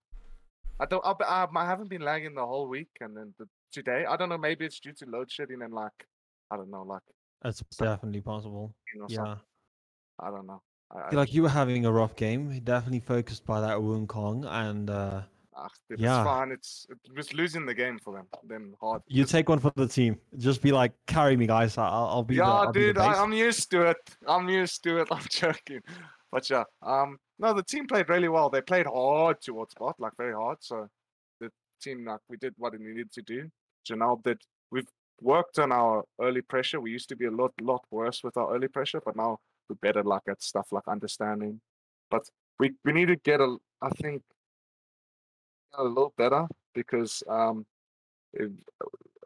I haven't been lagging the whole week, and then today, I don't know, maybe it's due to load shedding and like, I don't know, like, That's definitely possible. or Yeah. something. I don't know. I feel like you were having a rough game. Definitely focused by that Wukong, and Dude, yeah. it's fine. It was losing the game for them. Then hard. you Just- take one for the team. Just be like, carry me, guys. I'll be. Yeah, I'll be the dude, base. I'm used to it. I'm joking. But yeah, no, the team played really well. They played hard towards bot, like very hard. So the team, like, we did what it needed to do. Janelle did. We've worked on our early pressure. We used to be a lot worse with our early pressure, but now we're better like at stuff like understanding. But we need to get I think a little better because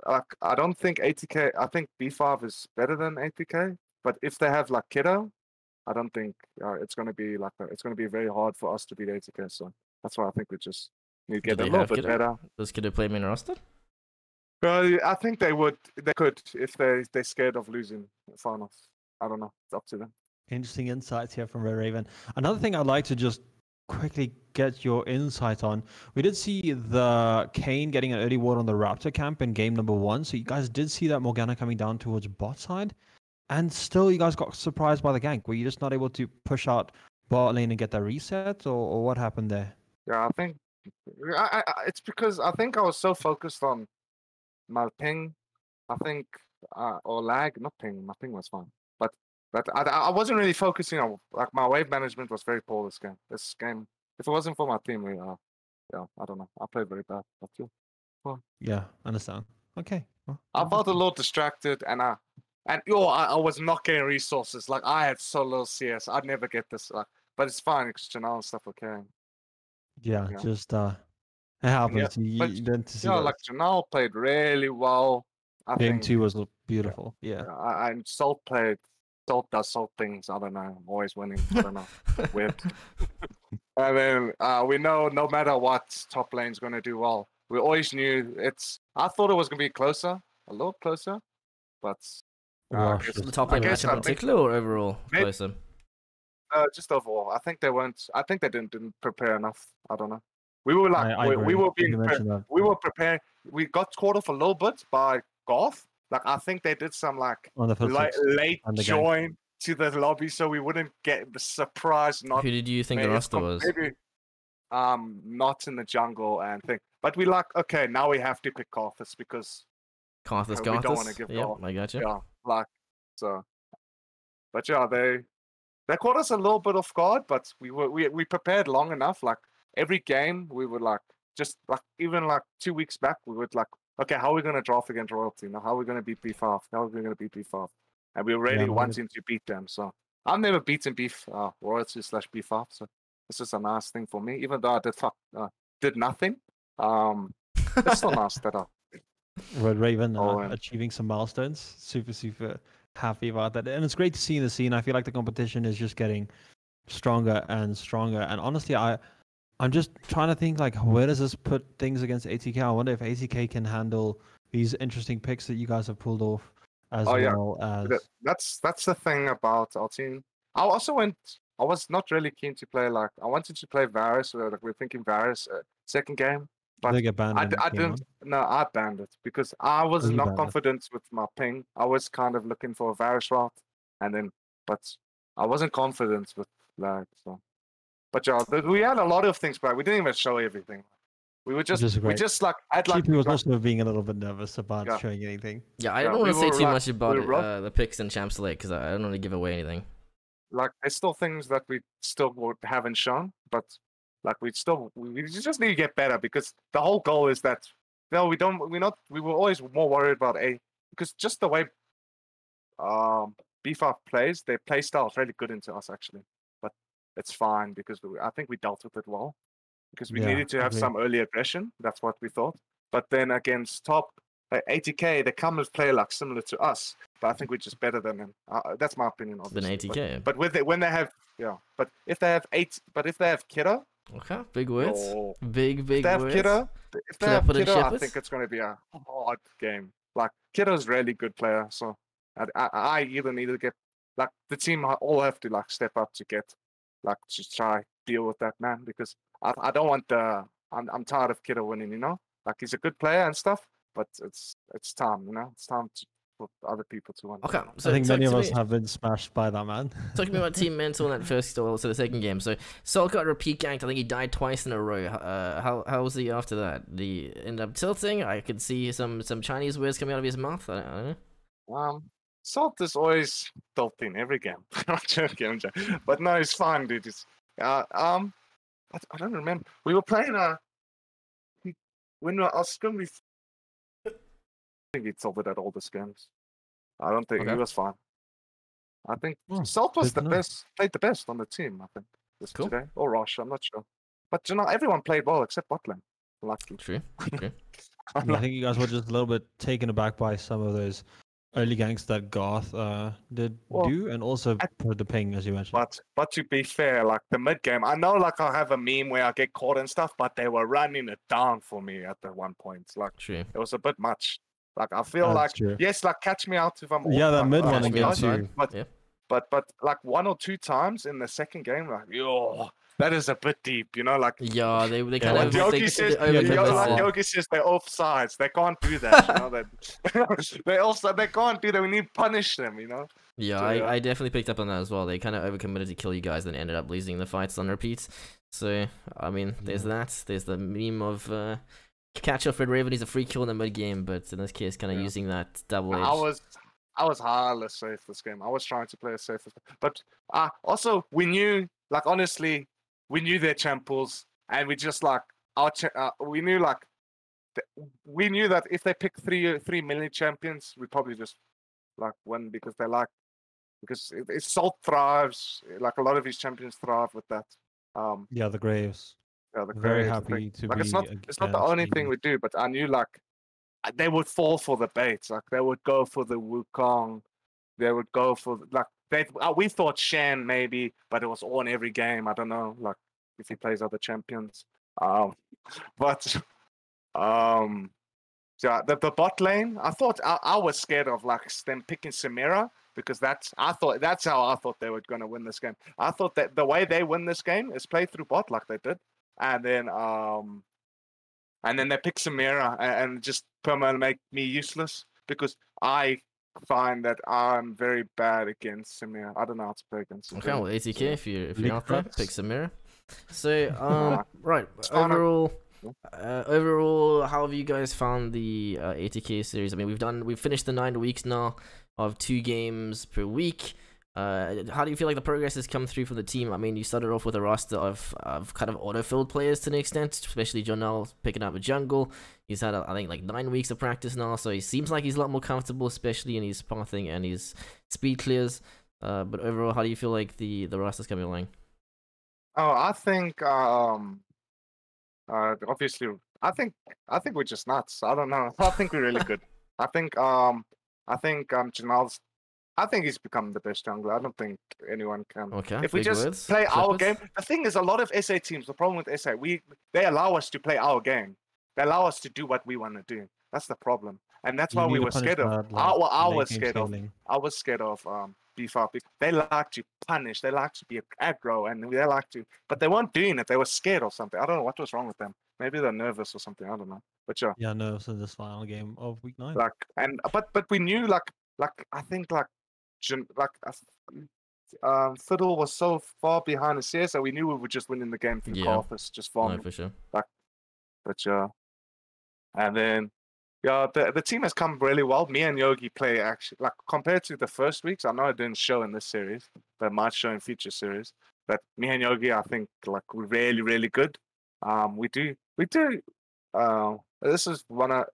like, I don't think 80k. I think B5 is better than 80k. But if they have like Kiddo, I don't think it's going to be like that. It's going to be very hard for us to beat 80k. So that's why I think we just need to Do get a they little have bit Kiddo? better. Does Kiddo play main roster? I think they would. They could if they're scared of losing finals. I don't know. It's up to them. Interesting insights here from Red Raven. Another thing I'd like to just quickly get your insight on. We did see the Kane getting an early ward on the Raptor camp in game number 1. So you guys did see that Morgana coming down towards bot side. And still you guys got surprised by the gank. Were you just not able to push out bot lane and get that reset? Or what happened there? Yeah, I think it's because I think I was so focused on my ping. I think or lag, not ping. My ping was fine, but I wasn't really focusing on, like, my wave management was very poor this game. This game, if it wasn't for my team, yeah, I don't know. I played very bad. But yeah. Yeah, understand. Okay. Well, I felt a little distracted, and I was not getting resources. Like, I had so little CS. I'd never get this. But it's fine because Janelle and stuff were carrying. yeah, yeah. just it happens. but, You didn't see Yeah, that. like Janelle played really well. I Game think 2 was beautiful. Yeah. and Salt does Salt things. I don't know. I'm always winning. I don't know. Weird. And then we know no matter what, top lane's gonna do well. We always knew I thought it was gonna be closer, a little closer, but Rush guess- is- The top I lane guess matchup I in think- particular or overall Maybe- closer? just overall. I think they weren't. I think they didn't prepare enough. I don't know. We were like I we agree. were You being mentioned that. we were preparing. We got caught off a little bit by Golf. Like, I think they did some like on the first late and the gank. join to the lobby, so we wouldn't get the surprise. Not Who did you think the maybe it's roster was? maybe, not in the jungle and thing. But we like, okay, now we have to pick Karthus because Karthus, we don't wanna Karthus? give Yep, Karthus. I got you. yeah, like so. But yeah, they caught us a little bit off guard, but we prepared long enough. Like, every game, we would like just like even like 2 weeks back, we would like, okay, how are we gonna draft against Royalty? Now, how are we gonna beat B5? How are we gonna beat B5? And we were really no, wanting to beat them. So I've never beaten Royalty / B5. So this is a nice thing for me, even though I did nothing. It's still nice that I Red Raven and- achieving some milestones. Super happy about that. And it's great to see in the scene. I feel like the competition is just getting stronger and stronger. And honestly, I'm just trying to think, like, where does this put things against ATK? I wonder if ATK can handle these interesting picks that you guys have pulled off as Oh, yeah. well as That's the thing about our team. I was not really keen to play, like, I wanted to play Varus. Like, we're thinking Varus second game. But they get banned. I in game didn't. No, I banned it because I was you not banned it? confident with my ping. I was kind of looking for a Varus route, but I wasn't confident with lag. So, but yeah, we had a lot of things, but we didn't even show everything. We were just, is we great. just like had like, GP was like also being a little bit nervous about Yeah. showing anything. Yeah, I Yeah, don't want we to say were too rough- much about we were rough. the picks in Champs Select because I don't want to give away anything. like there's still things that we still haven't shown, but like we just need to get better because the whole goal is that we were always more worried about because just the way B5 plays, their play style is really good into us actually, but it's fine because I think we dealt with it well because we Yeah, needed to have agreed. some early aggression. That's what we thought, but then against top, like 80K, they come and play like similar to us, but I think we're just better than them. That's my opinion. Than Obviously. 80K. But when they have but if they have Kiddo, Okay, big words. oh, Big if they have words. Kiddo, if they Should I have put in Kiddo, I Shepard? think it's going to be a hard game. Like Kiddo's really good player, so I either need to get like the team all have to like step up to get like to try deal with that man because I don't want the I'm tired of Kiddo winning. You know, like he's a good player and stuff, but it's time. You know, it's time for other people to win. Okay, so I think talk many of to us me- have been smashed by that man. Talk to me about team mental in that first or also the second game. So Sol got repeat ganked. I think he died twice in a row. How was he after that? Did he end up tilting? I could see some Chinese words coming out of his mouth. I don't know. Salt is always tilting every game. I'm joking, but no, it's fine, dude. It's, I don't remember. We were playing when I was going to be. I think he tilted at all the games. I don't think Okay. he was fine. I think Oh, Salt was good the to know. best, played the best on the team. I think this Cool. today or Rosh. I'm not sure, but everyone played well except Botland. Lucky. True. Yeah, I think you guys were just a little bit taken aback by some of those early ganks that Garth did Well, do, and also for the ping, as you mentioned. But to be fair, like the mid game, I know like I have a meme where I get caught and stuff, but they were running it down for me at the one point. Like True. it was a bit much. Like I feel That's like true. yes, like catch me out if I'm off, Yeah, that like, mid oh, one Catch me again outside. too. But Yeah. but like one or two times in the second game, like yo, that is a bit deep, you know, like. Yeah, they Yeah, kind when of Yogi they says, overcommitted. like Yogi says, they're offsides. They can't do that. You know that they can't do that. We need to punish them. You know. Yeah, So, yeah. I definitely picked up on that as well. They kind of overcommitted to kill you guys, then ended up losing the fights on repeat. So I mean, there's that. There's the meme of catch off Red Raven. He's a free kill in the mid game, but in this case, kind of Yeah. using that double edge. I was hardly safe this game. I was trying to play as safe as, but also we knew, like honestly, we knew their champ pools, and we just like we knew like we knew that if they pick three mini champions, we probably just like win because it's Salt thrives, like a lot of his champions thrive with that. Yeah, the Graves. Yeah, the Very Graves, happy to like be. it's not the only thing against we do, but I knew like they would fall for the bait. Like they would go for the Wukong, they would go for like we thought Shan maybe, but it was on every game. I don't know, like if he plays other champions. But yeah, the bot lane. I thought I was scared of like them picking Samira because that's how I thought they were gonna win this game. I thought that the way they win this game is play through bot like they did, and then they pick Samira and just permanently make me useless because I find that I'm very bad against Samira. I don't know how to play against Samira. Okay, well, ATK, if you're League out there, Cups. pick Samira. So, right, fine. overall, how have you guys found the ATK series? I mean, we've finished the 9 weeks now of 2 games per week. How do you feel like the progress has come through from the team? I mean, you started off with a roster of kind of auto-filled players to an extent, especially Jonel picking up a jungle. He's had, I think, like 9 weeks of practice now, so he seems like he's a lot more comfortable, especially in his pathing and his speed clears. But overall, how do you feel like the roster's coming along? Oh, I think obviously I think we're just nuts. I don't know. I think we're really good. I think Janel's I think he's become the best jungler. I don't think anyone can. Okay, If we big just words. play our Shepard? game, the thing is, a lot of SA teams. The problem with SA, they allow us to play our game. They allow us to do what we want to do. That's the problem, and that's why we were scared of. I was scared of. I was scared of B5. They like to punish. They like to be aggro, and they like to. But they weren't doing it. They were scared or something. I don't know what was wrong with them. Maybe they're nervous or something. I don't know. But yeah. Yeah, no, so this final game of week 9. Like but we knew like I think Fiddle was so far behind the CS that we knew we were just winning the game through Yeah. Carthus, just farming. No, for sure. But yeah, and then yeah, the team has come really well. Me and Yogi play actually like compared to the first weeks. I know it didn't show in this series, but it might show in future series. But me and Yogi, I think like we're really really good. We do. This is one of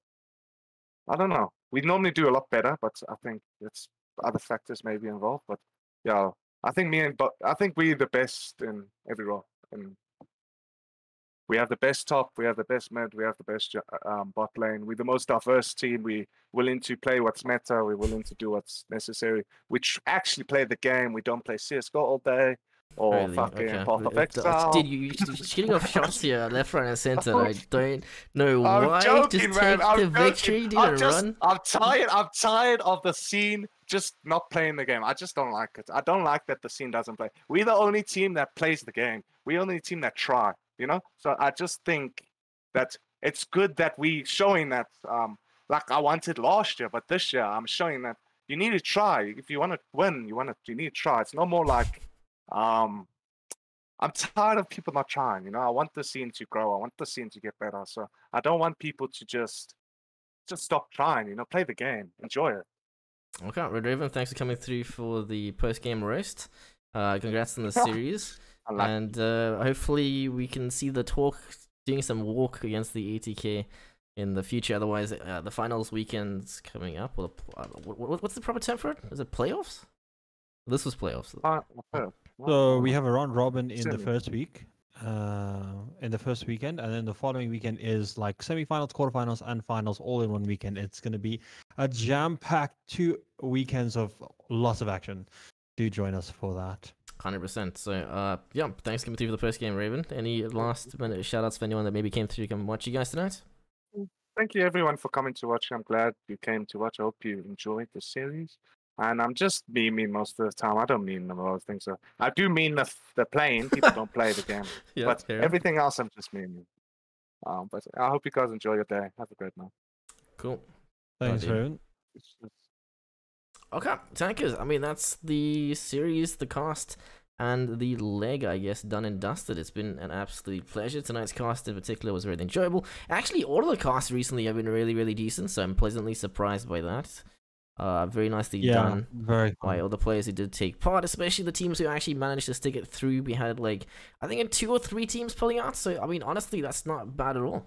I don't know. We normally do a lot better, but I think it's other factors maybe involved. But yeah, I think I think we're the best in every role. And We have the best top, we have the best mid, we have the best bot lane. We're the most diverse team. We're willing to play what's meta. We're willing to do what's necessary. We actually play the game. We don't play CSGO all day or Really? fucking Okay. Path of Exile. Dude, you're getting off shots here, left, right, and center. I don't know I'm why. joking, Just man. take I'm the joking. victory, dude, run. I'm tired of the scene just not playing the game. I just don't like it. I don't like that the scene doesn't play. We're the only team that plays the game. We're the only team that try, you know? So I just think that it's good that we showing that, like I wanted last year, but this year I'm showing that you need to try. If you want to win, you need to try. It's no more like, I'm tired of people not trying, you know? I want the scene to grow. I want the scene to get better. So I don't want people to just stop trying, you know? Play the game. Enjoy it. Okay, Red Raven, thanks for coming through for the post-game roast. Congrats on the series. And hopefully we can see the talk doing some walk against the ATK in the future. Otherwise, the finals weekend's coming up. What's the proper term for it? Is it playoffs? This was playoffs. So we have a round robin in the first week, in the first weekend, and then the following weekend is like semifinals, quarterfinals, and finals all in one weekend. It's going to be a jam-packed 2 weekends of lots of action. Do join us for that. 100%. So, yeah, thanks for coming through for the first game, Raven. Any last minute shout-outs for anyone that maybe came through to come watch you guys tonight? Thank you, everyone, for coming to watch. I'm glad you came to watch. I hope you enjoyed the series. And I'm just memeing most of the time. I don't mean a lot of things. So I do mean the playing. People don't play the game. Yeah, but everything else, I'm just memeing. But I hope you guys enjoy your day. Have a great night. Cool. Thanks, Raven. Okay, tankers. I mean, that's the series, the cast, and the leg, I guess, done and dusted. It's been an absolute pleasure. Tonight's cast in particular was really enjoyable. Actually, all of the casts recently have been really, really decent, so I'm pleasantly surprised by that. Very nicely done by all the players who did take part, especially the teams who actually managed to stick it through. We had, like, I think 2 or 3 teams pulling out, so, I mean, honestly, that's not bad at all.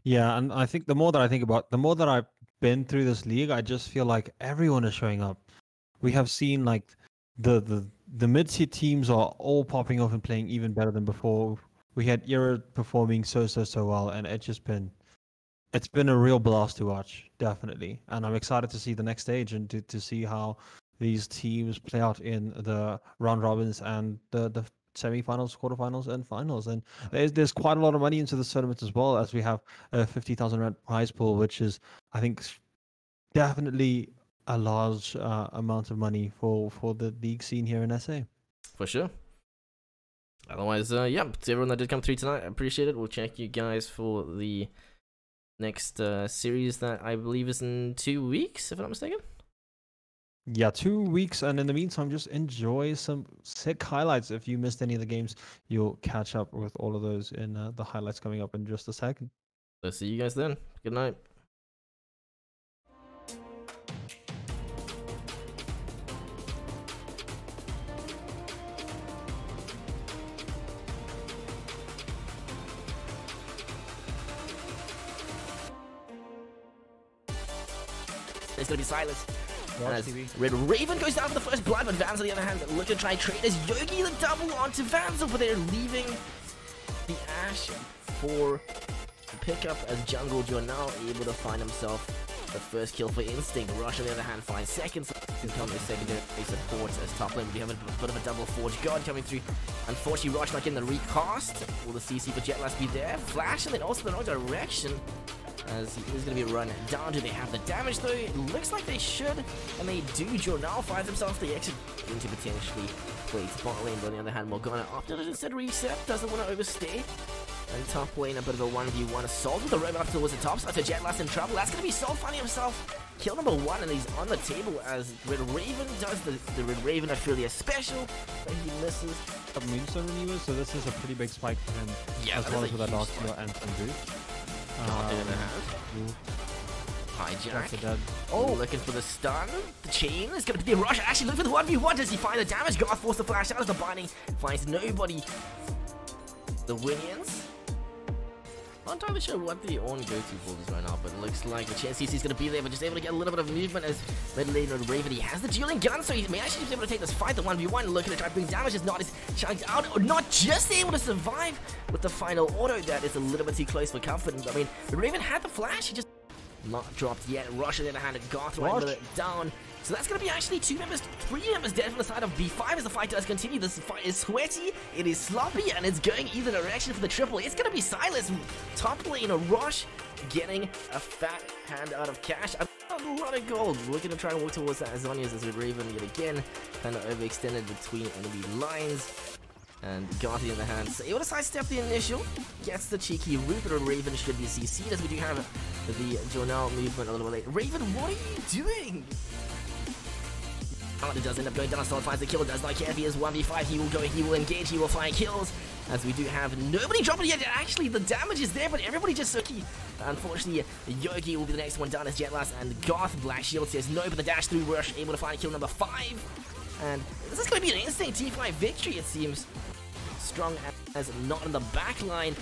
Yeah, and I think the more that I've been through this league, I just feel like everyone is showing up. We have seen, like, the mid-tier teams are all popping off and playing even better than before. We had Era performing so well, and it's been a real blast to watch, definitely. And I'm excited to see the next stage and to see how these teams play out in the round robins and the semi-finals, quarterfinals, and finals. And there's quite a lot of money into this tournament as well, as we have a 50,000 rand prize pool, which is, I think, definitely a large amount of money for the league scene here in SA. For sure. Otherwise, yeah, to everyone that did come through tonight, I appreciate it. We'll check you guys for the next series that I believe is in 2 weeks, if I'm not mistaken. Yeah, 2 weeks, and in the meantime, just enjoy some sick highlights. If you missed any of the games, you'll catch up with all of those in the highlights coming up in just a second. So see you guys then. Good night. It's gonna be Silas. As Red Raven goes down for the first blood, but Vans on the other hand looking to try and trade as Yogi the double onto Vans, but they're leaving the Ash for the pickup as Jungle Joe now able to find himself the first kill for Instinct. Rush on the other hand finds seconds. Incoming secondary support as top lane, but we have a bit of a double Forge Guard coming through. Unfortunately, Rush not getting the recast. Will the CC for Jetlass be there? Flash and then also the wrong direction, as he is going to be run down. Do they have the damage though? It looks like they should, and they do. Jornal finds himself the exit into potentially play bot lane, but on the other hand, Morgana opted to instead reset, doesn't want to overstay. And top lane, a bit of a 1v1 assault with the robot up towards the top side, so Jetlass in trouble. That's going to be Soul finding himself kill number 1, and he's on the table as Red Raven does the Red Raven Ophelia special, but he misses. Moonstone renewers, so this is a pretty big spike for him, as well as with that Dark Steel and some boost. Hijack. Oh, looking for the stun. The chain is going to be the rush. Actually, look for the 1v1. Does he find the damage? Garth forced the flash out as the binding finds nobody. The Winians Not entirely sure what the on go-to for this right now, but it looks like the chance CC is going to be there, but just able to get a little bit of movement as mid laner Raven. He has the dueling gun, so he may actually be able to take this fight, the 1v1, looking to try to bring damage, is not as chunked out, or not just able to survive with the final auto. That is a little bit too close for comfort. I mean, Raven had the flash, he just not dropped yet. Rush on the other hand, and Goth right with it down. So that's going to be actually 3 members dead from the side of B5 as the fight does continue. This fight is sweaty, it is sloppy, and it's going either direction for the triple. It's going to be Silas, top lane, a Rush, getting a fat hand out of cash. A lot of gold. Looking to try and walk towards that Azonius as Raven yet again, kind of overextended between enemy lines. And Gothi in the hand, so able to sidestep the initial, gets the cheeky root, but Raven should be CC'd as we do have the Jonel movement a little bit late. Raven, what are you doing? It does end up going down, Solid finds the kill, does not care if he is 1v5, he will engage, he will find kills, as we do have nobody dropping yet. Actually, the damage is there, but everybody just Suki. Unfortunately, Yogi will be the next one down as Jetlass, and Goth, Black Shield says no, but the dash through Rush, able to find kill number 5, and this is going to be an instant T5 victory, it seems. Strong as not in the back line.